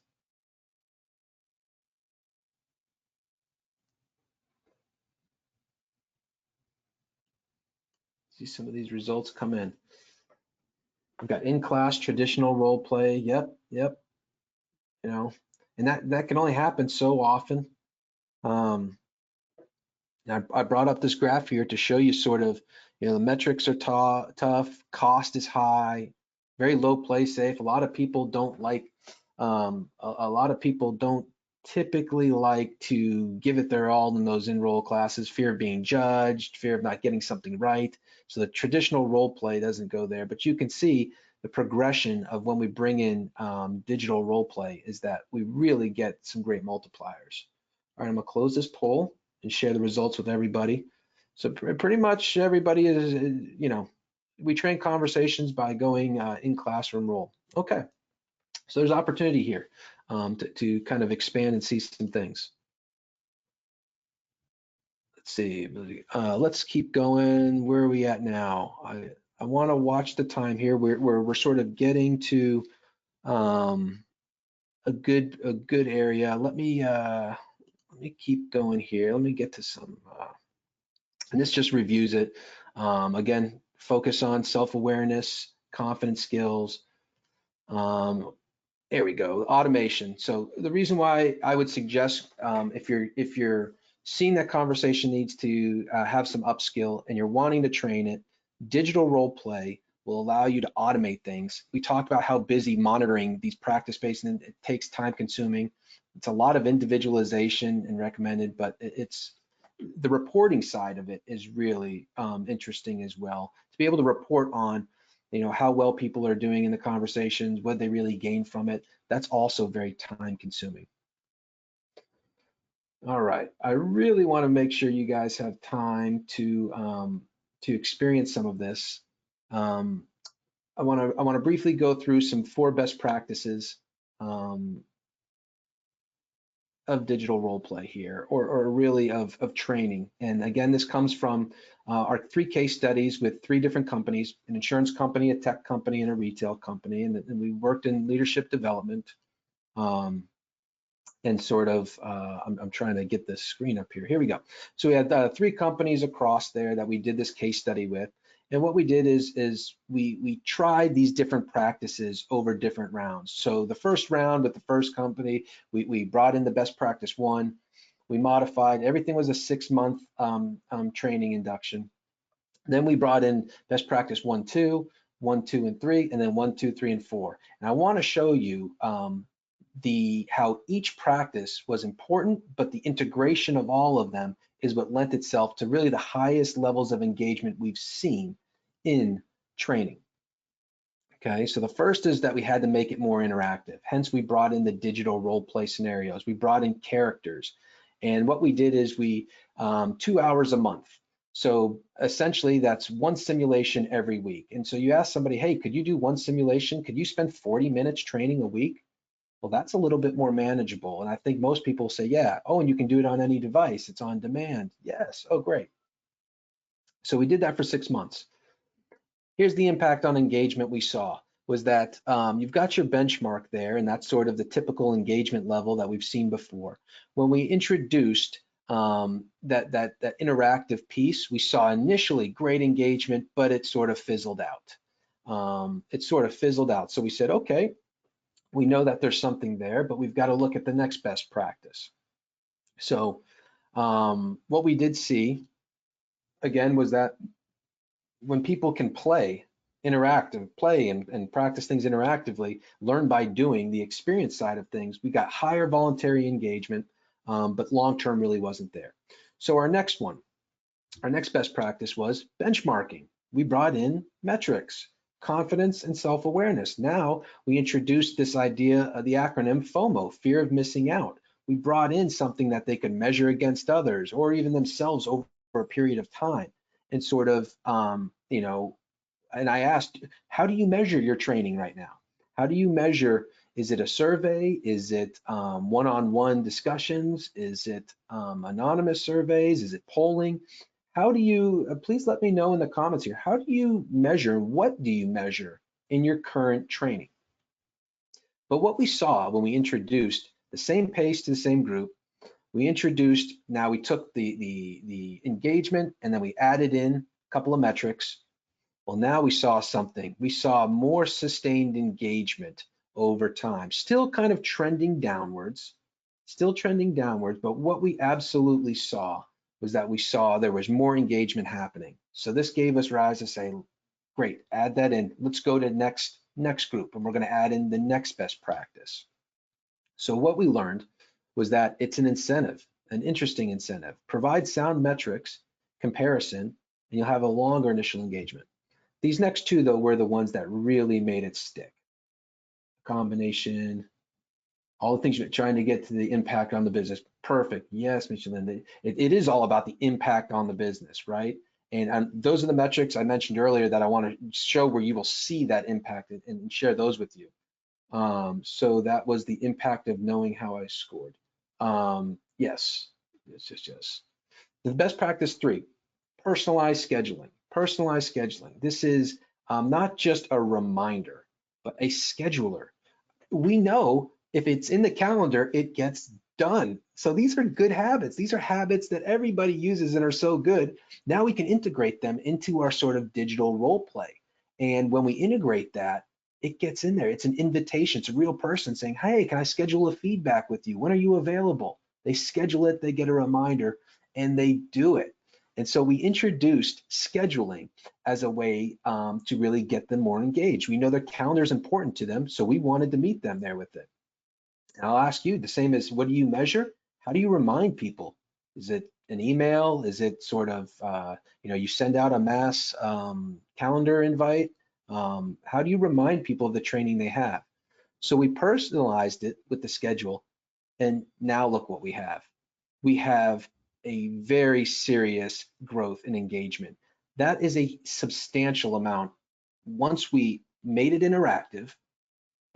A: See some of these results come in. We've got in-class traditional role play. Yep. You know, and that can only happen so often. I brought up this graph here to show you sort of, the metrics are tough, cost is high, very low play safe. A lot of people don't like, a lot of people don't typically like to give it their all in those enroll classes, fear of being judged, fear of not getting something right. So the traditional role play doesn't go there, but you can see the progression of when we bring in digital role play is that we really get some great multipliers. All right, I'm gonna close this poll and share the results with everybody. So pretty much everybody is, we train conversations by going in classroom role. Okay, so there's opportunity here to kind of expand and see some things. Let's see, let's keep going. Where are we at now? I want to watch the time here. We're sort of getting to a good area. Let me keep going here. Let me get to some. And this just reviews it. Again, focus on self-awareness, confidence skills. There we go, automation. So the reason why I would suggest if you're seeing that conversation needs to have some upskill and you're wanting to train it, digital role play will allow you to automate things. We talked about how busy monitoring these practice-based, and it takes time consuming. It's a lot of individualization and recommended, but it's the reporting side of it is really interesting as well. To be able to report on, how well people are doing in the conversations, what they really gain from it, that's also very time consuming. All right, I really want to make sure you guys have time to experience some of this. I want to briefly go through some 4 best practices of digital role play here, or really of training. And again, this comes from our 3 case studies with 3 different companies: an insurance company, a tech company, and a retail company. And we worked in leadership development. And sort of, I'm trying to get this screen up here. Here we go. So we had 3 companies across there that we did this case study with. And what we did is we tried these different practices over different rounds. So the first round with the first company, we brought in the best practice 1. We modified, everything was a 6-month training induction. Then we brought in best practice 1, 2, 1, 2, and 3, and then 1, 2, 3, and 4. And I want to show you how each practice was important, but the integration of all of them is what lent itself to really the highest levels of engagement we've seen in training. Okay, so the first is that we had to make it more interactive. Hence, we brought in the digital role play scenarios. We brought in characters. And what we did is 2 hours a month. So essentially that's 1 simulation every week. And so you ask somebody, hey, could you do 1 simulation? Could you spend 40 minutes training a week? Well, that's a little bit more manageable. And I think most people say, yeah. Oh, and you can do it on any device. It's on demand. Yes. Oh, great. So we did that for 6 months. Here's the impact on engagement we saw was that you've got your benchmark there, and that's sort of the typical engagement level that we've seen before. When we introduced that interactive piece, we saw initially great engagement, but it sort of fizzled out. So we said, okay, we know that there's something there, but we've got to look at the next best practice. So what we did see, again, was that when people can play and practice things interactively, learn by doing, the experience side of things, we got higher voluntary engagement, but long-term really wasn't there. So our next best practice was benchmarking. We brought in metrics, confidence, and self-awareness. Now we introduced this idea of the acronym FOMO, fear of missing out. We brought in something that they could measure against others or even themselves over a period of time, and sort of, and I asked, how do you measure your training right now? How do you measure? Is it a survey? Is it one-on-one discussions? Is it anonymous surveys? Is it polling? How do you, please let me know in the comments here, how do you measure, what do you measure in your current training? But what we saw when we introduced the same pace to the same group, we took the engagement and then we added in a couple of metrics. Well, now we saw something. We saw more sustained engagement over time, still kind of trending downwards, but what we absolutely saw was that there was more engagement happening. So this gave us rise to say, great, add that in. Let's go to next group, and we're going to add in the next best practice. So what we learned was that it's an incentive, an interesting incentive. Provide sound metrics, comparison, and you'll have a longer initial engagement. These next two, though, were the ones that really made it stick. Combination, all the things you're trying to get to the impact on the business. Perfect. Yes, Mr. Linda. It is all about the impact on the business, right? And those are the metrics I mentioned earlier that I want to show where you will see that impact and share those with you. So that was the impact of knowing how I scored. Yes. The best practice 3, personalized scheduling. Personalized scheduling. This is not just a reminder, but a scheduler. We know if it's in the calendar, it gets done. So these are good habits. These are habits that everybody uses and are so good. Now we can integrate them into our sort of digital role play. And when we integrate that, it gets in there. It's an invitation. It's a real person saying, hey, can I schedule a feedback with you? When are you available? They schedule it, they get a reminder, and they do it. And so we introduced scheduling as a way to really get them more engaged. We know their calendar is important to them, so we wanted to meet them there with it. And I'll ask you the same as, what do you measure? How do you remind people? Is it an email? Is it sort of, you send out a mass calendar invite? How do you remind people of the training they have? So we personalized it with the schedule, and now look what we have. We have a very serious growth in engagement. That is a substantial amount. Once we made it interactive,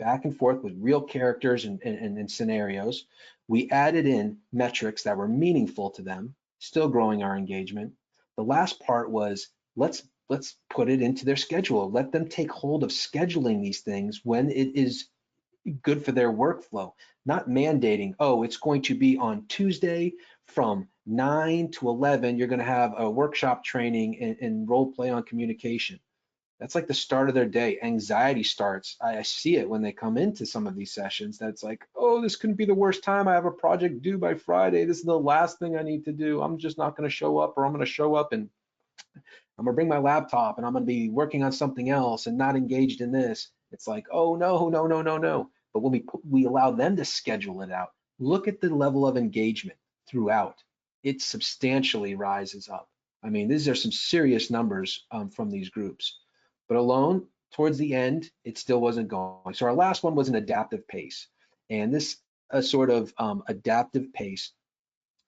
A: back and forth with real characters and scenarios, we added in metrics that were meaningful to them, still growing our engagement. The last part was, let's put it into their schedule. Let them take hold of scheduling these things when it is good for their workflow, not mandating, oh, it's going to be on Tuesday from 9 to 11, you're going to have a workshop training and role play on communication. That's like the start of their day. Anxiety starts. I see it when they come into some of these sessions. That's like, oh, this couldn't be the worst time. I have a project due by Friday. This is the last thing I need to do. I'm just not going to show up, or I'm going to show up and I'm going to bring my laptop and I'm going to be working on something else and not engaged in this. It's like, oh, no. But when we allow them to schedule it out, look at the level of engagement throughout. It substantially rises up. I mean, these are some serious numbers from these groups. But alone, towards the end, it still wasn't going. So our last one was an adaptive pace. And this sort of adaptive pace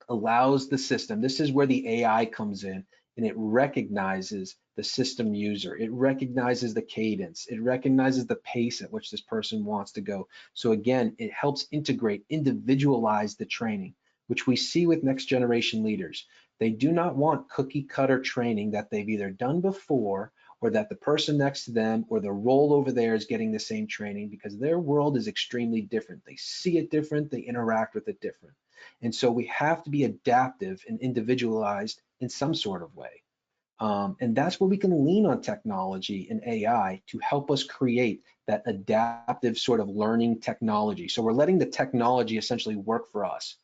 A: allows the system, this is where the AI comes in, and it recognizes the system user. It recognizes the cadence. It recognizes the pace at which this person wants to go. So again, it helps integrate, individualize the training, which we see with next generation leaders. They do not want cookie cutter training that they've either done before, or that the person next to them or the role over there is getting the same training, because their world is extremely different. They see it different, they interact with it different. And so we have to be adaptive and individualized in some sort of way. And that's where we can lean on technology and AI to help us create that adaptive sort of learning technology. So we're letting the technology essentially work for us.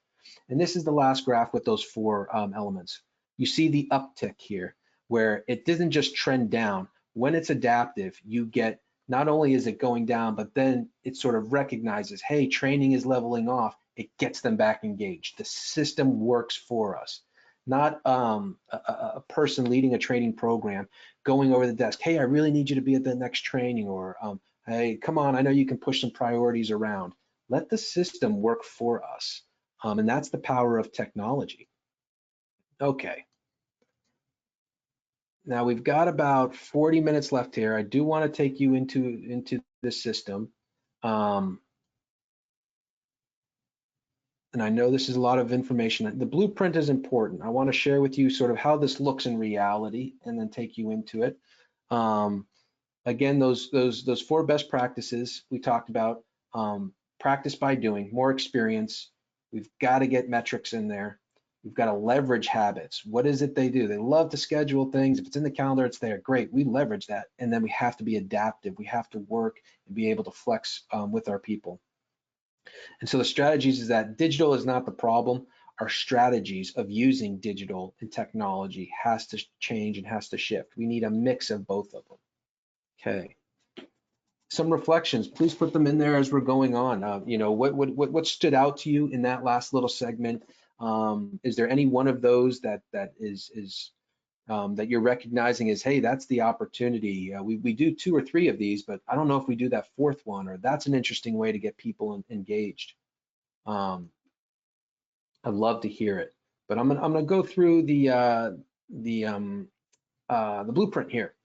A: And this is the last graph with those four elements. You see the uptick here, where it doesn't just trend down. When it's adaptive, you get, not only is it going down, but then it sort of recognizes, hey, training is leveling off. It gets them back engaged. The system works for us. Not a person leading a training program going over the desk, hey, I really need you to be at the next training, or hey, come on, I know you can push some priorities around. Let the system work for us. And that's the power of technology. Okay. Now we've got about 40 minutes left here. I do want to take you into this system. And I know this is a lot of information. The blueprint is important. I want to share with you sort of how this looks in reality and then take you into it. Again, those four best practices we talked about, practice by doing, more experience. We've got to get metrics in there. We've got to leverage habits. What is it they do? They love to schedule things. If it's in the calendar, it's there. Great, we leverage that. And then we have to be adaptive. We have to work and be able to flex with our people. And so the strategies is that digital is not the problem. Our strategies of using digital and technology has to change and has to shift. We need a mix of both of them. Okay. Some reflections, please put them in there as we're going on. You know, what stood out to you in that last little segment? Is there any one of those that is that you're recognizing as, hey, that's the opportunity? We do 2 or 3 of these, but I don't know if we do that 4th one, or that's an interesting way to get people engaged. I'd love to hear it, but I'm gonna go through the blueprint here.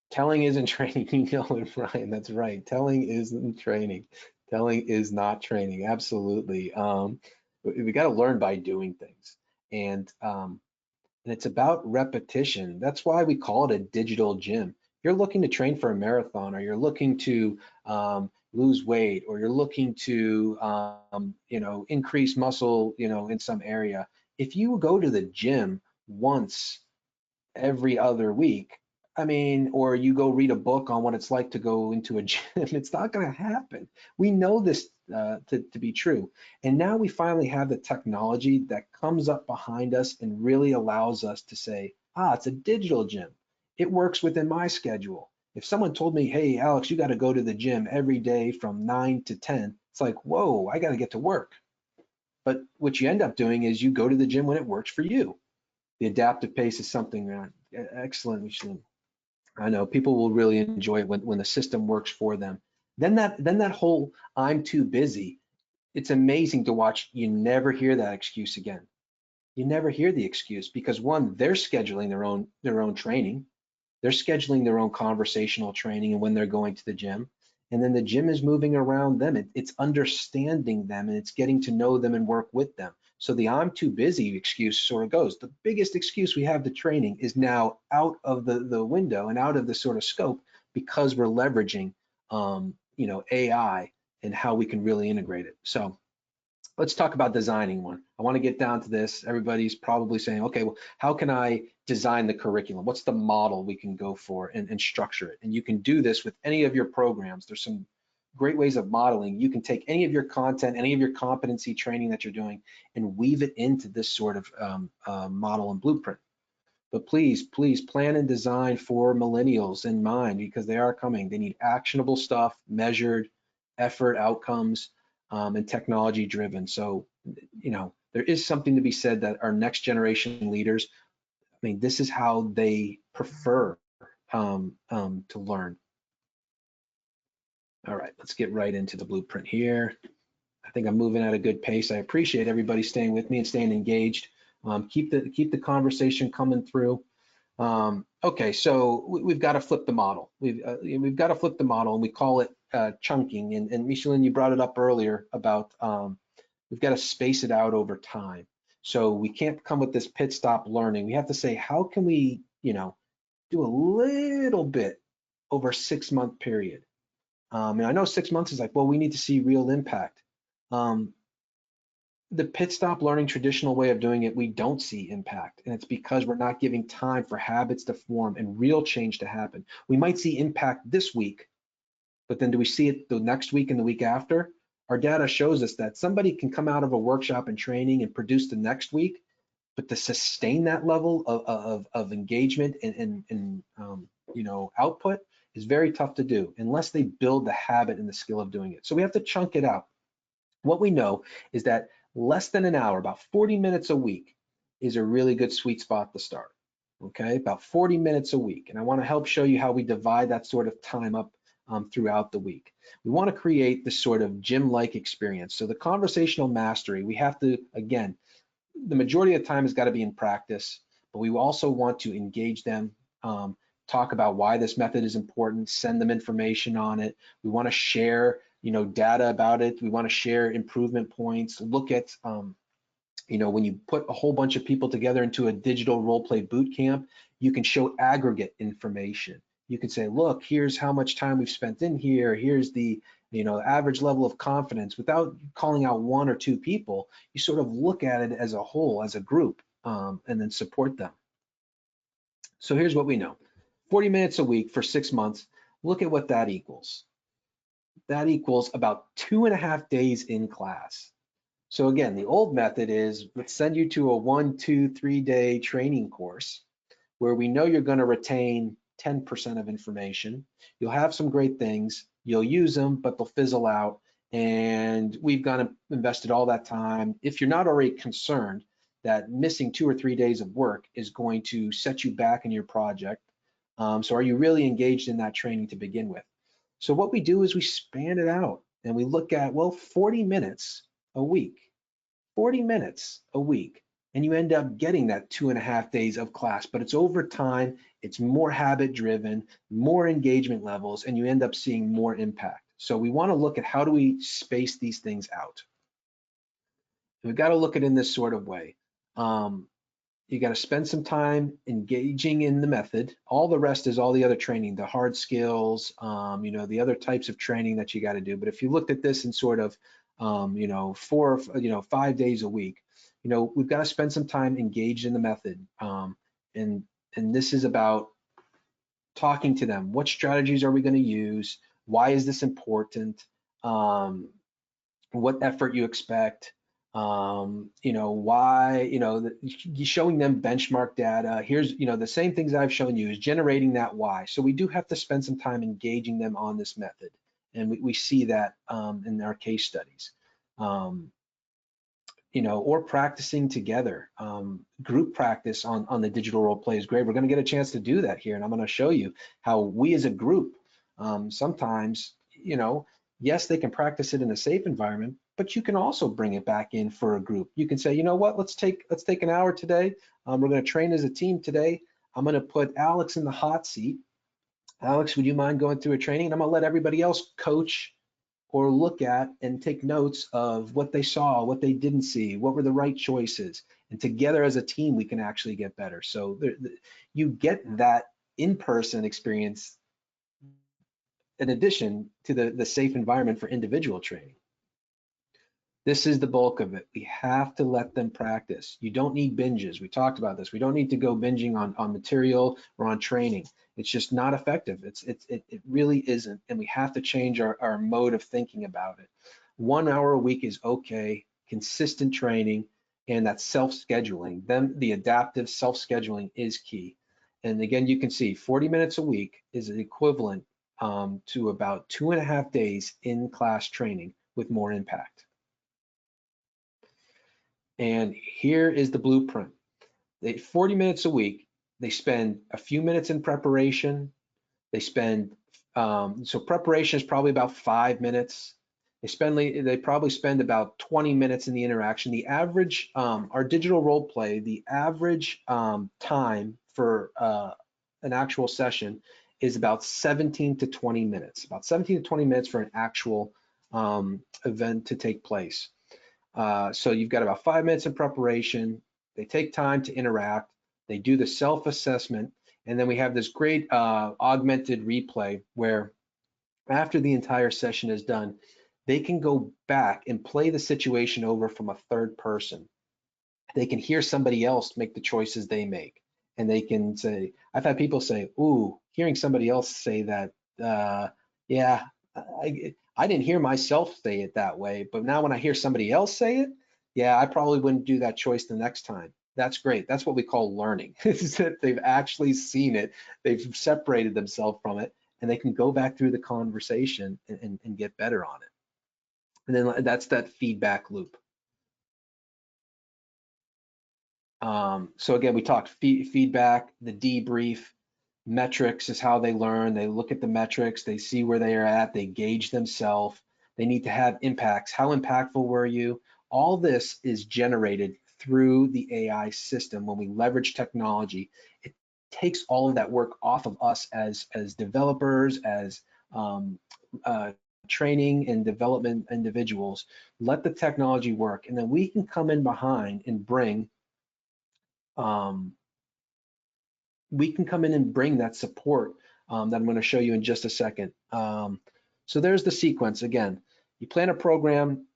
A: Telling isn't training, you know it, Ryan. That's right. Telling isn't training. Telling is not training. Absolutely. We got to learn by doing things, and it's about repetition. That's why we call it a digital gym. If you're looking to train for a marathon, or you're looking to lose weight, or you're looking to you know, increase muscle, you know, in some area, if you go to the gym once every other week, I mean, or you go read a book on what it's like to go into a gym, it's not going to happen. We know this to be true. And now we finally have the technology that comes up behind us and really allows us to say, ah, it's a digital gym. It works within my schedule. If someone told me, hey, Alex, you got to go to the gym every day from 9 to 10, it's like, whoa, I got to get to work. But what you end up doing is you go to the gym when it works for you. The adaptive pace is something excellent, Michelin. I know people will really enjoy it when the system works for them. Then that whole I'm too busy, it's amazing to watch. You never hear that excuse again. You never hear the excuse, because one, they're scheduling their own training. They're scheduling their own conversational training and when they're going to the gym. And then the gym is moving around them. It's understanding them, and it's getting to know them and work with them. So the I'm too busy excuse sort of goes. The biggest excuse we have to training is now out of the window and out of the sort of scope, because we're leveraging you know, AI and how we can really integrate it. So let's talk about designing one. I want to get down to this. Everybody's probably saying, okay, well, how can I design the curriculum? What's the model we can go for and structure it? And you can do this with any of your programs. There's some great ways of modeling. You can take any of your content, any of your competency training that you're doing, and weave it into this sort of model and blueprint. But please plan and design for millennials in mind, because they are coming. They need actionable stuff, measured effort, outcomes, and technology driven. So, you know, there is something to be said that our next generation leaders, I mean, this is how they prefer to learn. All right, let's get right into the blueprint here. I think I'm moving at a good pace. I appreciate everybody staying with me and staying engaged. Keep the conversation coming through. Okay, so we've got to flip the model. We've got to flip the model, and we call it chunking. And Michelin, you brought it up earlier about we've got to space it out over time. So we can't come with this pit stop learning. We have to say, how can we, you know, do a little bit over a 6-month period? And I know 6 months is like, well, we need to see real impact. the pit stop learning traditional way of doing it, we don't see impact. And it's because we're not giving time for habits to form and real change to happen. We might see impact this week, but then do we see it the next week and the week after? Our data shows us that somebody can come out of a workshop and training and produce the next week, but to sustain that level of engagement and output is very tough to do unless they build the habit and the skill of doing it. So we have to chunk it out. What we know is that less than an hour, about 40 minutes a week, is a really good sweet spot to start. Okay, about 40 minutes a week. And I want to help show you how we divide that sort of time up throughout the week. We want to create this sort of gym-like experience. So the conversational mastery, we have to, again, the majority of the time has got to be in practice, but we also want to engage them, talk about why this method is important, send them information on it. We want to share, data about it. We want to share improvement points, look at, when you put a whole bunch of people together into a digital role play boot camp, you can show aggregate information. You can say, look, here's how much time we've spent in here. Here's the average level of confidence. Without calling out one or two people, you sort of look at it as a whole, as a group, and then support them. So here's what we know. 40 minutes a week for 6 months. Look at what that equals. That equals about 2.5 days in class. So again, the old method is, let's send you to a 1, 2, 3 day training course where we know you're going to retain 10% of information. You'll have some great things, you'll use them, but they'll fizzle out. And we've invested all that time. If you're not already concerned that missing 2 or 3 days of work is going to set you back in your project, so are you really engaged in that training to begin with? So what we do is we span it out and we look at, well, 40 minutes a week, 40 minutes a week, and you end up getting that 2.5 days of class, but it's over time, it's more habit driven, more engagement levels, and you end up seeing more impact. So we want to look at how do we space these things out. We've got to look at it in this sort of way. You got to spend some time engaging in the method. All the rest is all the other training, the hard skills, the other types of training that you got to do. But if you looked at this in sort of, 5 days a week, we've got to spend some time engaged in the method. And this is about talking to them. What strategies are we going to use? Why is this important? What effort you expect? Why, showing them benchmark data. Here's, the same things I've shown you is generating that why. So we do have to spend some time engaging them on this method. And we see that in our case studies. Or practicing together. Group practice on the digital role play is great. We're going to get a chance to do that here, and I'm going to show you how we as a group, sometimes, yes, they can practice it in a safe environment, but you can also bring it back in for a group. You can say, you know what, let's take an hour today. We're going to train as a team today. I'm going to put Alex in the hot seat. Alex, would you mind going through a training? And I'm going to let everybody else coach or look at and take notes of what they saw, what they didn't see, what were the right choices. And together as a team, we can actually get better. So you get that in-person experience in addition to the safe environment for individual training. This is the bulk of it. We have to let them practice. You don't need binges. We talked about this. We don't need to go binging on material or on training. It's just not effective. It really isn't. And we have to change our mode of thinking about it. 1 hour a week is okay, consistent training, and that self-scheduling. Then the adaptive self-scheduling is key. And again, you can see 40 minutes a week is equivalent to about 2.5 days in class training with more impact. And here is the blueprint. 40 minutes a week, they spend a few minutes in preparation. They spend, so preparation is probably about 5 minutes. They probably spend about 20 minutes in the interaction. The average, our digital role play, the average time for an actual session is about 17 to 20 minutes, about 17 to 20 minutes for an actual event to take place. So you've got about 5 minutes in preparation. They take time to interact. They do the self-assessment. And then we have this great augmented replay where after the entire session is done, they can go back and play the situation over from a third person. They can hear somebody else make the choices they make. And they can say, I've had people say, ooh, hearing somebody else say that, yeah, I didn't hear myself say it that way, but now when I hear somebody else say it, yeah, I probably wouldn't do that choice the next time. That's great. That's what we call learning, is that they've actually seen it, they've separated themselves from it, and they can go back through the conversation and get better on it. And then that's that feedback loop. So again, we talked feedback, the debrief, metrics is how they learn. They look at the metrics, they see where they are at, they gauge themselves. They need to have impacts. How impactful were you? All this is generated through the AI system. When we leverage technology, it takes all of that work off of us as developers, as um, training and development individuals. Let the technology work, and then we can come in behind and bring that support that I'm going to show you in just a second. So there's the sequence again. You plan a program,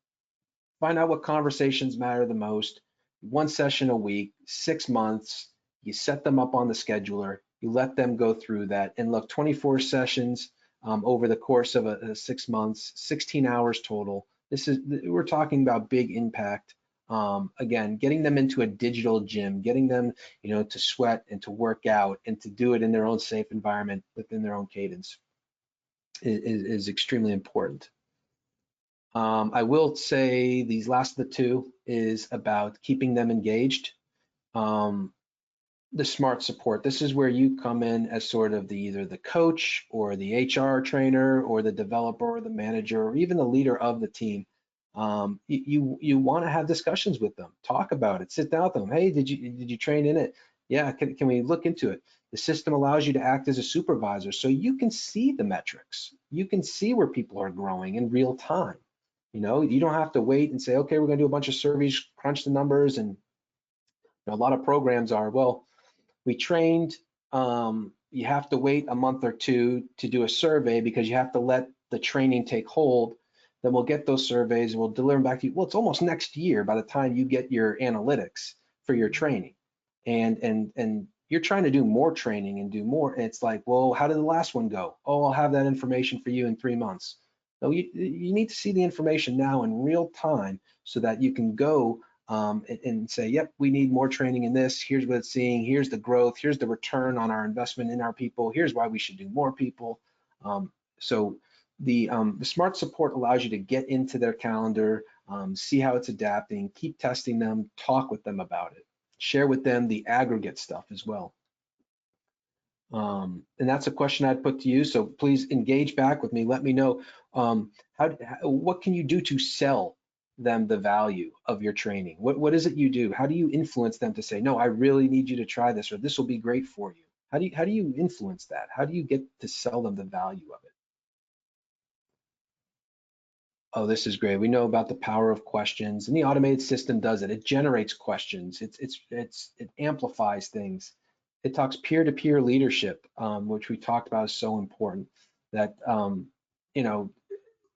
A: find out what conversations matter the most, 1 session a week, 6 months, you set them up on the scheduler, you let them go through that, and look, 24 sessions over the course of a 6 months, 16 hours total. We're talking about big impact. Again, getting them into a digital gym, getting them, to sweat and to work out and to do it in their own safe environment within their own cadence is extremely important. I will say these last of the two is about keeping them engaged. The smart support. This is where you come in as sort of either the coach or the HR trainer or the developer or the manager or even the leader of the team. You want to have discussions with them, talk about it, sit down with them. Hey, did you train in it? Yeah, can we look into it? The system allows you to act as a supervisor, so you can see the metrics. You can see where people are growing in real time. You don't have to wait and say, okay, we're going to do a bunch of surveys, crunch the numbers, and a lot of programs are, well, we trained, you have to wait a month or two to do a survey because you have to let the training take hold. Then we'll get those surveys and we'll deliver them back to you. Well, it's almost next year by the time you get your analytics for your training. And you're trying to do more training and do more. And it's like, well, how did the last one go? Oh, I'll have that information for you in 3 months. No, you need to see the information now in real time so that you can go and say, yep, we need more training in this. Here's what it's seeing. Here's the growth. Here's the return on our investment in our people. Here's why we should do more people. So the smart support allows you to get into their calendar, see how it's adapting, keep testing them, talk with them about it, share with them the aggregate stuff as well. And that's a question I'd put to you. So please engage back with me. Let me know what can you do to sell them the value of your training? What is it you do? How do you influence them to say, no, I really need you to try this, or this will be great for you? How do you influence that? How do you get to sell them the value of it? Oh, this is great. We know about the power of questions, and the automated system does it. It generates questions. It amplifies things. It talks peer-to-peer leadership, which we talked about is so important. That you know,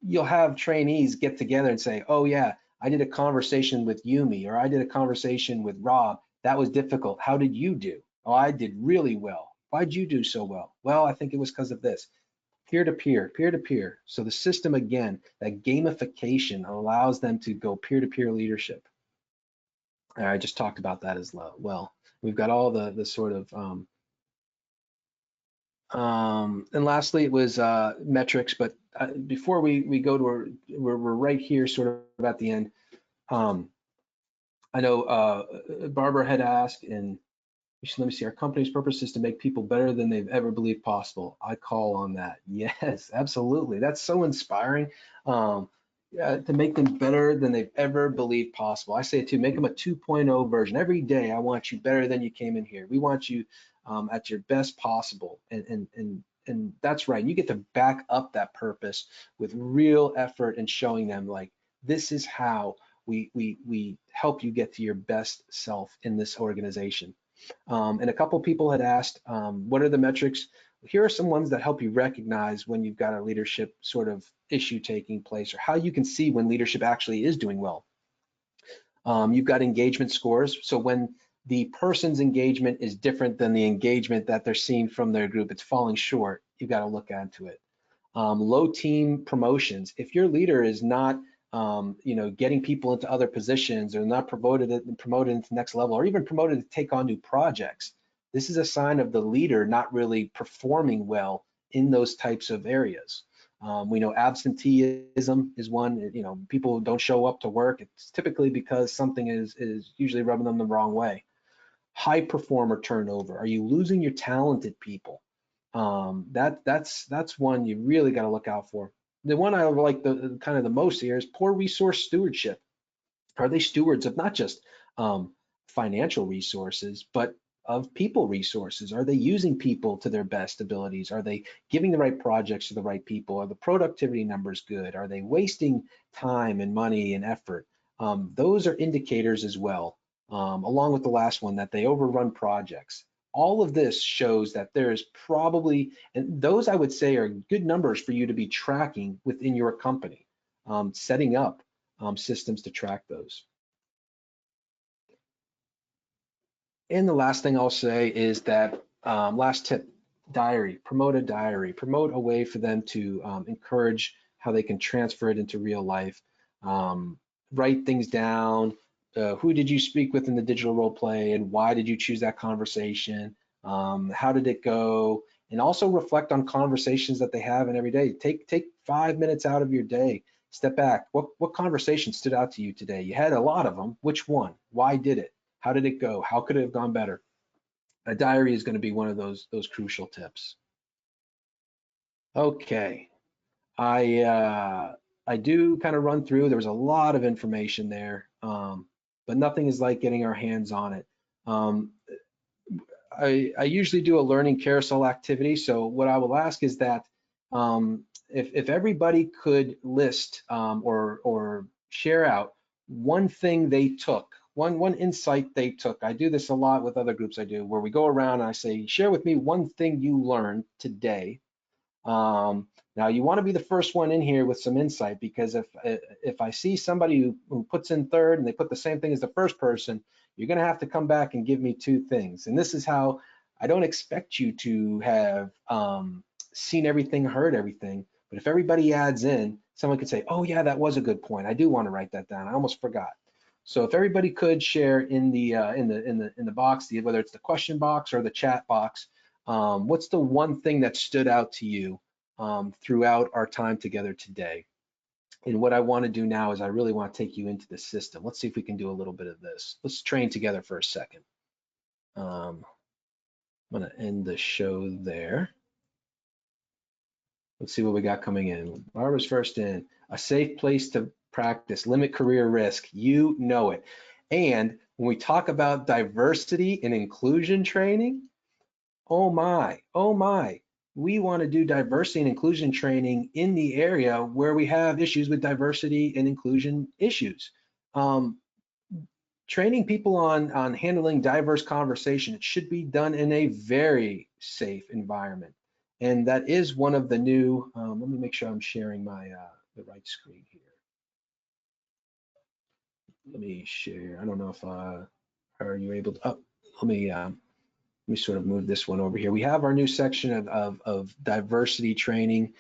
A: you'll have trainees get together and say, oh yeah, I did a conversation with Yumi, or I did a conversation with Rob. That was difficult. How did you do? Oh, I did really well. Why'd you do so well? Well, I think it was because of this. Peer-to-peer, peer-to-peer. So the system, again, that gamification allows them to go peer-to-peer leadership. I just talked about that as well. We've got all the sort of, and lastly, it was metrics. But before we go to we're right here, sort of at the end. I know Barbara had asked, and let me see, our company's purpose is to make people better than they've ever believed possible. I call on that. Yes, absolutely. That's so inspiring. Yeah, to make them better than they've ever believed possible. I say it too, make them a 2.0 version. Every day, I want you better than you came in here. We want you at your best possible. And that's right. You get to back up that purpose with real effort and showing them, like, this is how we help you get to your best self in this organization. And a couple people had asked, what are the metrics? here are some ones that help you recognize when you've got a leadership sort of issue taking place, or how you can see when leadership actually is doing well. You've got engagement scores. So when the person's engagement is different than the engagement that they're seeing from their group, it's falling short, you've got to look into it. Low team promotions. If your leader is not getting people into other positions, or not promoted into the next level, or even promoted to take on new projects, this is a sign of the leader not really performing well in those types of areas. We know absenteeism is one. People don't show up to work. It's typically because something is usually rubbing them the wrong way. High performer turnover. Are you losing your talented people? That's one you really got to look out for. The one I like the kind of the most here is poor resource stewardship. Are they stewards of not just financial resources, but of people resources? Are they using people to their best abilities? Are they giving the right projects to the right people? Are the productivity numbers good? Are they wasting time and money and effort? Those are indicators as well, along with the last one, that they overrun projects. All of this shows that there is probably, and those I would say are good numbers for you to be tracking within your company, setting up systems to track those. And the last thing I'll say is that last tip, diary, promote a diary, promote a way for them to encourage how they can transfer it into real life. Write things down. Who did you speak with in the digital role play, and why did you choose that conversation? How did it go? And also reflect on conversations that they have in every day. Take 5 minutes out of your day. Step back. What conversation stood out to you today? You had a lot of them. Which one? Why did it? How did it go? How could it have gone better? A diary is going to be one of those crucial tips. Okay, I do kind of run through. There was a lot of information there, but nothing is like getting our hands on it. I usually do a learning carousel activity. So what I will ask is that if everybody could list or share out one thing they took, one insight they took. I do this a lot with other groups I do, where we go around and I say, share with me one thing you learned today. Now you want to be the first one in here with some insight, because if I see somebody who puts in third and they put the same thing as the first person, you're going to have to come back and give me two things. And this is how I don't expect you to have seen everything, heard everything. But if everybody adds in, someone could say, oh yeah, that was a good point. I do want to write that down. I almost forgot. So if everybody could share in the box, whether it's the question box or the chat box, what's the one thing that stood out to you throughout our time together today? And what I want to do now is I really want to take you into the system. Let's see if we can do a little bit of this. Let's train together for a second. I'm going to end the show there. Let's see what we got coming in. Barbara's first in. A safe place to practice, limit career risk. You know it. And when we talk about diversity and inclusion training, oh my, we want to do diversity and inclusion training in the area where we have issues with diversity and inclusion issues. Training people on handling diverse conversation, it should be done in a very safe environment. And that is one of the new, let me make sure I'm sharing my the right screen here. Let me share, I don't know if, are you able to, oh, let me sort of move this one over here. We have our new section of diversity training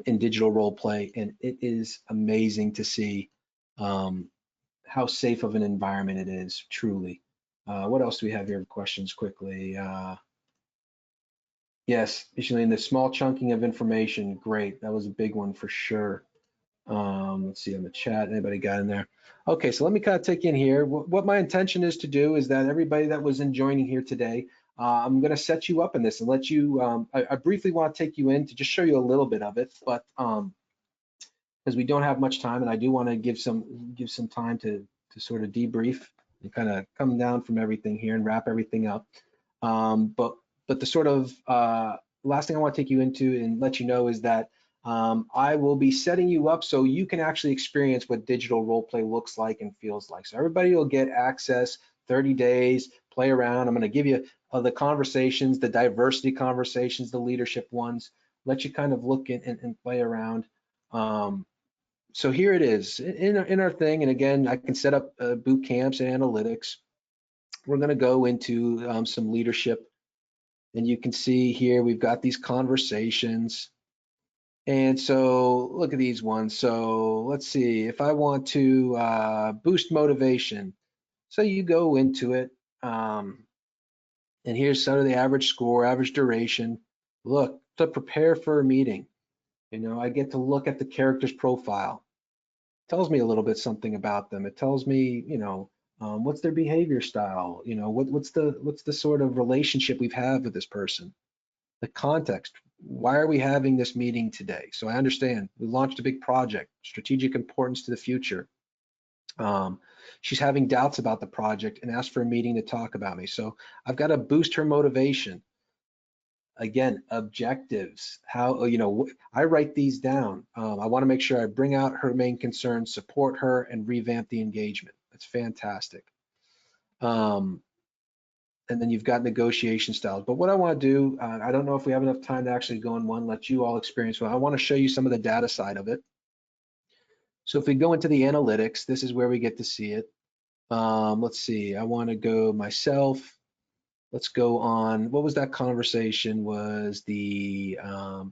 A: in digital role play, and it is amazing to see how safe of an environment it is, truly. What else do we have here? Questions quickly. Yes, Micheline, the small chunking of information, great. That was a big one for sure. Let's see on the chat, anybody got in there? Okay, so let me kind of take in here. What my intention is to do is that everybody that was in joining here today, I'm going to set you up in this and let you, I briefly want to take you in to just show you a little bit of it, but because we don't have much time and I do want to give some time to sort of debrief and kind of come down from everything here and wrap everything up. But the sort of last thing I want to take you into and let you know is that I will be setting you up so you can actually experience what digital role play looks like and feels like. So everybody will get access 30 days play around. I'm going to give you the conversations, the diversity conversations, the leadership ones, let you kind of look and play around. So here it is in our thing. And again, I can set up boot camps and analytics. We're going to go into some leadership. And you can see here, we've got these conversations. And so look at these ones. So let's see, if I want to boost motivation. So you go into it, and here's sort of the average score, average duration. Look, to prepare for a meeting, I get to look at the character's profile. It tells me a little bit something about them. It tells me, what's their behavior style? What's the sort of relationship we've had with this person? The context. Why are we having this meeting today? So I understand we launched a big project, strategic importance to the future. She's having doubts about the project and asked for a meeting to talk about me. So I've got to boost her motivation. Again, objectives. How, I write these down. I want to make sure I bring out her main concerns, support her, and revamp the engagement. That's fantastic. And then you've got negotiation styles. But what I want to do, I don't know if we have enough time to actually go in one, let you all experience one. I want to show you some of the data side of it. So if we go into the analytics, this is where we get to see it. Let's see, I want to go myself. Let's go on, what was that conversation? Was the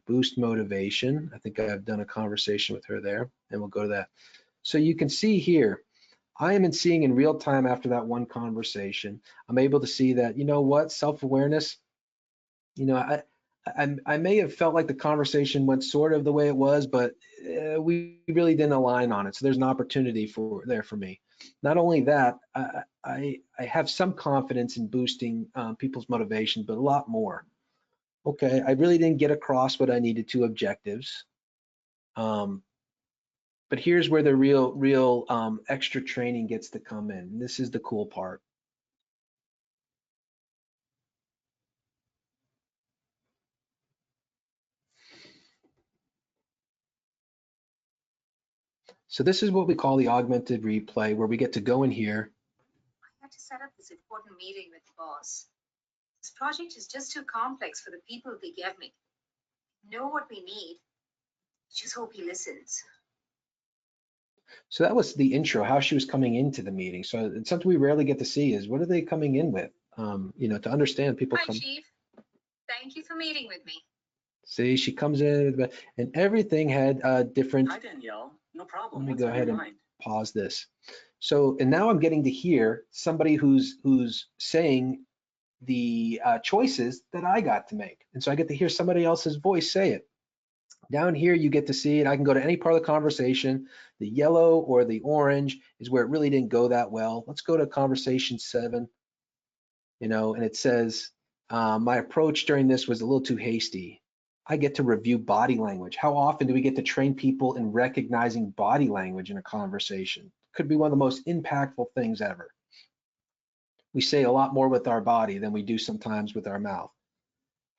A: boost motivation. I think I've done a conversation with her there, and we'll go to that. So you can see here, I am seeing in real time after that one conversation, I'm able to see that, self-awareness, I may have felt like the conversation went sort of the way it was, but we really didn't align on it. So there's an opportunity for me. Not only that, I have some confidence in boosting people's motivation, but a lot more. Okay, I really didn't get across what I needed to objectives. But here's where the real extra training gets to come in. This is the cool part. So this is what we call the augmented replay, where we get to go in here.
C: I had to set up this important meeting with the boss. This project is just too complex for the people they gave me. Know what we need. Just hope he listens.
A: So that was the intro, how she was coming into the meeting. So it's something we rarely get to see is what are they coming in with? To understand people.
C: Hi, Chief. Thank you for meeting with me.
A: See, she comes in and everything had different.
D: Hi, Danielle. No problem.
A: Let me
D: What's
A: go
D: on
A: ahead
D: your
A: and
D: mind?
A: pause this. So, and now I'm getting to hear somebody who's saying the choices that I got to make. And so I get to hear somebody else's voice say it. Down here, you get to see it. I can go to any part of the conversation. The yellow or the orange is where it really didn't go that well. Let's go to conversation 7, and it says, my approach during this was a little too hasty. I get to review body language. How often do we get to train people in recognizing body language in a conversation? Could be one of the most impactful things ever. We say a lot more with our body than we do sometimes with our mouth.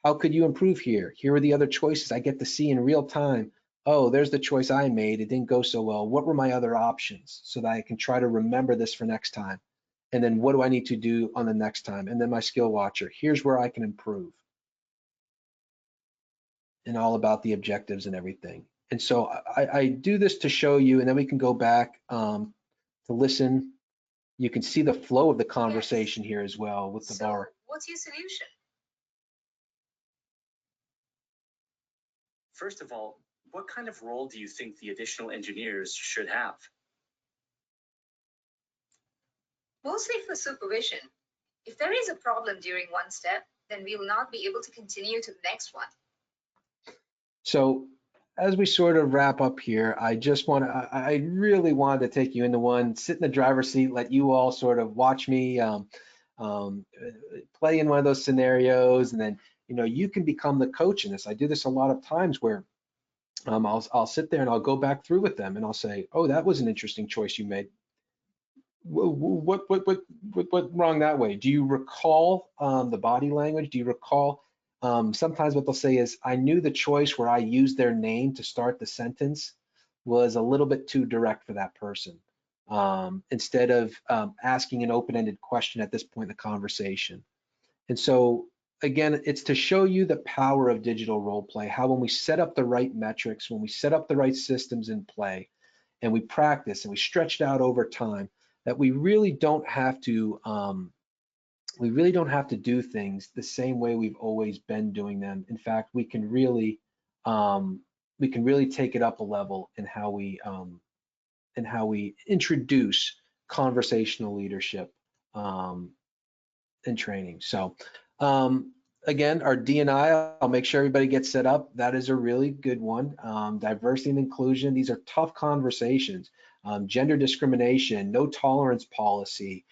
A: How could you improve here? Here are the other choices I get to see in real time. Oh, there's the choice I made. It didn't go so well. What were my other options so that I can try to remember this for next time? And then what do I need to do on the next time? And then my skill watcher. Here's where I can improve. And all about the objectives and everything. And so I do this to show you, and then we can go back to listen. You can see the flow of the conversation here as well with the bar.
C: What's your solution?
D: First of all, what kind of role do you think the additional engineers should have?
C: Mostly for supervision. If there is a problem during one step, then we will not be able to continue to the next one.
A: So as we sort of wrap up here, I really wanted to take you into one, sit in the driver's seat, let you all sort of watch me play in one of those scenarios, and then you can become the coach in this. I do this a lot of times where I'll sit there and I'll go back through with them and I'll say, oh, that was an interesting choice you made. What wrong that way? Do you recall the body language? Do you recall? Sometimes what they'll say is, I knew the choice where I used their name to start the sentence was a little bit too direct for that person. instead of asking an open-ended question at this point in the conversation. And so again, it's to show you the power of digital role play, how when we set up the right metrics, when we set up the right systems in play, and we practice and we stretch it out over time, that we really don't have to do things the same way we've always been doing them. In fact, we can really take it up a level in how we introduce conversational leadership and training. So again, our D&I, I'll make sure everybody gets set up. That is a really good one. Diversity and inclusion, these are tough conversations. Gender discrimination, no tolerance policy,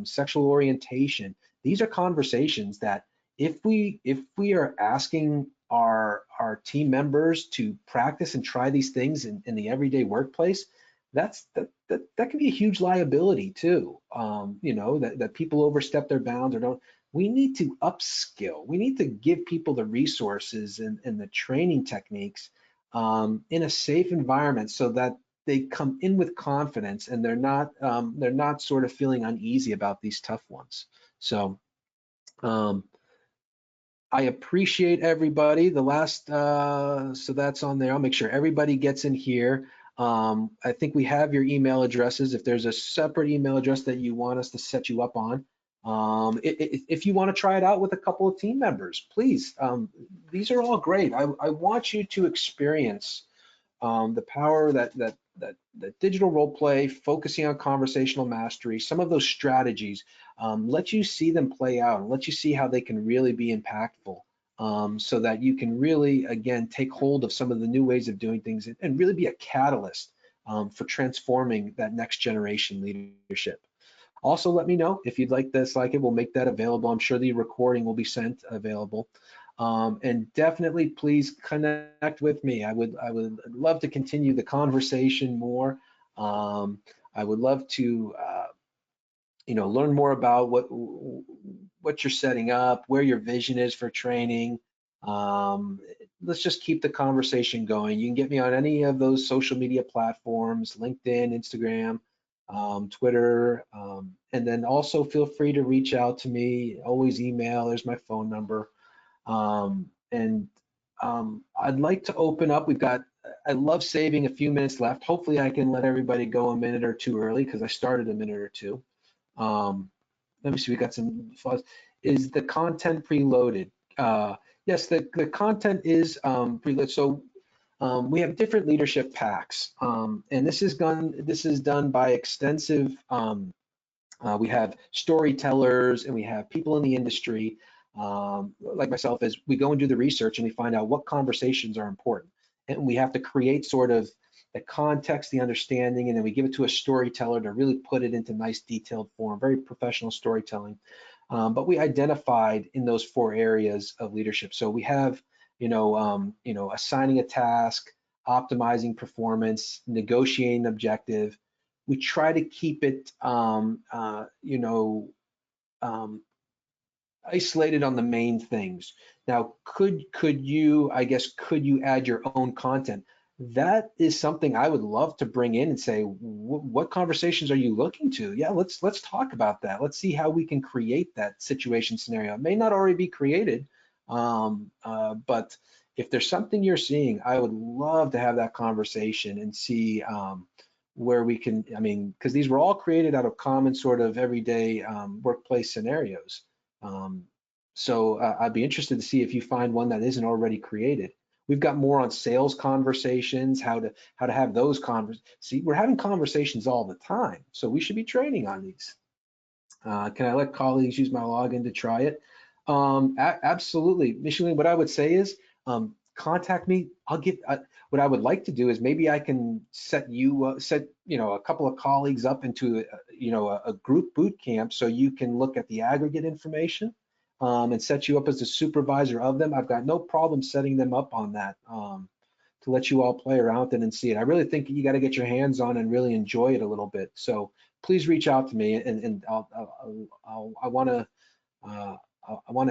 A: sexual orientation. These are conversations that if we are asking our team members to practice and try these things in the everyday workplace, that can be a huge liability too. That people overstep their bounds or don't. We need to upskill. We need to give people the resources and the training techniques in a safe environment so that they come in with confidence and they're not sort of feeling uneasy about these tough ones. So I appreciate everybody. The last, so that's on there. I'll make sure everybody gets in here. I think we have your email addresses. If there's a separate email address that you want us to set you up on, if you want to try it out with a couple of team members, please. These are all great. I want you to experience the power that digital role play, focusing on conversational mastery, some of those strategies, let you see them play out and let you see how they can really be impactful, so that you can really, again, take hold of some of the new ways of doing things and really be a catalyst for transforming that next generation leadership. Also, let me know if you'd like this, we'll make that available. I'm sure the recording will be sent available. And definitely please connect with me. I would love to continue the conversation more. I would love to learn more about what you're setting up, where your vision is for training. Let's just keep the conversation going. You can get me on any of those social media platforms, LinkedIn, Instagram, Twitter, and then also feel free to reach out to me. Always email, there's my phone number. I'd like to open up. I love saving a few minutes left. Hopefully I can let everybody go a minute or two early because I started a minute or two. Let me see, we got some fuzz. Is the content preloaded? Yes, the content is preloaded. So we have different leadership packs, and this is done by extensive. We have storytellers and we have people in the industry, like myself, as we go and do the research and we find out what conversations are important. And we have to create sort of the context, the understanding, and then we give it to a storyteller to really put it into nice detailed form, very professional storytelling. But we identified in those 4 areas of leadership. So we have, assigning a task, optimizing performance, negotiating objective. We try to keep it, isolated on the main things. Now, could you add your own content? That is something I would love to bring in and say, what conversations are you looking to? Yeah, let's talk about that. Let's see how we can create that situation scenario. It may not already be created, but if there's something you're seeing, I would love to have that conversation and see where we can, because these were all created out of common sort of everyday workplace scenarios. So I'd be interested to see if you find one that isn't already created. We've got more on sales conversations, how to have those conversations. See, we're having conversations all the time, so we should be training on these. Can I let colleagues use my login to try it? Absolutely, Micheline. What I would say is contact me. What I would like to do is maybe I can set a couple of colleagues up into a group boot camp so you can look at the aggregate information and set you up as a supervisor of them. I've got no problem setting them up on that to let you all play around with it and see it. I really think you got to get your hands on and really enjoy it a little bit. So please reach out to me, and I want to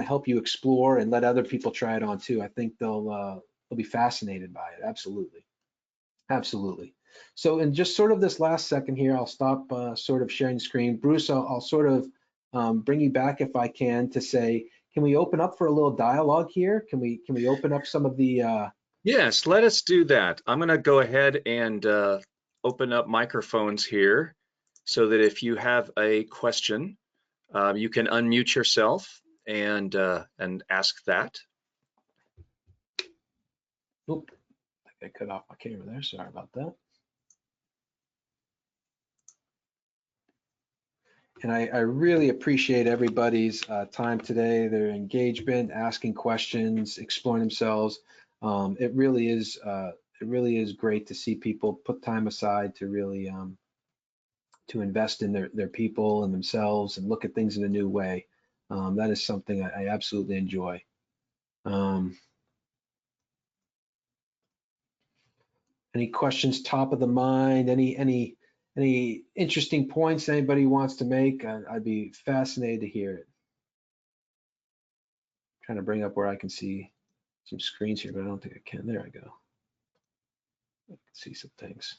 A: help you explore and let other people try it on too. I think they'll be fascinated by it. Absolutely. So in just sort of this last second here, I'll stop sort of sharing the screen. Bruce, I'll sort of bring you back if I can to say, can we open up for a little dialogue here? Can we open up some of the
B: Yes, let us do that. I'm going to go ahead and open up microphones here so that if you have a question, you can unmute yourself and ask that.
A: Oop, I cut off my camera there. Sorry about that. And I really appreciate everybody's time today, their engagement, asking questions, exploring themselves. It really is great to see people put time aside to really to invest in their people and themselves and look at things in a new way. That is something I absolutely enjoy. Any questions top of the mind? Any interesting points anybody wants to make? I'd be fascinated to hear it. Trying to bring up where I can see some screens here, but I don't think I can. There I go. I can see some things.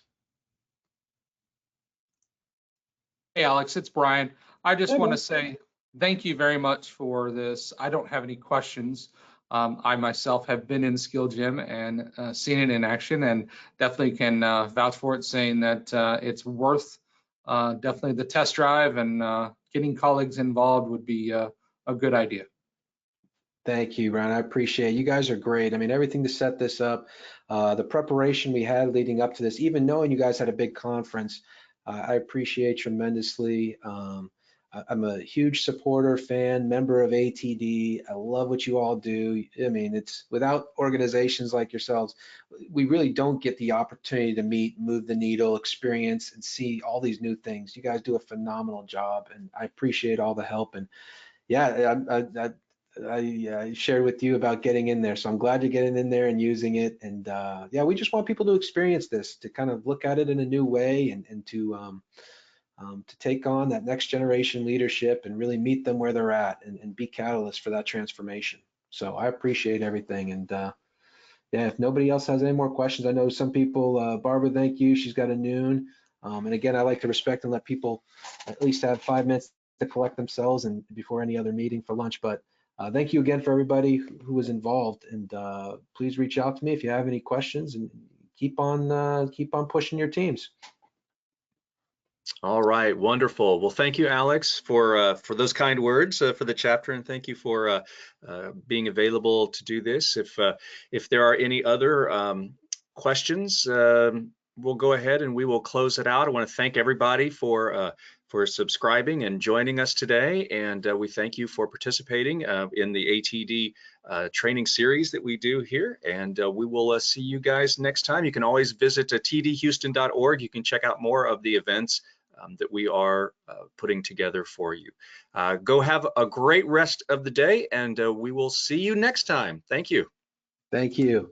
E: Hey, Alex, it's Brian. I just
A: Hey,
E: want
A: Brian.
E: to say thank you very much for this. I don't have any questions. I myself have been in Skill Gym and seen it in action, and definitely can vouch for it, saying that it's worth definitely the test drive, and getting colleagues involved would be a good idea.
A: Thank you, Brian. I appreciate it. You guys are great. I mean, everything to set this up, the preparation we had leading up to this, even knowing you guys had a big conference, I appreciate tremendously. I'm a huge supporter, fan, member of ATD. I love what you all do. I mean, it's without organizations like yourselves, we really don't get the opportunity to meet, move the needle, experience, and see all these new things. You guys do a phenomenal job, and I appreciate all the help. And yeah, I shared with you about getting in there, so I'm glad you're getting in there and using it. And yeah, we just want people to experience this, to kind of look at it in a new way, and to take on that next generation leadership and really meet them where they're at, and be catalysts for that transformation. So I appreciate everything. And yeah, if nobody else has any more questions, I know some people, Barbara, thank you. She's got a noon. And again, I like to respect and let people at least have 5 minutes to collect themselves and before any other meeting for lunch. But thank you again for everybody who was involved. And please reach out to me if you have any questions, and keep on pushing your teams.
B: All right, wonderful. Well, thank you, Alex, for those kind words for the chapter, and thank you for being available to do this. If there are any other questions, we'll go ahead and we will close it out. I want to thank everybody for subscribing and joining us today, and we thank you for participating in the ATD training series that we do here. And we will see you guys next time. You can always visit tdhouston.org. You can check out more of the events that we are putting together for you. Go have a great rest of the day, and we will see you next time. Thank you.
A: Thank you.